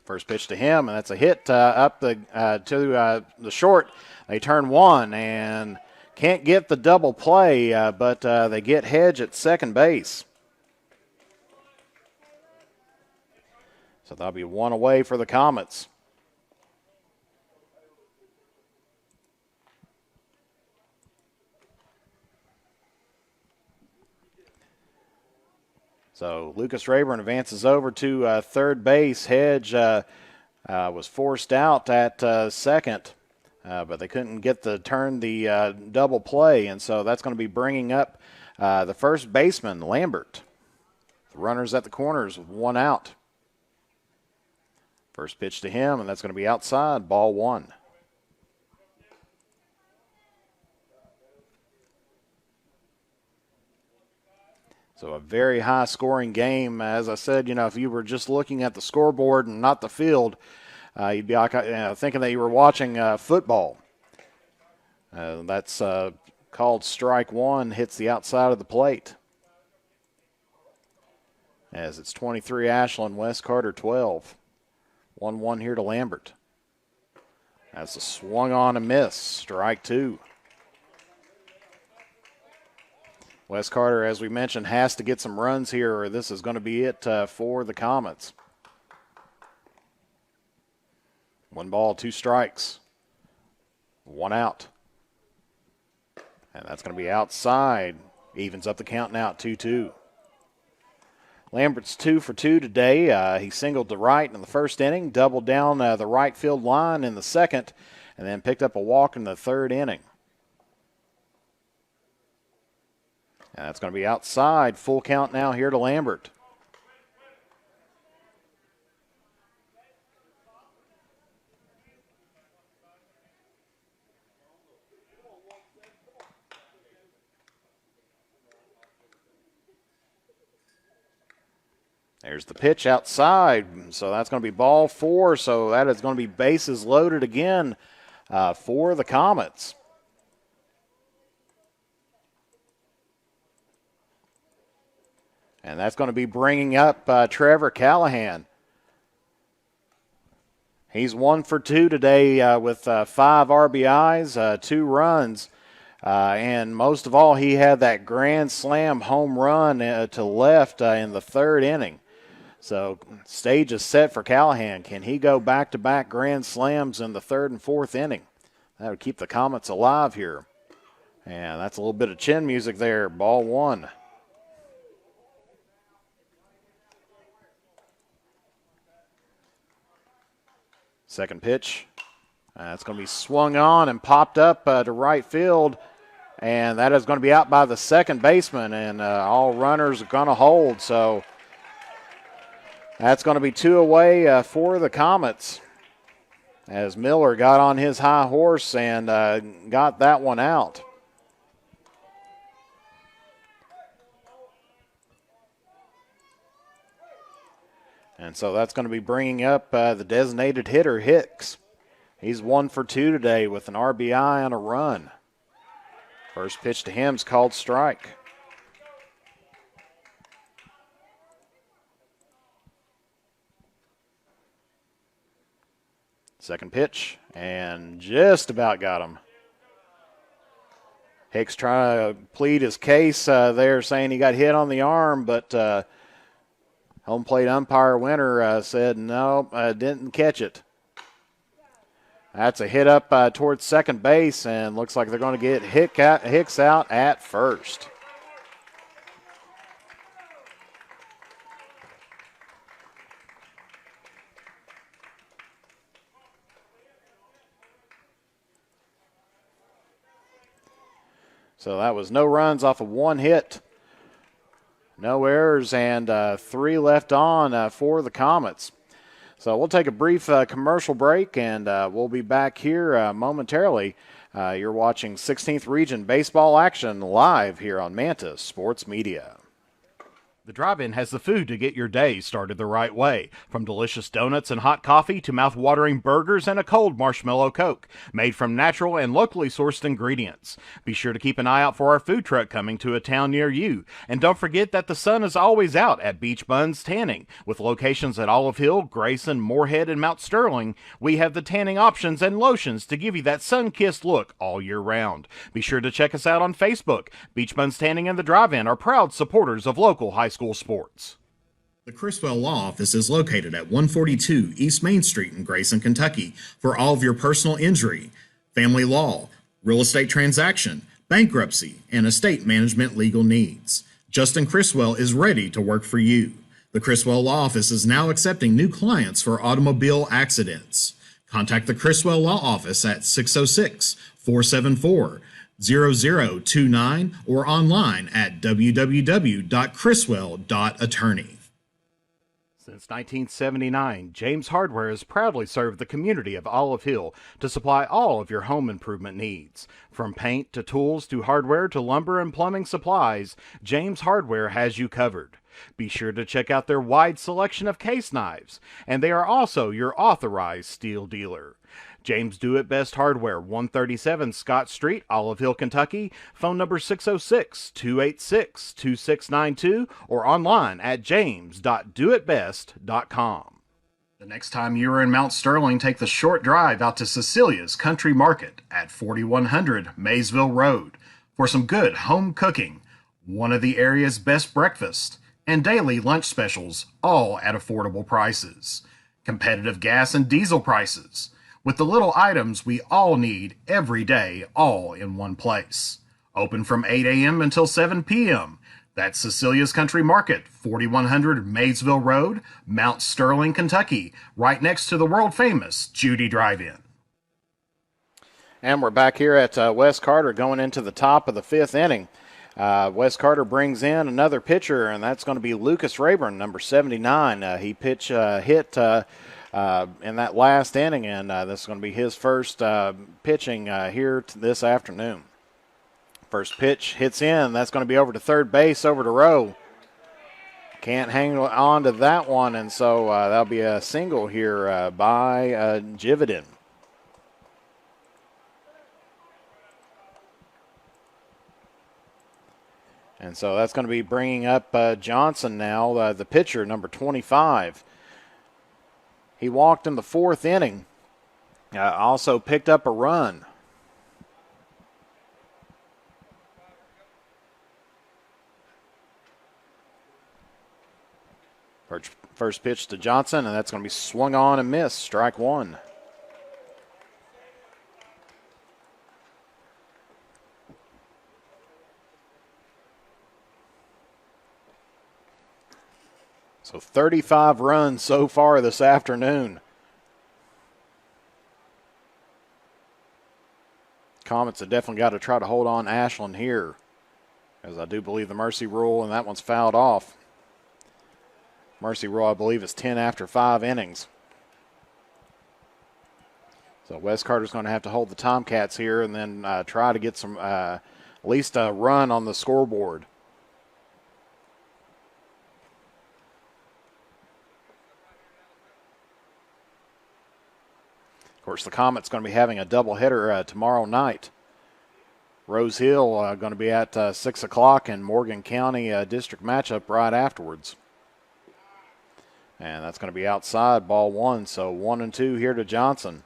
First pitch to him, and that's a hit up to the short. They turn one and can't get the double play, but they get Hedge at second base. So that'll be one away for the Comets. So Lucas Rayburn advances over to third base. Hedge was forced out at second, but they couldn't get the turn the double play, and so that's going to be bringing up the first baseman, Lambert. The runners at the corners, one out. First pitch to him, and that's going to be outside, ball one. So a very high-scoring game. As I said, if you were just looking at the scoreboard and not the field, you'd be like, thinking that you were watching football. That's called strike one, hits the outside of the plate. As it's 23 Ashland, Wes Carter 12. 1-1 here to Lambert. That's a swung on and miss, strike two. Wes Carter, as we mentioned, has to get some runs here, or this is going to be it for the Comets. 1 ball, 2 strikes. 1 out. And that's going to be outside. Evens up the count now at 2-2. Lambert's 2 for 2 today. He singled to right in the first inning, doubled down the right field line in the second, and then picked up a walk in the third inning. And that's going to be outside. Full count now here to Lambert. There's the pitch outside. So that's going to be ball 4. So that is going to be bases loaded again for the Comets. And that's going to be bringing up Trevor Callahan. He's 1 for 2 today with 5 RBIs, 2 runs. And most of all, he had that grand slam home run to left in the third inning. So stage is set for Callahan. Can he go back-to-back grand slams in the third and fourth inning? That would keep the Comets alive here. And that's a little bit of chin music there. Ball 1. Second pitch. That's going to be swung on and popped up to right field. And that is going to be out by the second baseman. And all runners are going to hold. So that's going to be 2 away for the Comets. As Miller got on his high horse and got that one out. And so that's going to be bringing up the designated hitter, Hicks. He's 1 for 2 today with an RBI and a run. First pitch to him is called strike. Second pitch, and just about got him. Hicks trying to plead his case there, saying he got hit on the arm, but home plate umpire Winter said no, didn't catch it. That's a hit up towards second base, and looks like they're going to get Hicks out at first. So that was no runs off of 1 hit. No errors, and 3 left on for the Comets. So we'll take a brief commercial break, and we'll be back here momentarily. You're watching 16th Region Baseball action live here on Manta Sports Media. The drive-in has the food to get your day started the right way. From delicious donuts and hot coffee to mouth-watering burgers and a cold marshmallow Coke, made from natural and locally sourced ingredients. Be sure to keep an eye out for our food truck coming to a town near you. And don't forget that the sun is always out at Beach Buns Tanning. With locations at Olive Hill, Grayson, Moorhead, and Mount Sterling, we have the tanning options and lotions to give you that sun-kissed look all year round. Be sure to check us out on Facebook. Beach Buns Tanning and the Drive-In are proud supporters of local high school sports. The Criswell Law Office is located at 142 East Main Street in Grayson, Kentucky for all of your personal injury, family law, real estate transaction, bankruptcy, and estate management legal needs. Justin Criswell is ready to work for you. The Criswell Law Office is now accepting new clients for automobile accidents. Contact the Criswell Law Office at 606-474-0029 or online at www.criswell.attorney. Since 1979, James Hardware has proudly served the community of Olive Hill to supply all of your home improvement needs. From paint to tools to hardware to lumber and plumbing supplies, James Hardware has you covered. Be sure to check out their wide selection of case knives, and they are also your authorized steel dealer. James Do It Best Hardware, 137 Scott Street, Olive Hill, Kentucky. Phone number 606-286-2692 or online at james.doitbest.com. The next time you are in Mount Sterling, take the short drive out to Cecilia's Country Market at 4100 Maysville Road for some good home cooking, one of the area's best breakfasts, and daily lunch specials, all at affordable prices. Competitive gas and diesel prices, with the little items we all need every day, all in one place. Open from 8 a.m. until 7 p.m. That's Cecilia's Country Market, 4100 Maysville Road, Mount Sterling, Kentucky, right next to the world-famous Judy Drive-In. And we're back here at Wes Carter going into the top of the fifth inning. Wes Carter brings in another pitcher, and that's going to be Lucas Rayburn, number 79. He hit in that last inning, and this is going to be his first pitching here this afternoon. First pitch hits in. That's going to be over to third base, over to Rowe. Can't hang on to that one, and so that'll be a single here by Jividin. And so that's going to be bringing up Johnson now, the pitcher, number 25. He walked in the fourth inning, also picked up a run. First pitch to Johnson, and that's going to be swung on and missed, strike one. So 35 runs so far this afternoon. Comets have definitely got to try to hold on Ashland here, as I do believe the mercy rule, and that one's fouled off. Mercy rule, I believe, is 10 after 5 innings. So Wes Carter's going to have to hold the Tomcats here and then try to get some, at least a run on the scoreboard. Of course, the Comets going to be having a doubleheader tomorrow night. Rose Hill going to be at 6 o'clock, and Morgan County district matchup right afterwards. And that's going to be outside, ball one. So 1-2 here to Johnson.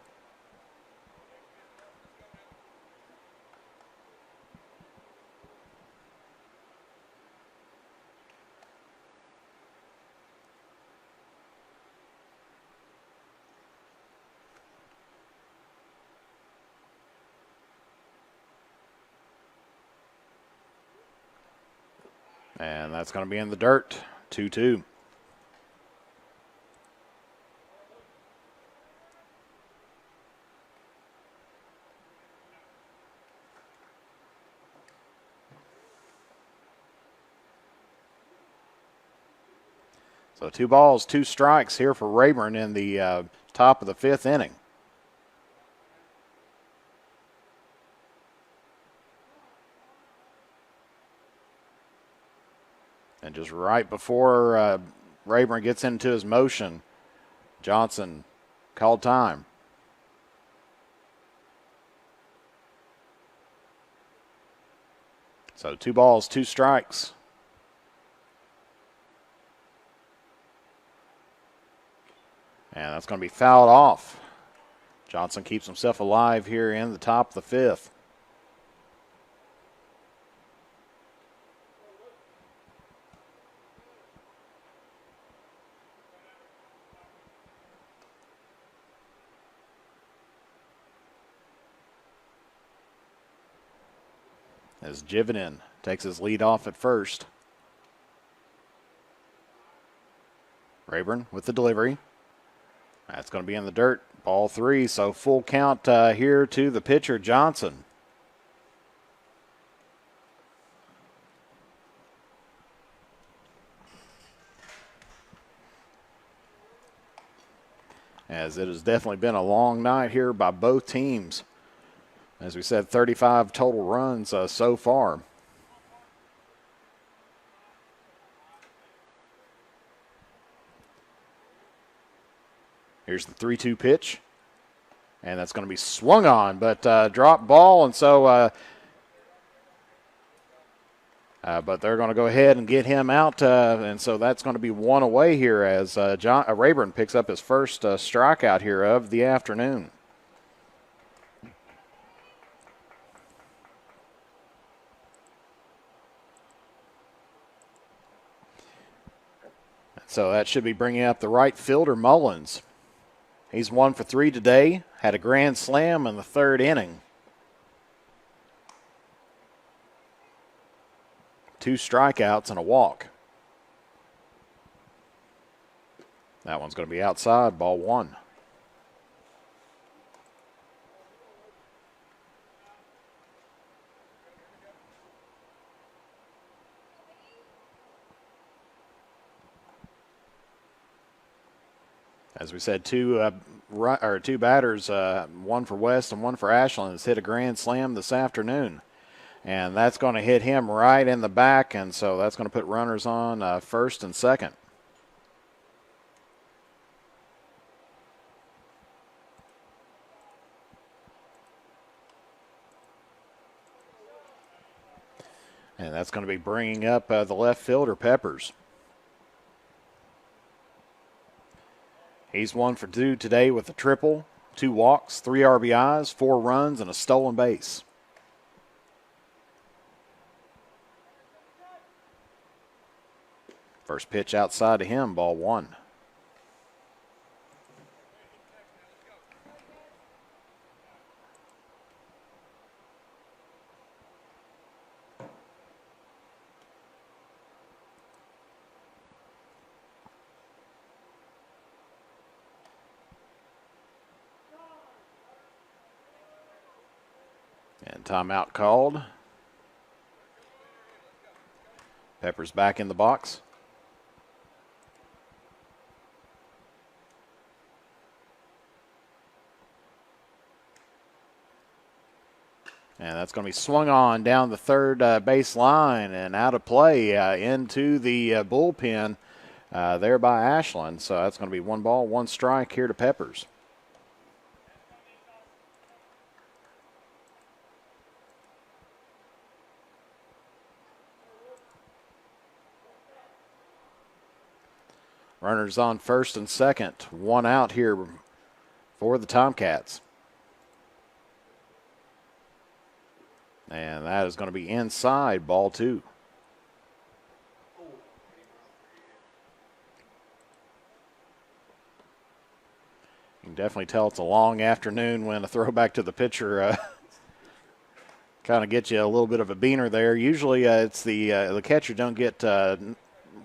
And that's going to be in the dirt, 2-2. So 2 balls, 2 strikes here for Rayburn in the top of the fifth inning. And just right before Rayburn gets into his motion, Johnson called time. So 2 balls, 2 strikes. And that's going to be fouled off. Johnson keeps himself alive here in the top of the fifth. As Jividin takes his lead off at first. Rayburn with the delivery. That's going to be in the dirt. Ball 3, so full count here to the pitcher, Johnson. As it has definitely been a long night here by both teams. As we said, 35 total runs so far. Here's the 3-2 pitch. And that's going to be swung on, but drop ball. And so, but they're going to go ahead and get him out. And so that's going to be one away here as Rayburn picks up his first strikeout here of the afternoon. So that should be bringing up the right fielder, Mullins. He's 1 for 3 today, had a grand slam in the 3rd inning. 2 strikeouts and a walk. That one's going to be outside, ball 1. As we said, two batters, one for West and one for Ashland, has hit a grand slam this afternoon. And that's going to hit him right in the back, and so that's going to put runners on first and second. And that's going to be bringing up the left fielder, Peppers. He's 1 for 2 today with a triple, 2 walks, 3 RBIs, 4 runs, and a stolen base. First pitch outside to him, ball 1. And timeout called. Peppers back in the box. And that's going to be swung on down the third base line and out of play into the bullpen there by Ashland. So that's going to be 1 ball, 1 strike here to Peppers. Runners on first and second. 1 out here for the Tomcats. And that is going to be inside, ball 2. You can definitely tell it's a long afternoon when a throwback to the pitcher kind of gets you a little bit of a beaner there. Usually it's the catcher don't get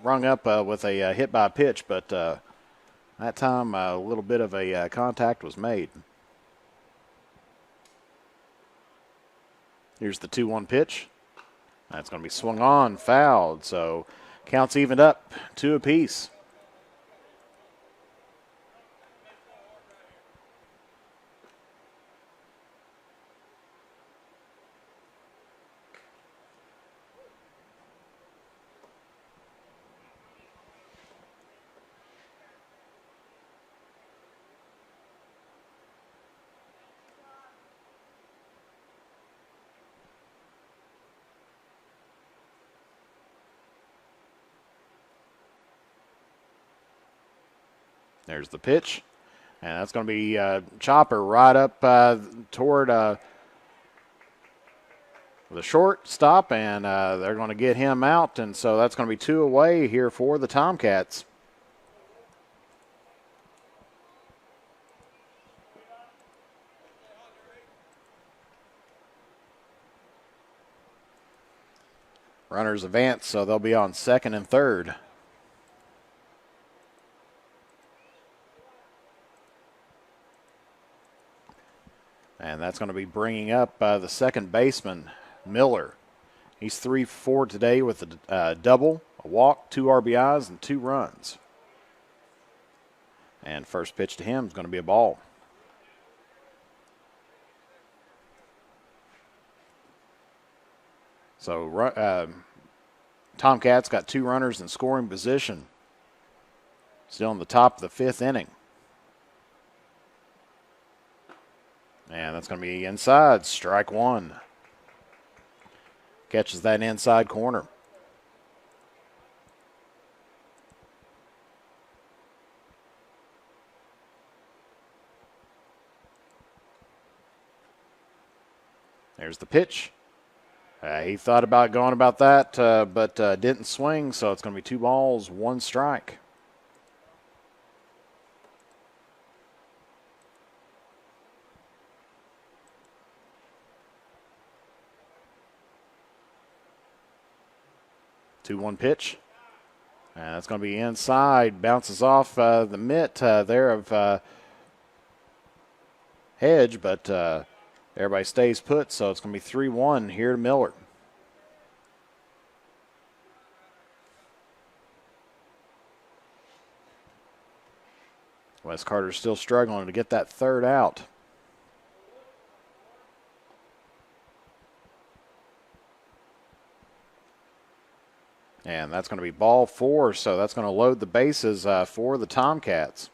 rung up with a hit by pitch, but that time a little bit of a contact was made. Here's the 2-1 pitch. That's going to be swung on, fouled, so counts evened up, 2 apiece. There's the pitch, and that's going to be chopper right up toward the shortstop, and they're going to get him out, and so that's going to be 2 away here for the Tomcats. Runners advance, so they'll be on second and third. And that's going to be bringing up the second baseman, Miller. He's 3 for 4 today with a double, a walk, 2 RBIs, and 2 runs. And first pitch to him is going to be a ball. So Tomcats got 2 runners in scoring position. Still in the top of the 5th inning. And that's going to be inside, strike 1. Catches that inside corner. There's the pitch. He thought about going about that, but didn't swing, so it's going to be 2 balls, 1 strike. Two-one pitch. And that's going to be inside. Bounces off the mitt there of Hedge, but everybody stays put, so it's going to be 3-1 here to Miller. Wes Carter's still struggling to get that third out. And that's going to be ball 4, so that's going to load the bases for the Tomcats.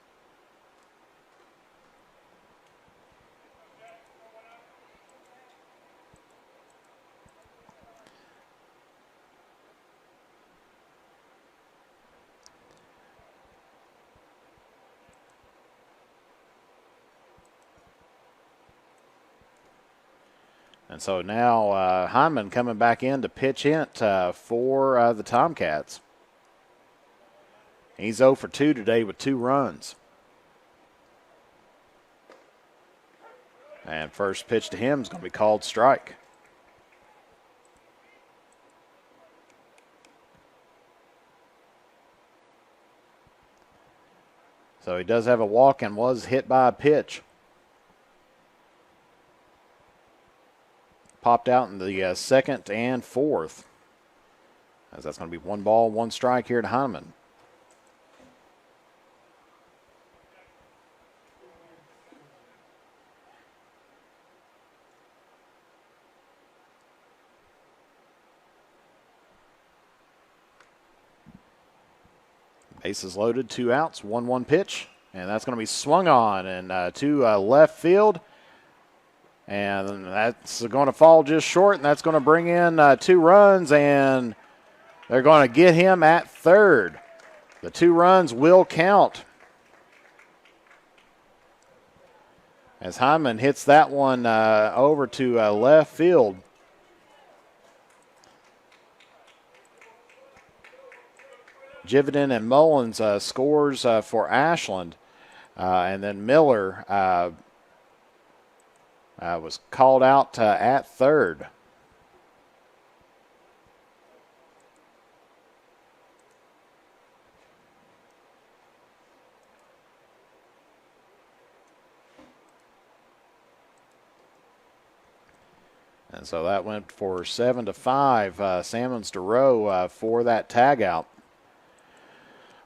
And so now Hyman coming back in to pitch hit for the Tomcats. He's 0 for 2 today with 2 runs. And first pitch to him is going to be called strike. So he does have a walk and was hit by a pitch. Popped out in the second and fourth. As that's going to be 1 ball, 1 strike here to Hyman. Bases loaded, 2 outs, 1-1 pitch. And that's going to be swung on and to left field. And that's going to fall just short, and that's going to bring in 2 runs, and they're going to get him at third. The 2 runs will count. As Hyman hits that one over to left field. Jividan and Mullins scores for Ashland. And then Miller was called out at third. And so that went for 7-5. Salmons to row for that tag out.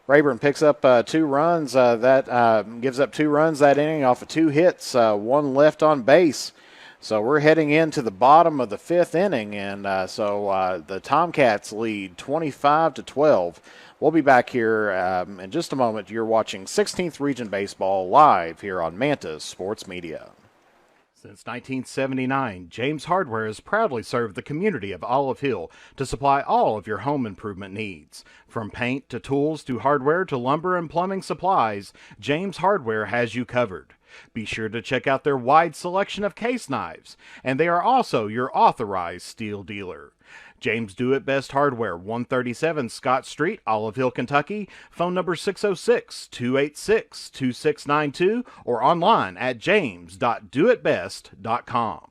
Rayburn picks up 2 runs. That gives up 2 runs that inning off of 2 hits, 1 left on base. So we're heading into the bottom of the 5th inning, and so the Tomcats lead 25-12. We'll be back here in just a moment. You're watching 16th Region Baseball live here on Mantis Sports Media. Since 1979, James Hardware has proudly served the community of Olive Hill to supply all of your home improvement needs. From paint to tools to hardware to lumber and plumbing supplies, James Hardware has you covered. Be sure to check out their wide selection of case knives, and they are also your authorized steel dealer. James Do It Best Hardware, 137 Scott Street, Olive Hill, Kentucky. Phone number 606-286-2692 or online at james.doitbest.com.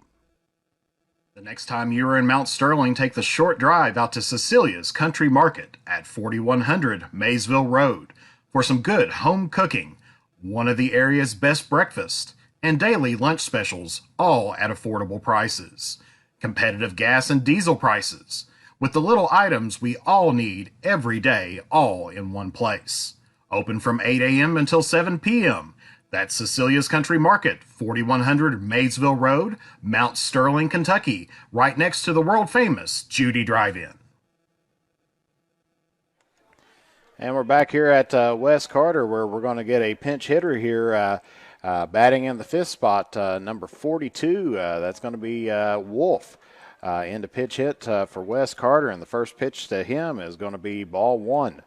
The next time you are in Mount Sterling, take the short drive out to Cecilia's Country Market at 4100 Maysville Road for some good home cooking, one of the area's best breakfasts, and daily lunch specials, all at affordable prices. Competitive gas and diesel prices, with the little items we all need every day, all in one place. Open from 8 a.m. until 7 p.m. That's Cecilia's Country Market, 4100 Maysville Road, Mount Sterling, Kentucky, right next to the world-famous Judy Drive-In. And we're back here at West Carter, where we're going to get a pinch hitter here batting in the fifth spot, number 42. That's going to be Wolf. Into pitch hit for West Carter, and the first pitch to him is going to be ball one.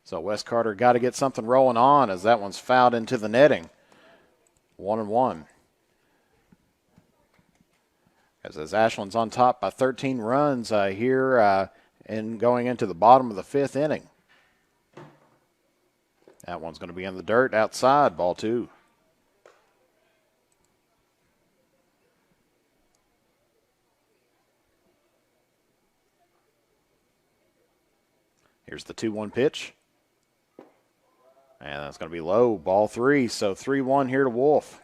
So West Carter got to get something rolling on as that one's fouled into the netting. 1-1. As Ashland's on top by 13 runs here and going into the bottom of the fifth inning. That one's going to be in the dirt outside, ball two. Here's the 2-1 pitch. And that's going to be low, ball three. So 3-1 here to Wolf.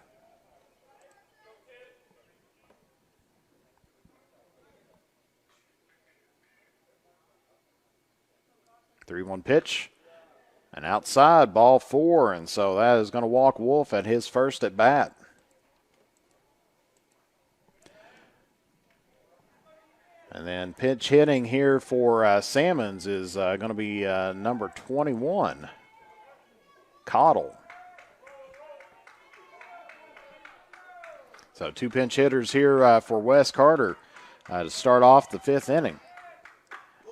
Three-one pitch. And outside, ball four. And so that is going to walk Wolf at his first at bat. And then pitch hitting here for Salmons is going to be number 21, Cottle. So two pinch hitters here for West Carter to start off the fifth inning.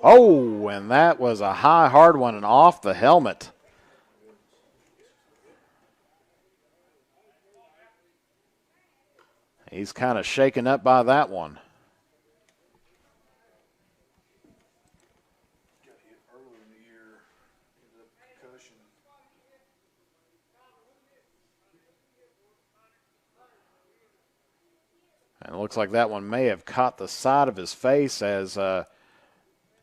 Oh, and that was a high, hard one and off the helmet. He's kind of shaken up by that one. And it looks like that one may have caught the side of his face, as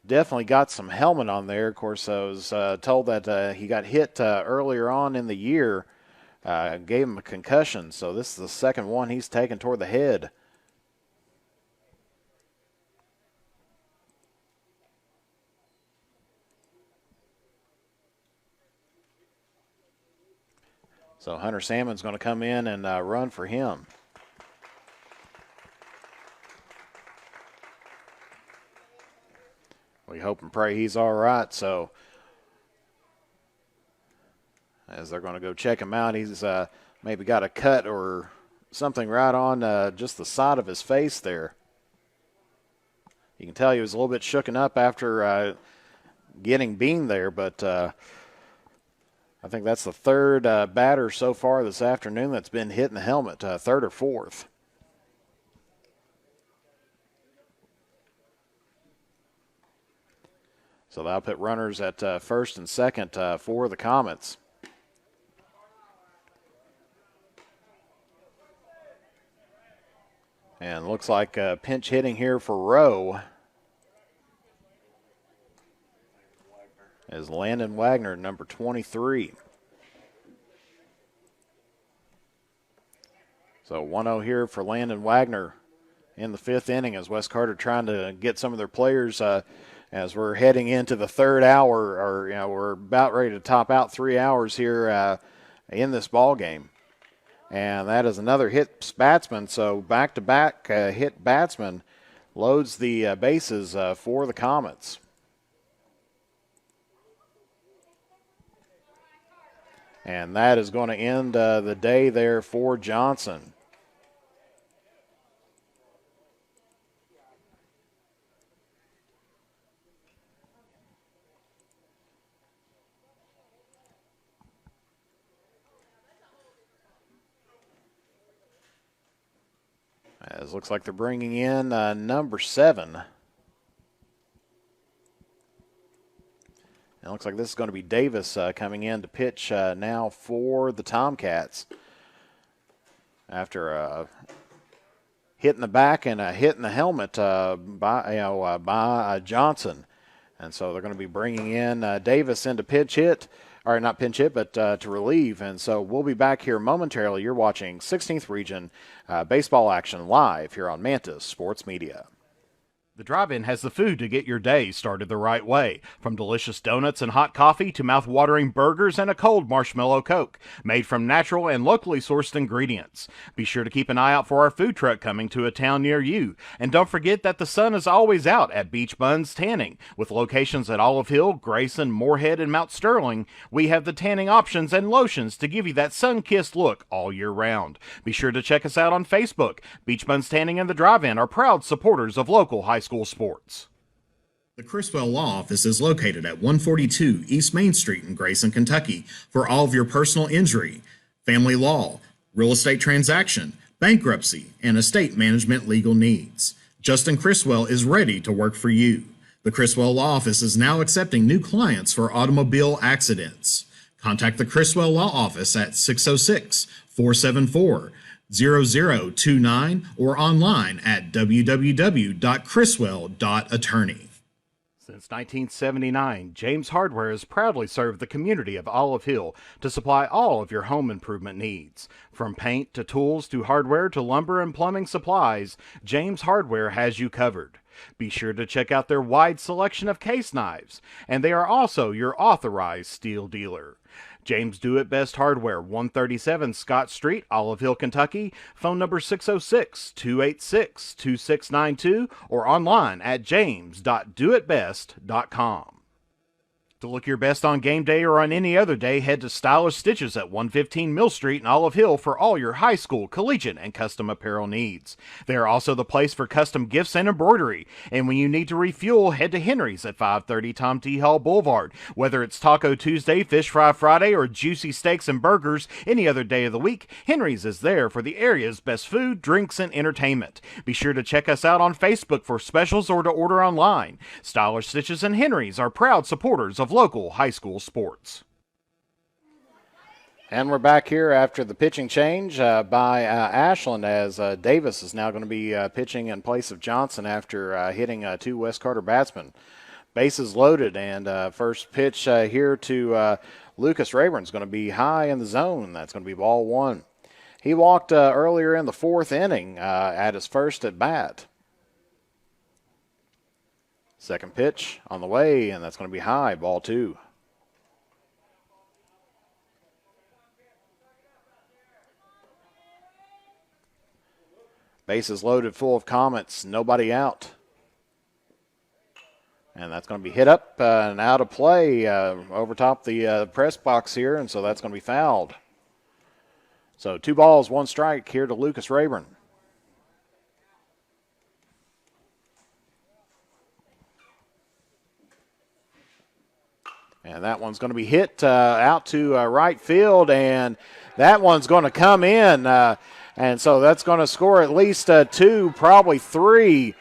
definitely got some helmet on there. Of course, I was told that he got hit earlier on in the year, gave him a concussion. So this is the second one he's taken toward the head. So Hunter Salmon's going to come in and run for him. We hope and pray he's all right. So as they're going to go check him out, he's maybe got a cut or something right on just the side of his face there. You can tell he was a little bit shooken up after getting beamed there, but I think that's the third batter so far this afternoon that's been hit in the helmet, third or fourth. So that'll put runners at first and second for the Comets. And looks like pinch hitting here for Rowe is Landon Wagner, number 23. So 1-0 here for Landon Wagner in the fifth inning, as West Carter trying to get some of their players as we're heading into the third hour, or we're about ready to top out 3 hours here in this ball game. And that is another hit batsman. So back-to-back hit batsman loads the bases for the Comets. And that is going to end the day there for Johnson. As looks like they're bringing in number 7. It looks like this is going to be Davis coming in to pitch now for the Tomcats. After a hit in the back and a hit in the helmet by Johnson. And so they're going to be bringing in Davis into pitch hit or not pinch hit, but to relieve. And so we'll be back here momentarily. You're watching 16th Region baseball action live here on Mantis Sports Media. The drive-in has the food to get your day started the right way. From delicious donuts and hot coffee to mouth-watering burgers and a cold marshmallow Coke, made from natural and locally sourced ingredients. Be sure to keep an eye out for our food truck coming to a town near you. And don't forget that the sun is always out at Beach Buns Tanning. With locations at Olive Hill, Grayson, Moorhead, and Mount Sterling, we have the tanning options and lotions to give you that sun-kissed look all year round. Be sure to check us out on Facebook. Beach Buns Tanning and the Drive-In are proud supporters of local high school sports. The Criswell Law Office is located at 142 East Main Street in Grayson, Kentucky for all of your personal injury, family law, real estate transaction, bankruptcy, and estate management legal needs. Justin Criswell is ready to work for you. The Criswell Law Office is now accepting new clients for automobile accidents. Contact the Criswell Law Office at 606-474-0029 or online at www.criswell.attorney. Since 1979, James Hardware has proudly served the community of Olive Hill to supply all of your home improvement needs. From paint to tools to hardware to lumber and plumbing supplies, James Hardware has you covered. Be sure to check out their wide selection of case knives, and they are also your authorized steel dealer. James Do It Best Hardware, 137 Scott Street, Olive Hill, Kentucky. Phone number 606-286-2692 or online at james.doitbest.com. To look your best on game day or on any other day, head to Stylish Stitches at 115 Mill Street in Olive Hill for all your high school, collegiate, and custom apparel needs. They are also the place for custom gifts and embroidery. And when you need to refuel, head to Henry's at 530 Tom T. Hall Boulevard. Whether it's Taco Tuesday, Fish Fry Friday, or juicy steaks and burgers any other day of the week, Henry's is there for the area's best food, drinks, and entertainment. Be sure to check us out on Facebook for specials or to order online. Stylish Stitches and Henry's are proud supporters of local high school sports. And we're back here after the pitching change by Ashland, as Davis is now going to be pitching in place of Johnson after hitting two West Carter batsmen. Bases loaded, and first pitch here to Lucas Rayburn is going to be high in the zone. That's going to be ball one. He walked earlier in the fourth inning at his first at bat. Second pitch on the way, and that's going to be high, ball two. Bases loaded, full of Comets, nobody out. And that's going to be hit up and out of play over top the press box here, and so that's going to be fouled. So 2 balls, 1 strike here to Lucas Rayburn. And that one's going to be hit out to right field, and that one's going to come in. And so that's going to score at least 2, probably 3,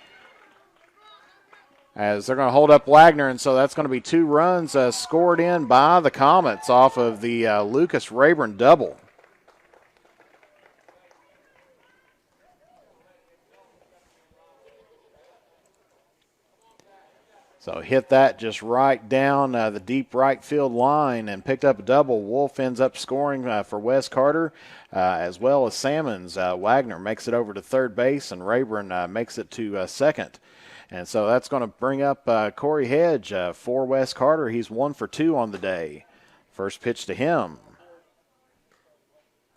as they're going to hold up Wagner. And so that's going to be 2 runs scored in by the Comets off of the Lucas Rayburn double. So hit that just right down the deep right field line and picked up a double. Wolf ends up scoring for Wes Carter, as well as Salmons. Wagner makes it over to third base, and Rayburn makes it to second. And so that's going to bring up Corey Hedge for Wes Carter. He's 1 for 2 on the day. First pitch to him.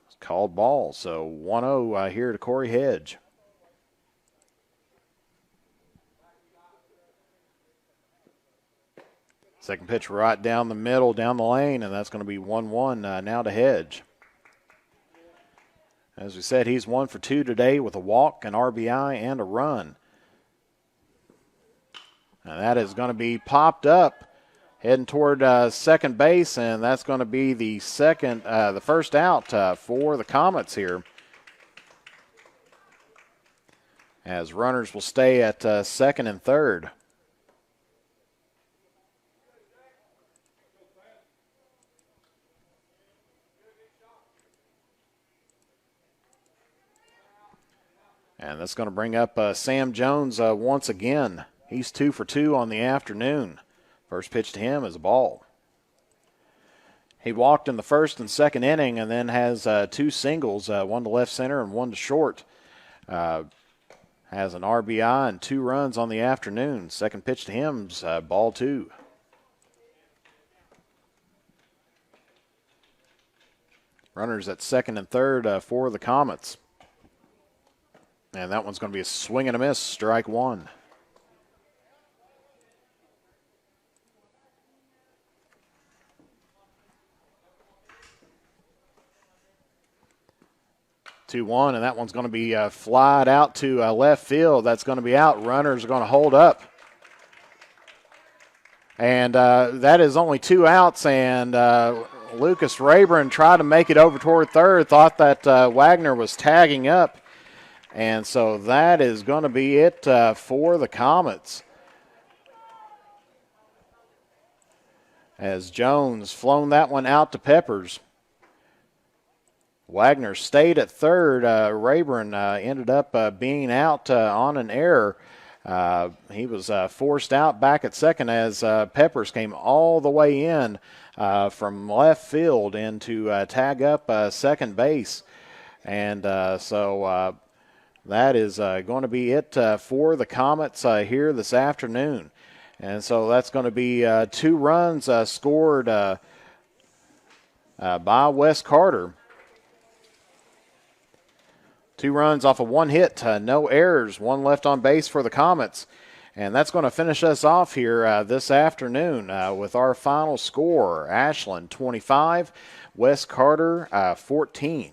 It's called ball, so 1-0 here to Corey Hedge. Second pitch right down the middle, down the lane, and that's going to be 1-1 now to Hedge. As we said, he's 1 for 2 today with a walk, an RBI, and a run. And that is going to be popped up, heading toward second base, and that's going to be the first out for the Comets here. As runners will stay at second and third. And that's going to bring up Sam Jones once again. He's 2 for 2 on the afternoon. First pitch to him is a ball. He walked in the first and second inning and then has 2 singles, one to left center and one to short. Has an RBI and 2 runs on the afternoon. Second pitch to him's ball 2. Runners at second and third for the Comets. And that one's going to be a swing and a miss, strike 1. Two-one, and that one's going to be flied out to left field. That's going to be out. Runners are going to hold up. And that is only 2 outs, and Lucas Rayburn tried to make it over toward third, thought that Wagner was tagging up. And so that is going to be it for the Comets. As Jones flown that one out to Peppers. Wagner stayed at third. Rayburn ended up being out on an error. He was forced out back at second as Peppers came all the way in from left field in to tag up second base. And so that is going to be it for the Comets here this afternoon. And so that's going to be 2 runs scored by Wes Carter. 2 runs off of 1 hit, no errors, 1 left on base for the Comets. And that's going to finish us off here this afternoon with our final score. Ashland 25, Wes Carter 14.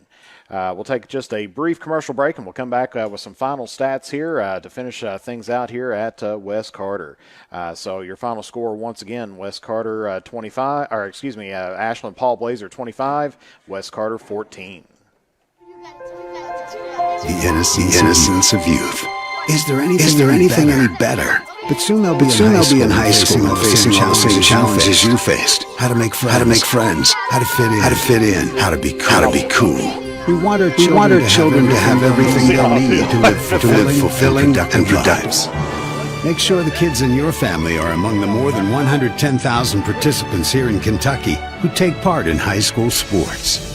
We'll take just a brief commercial break, and we'll come back with some final stats here to finish things out here at Wes Carter. So your final score once again: Wes Carter 25, or excuse me, Ashland Paul Blazer 25, Wes Carter 14. The innocence of youth. Is there anything any better? But soon they'll be in high school and facing all the same challenges you faced. How to make friends. How to fit in. How to be cool. We want our children to have everything they'll need to live fulfilling and productive lives. Make sure the kids in your family are among the more than 110,000 participants here in Kentucky who take part in high school sports.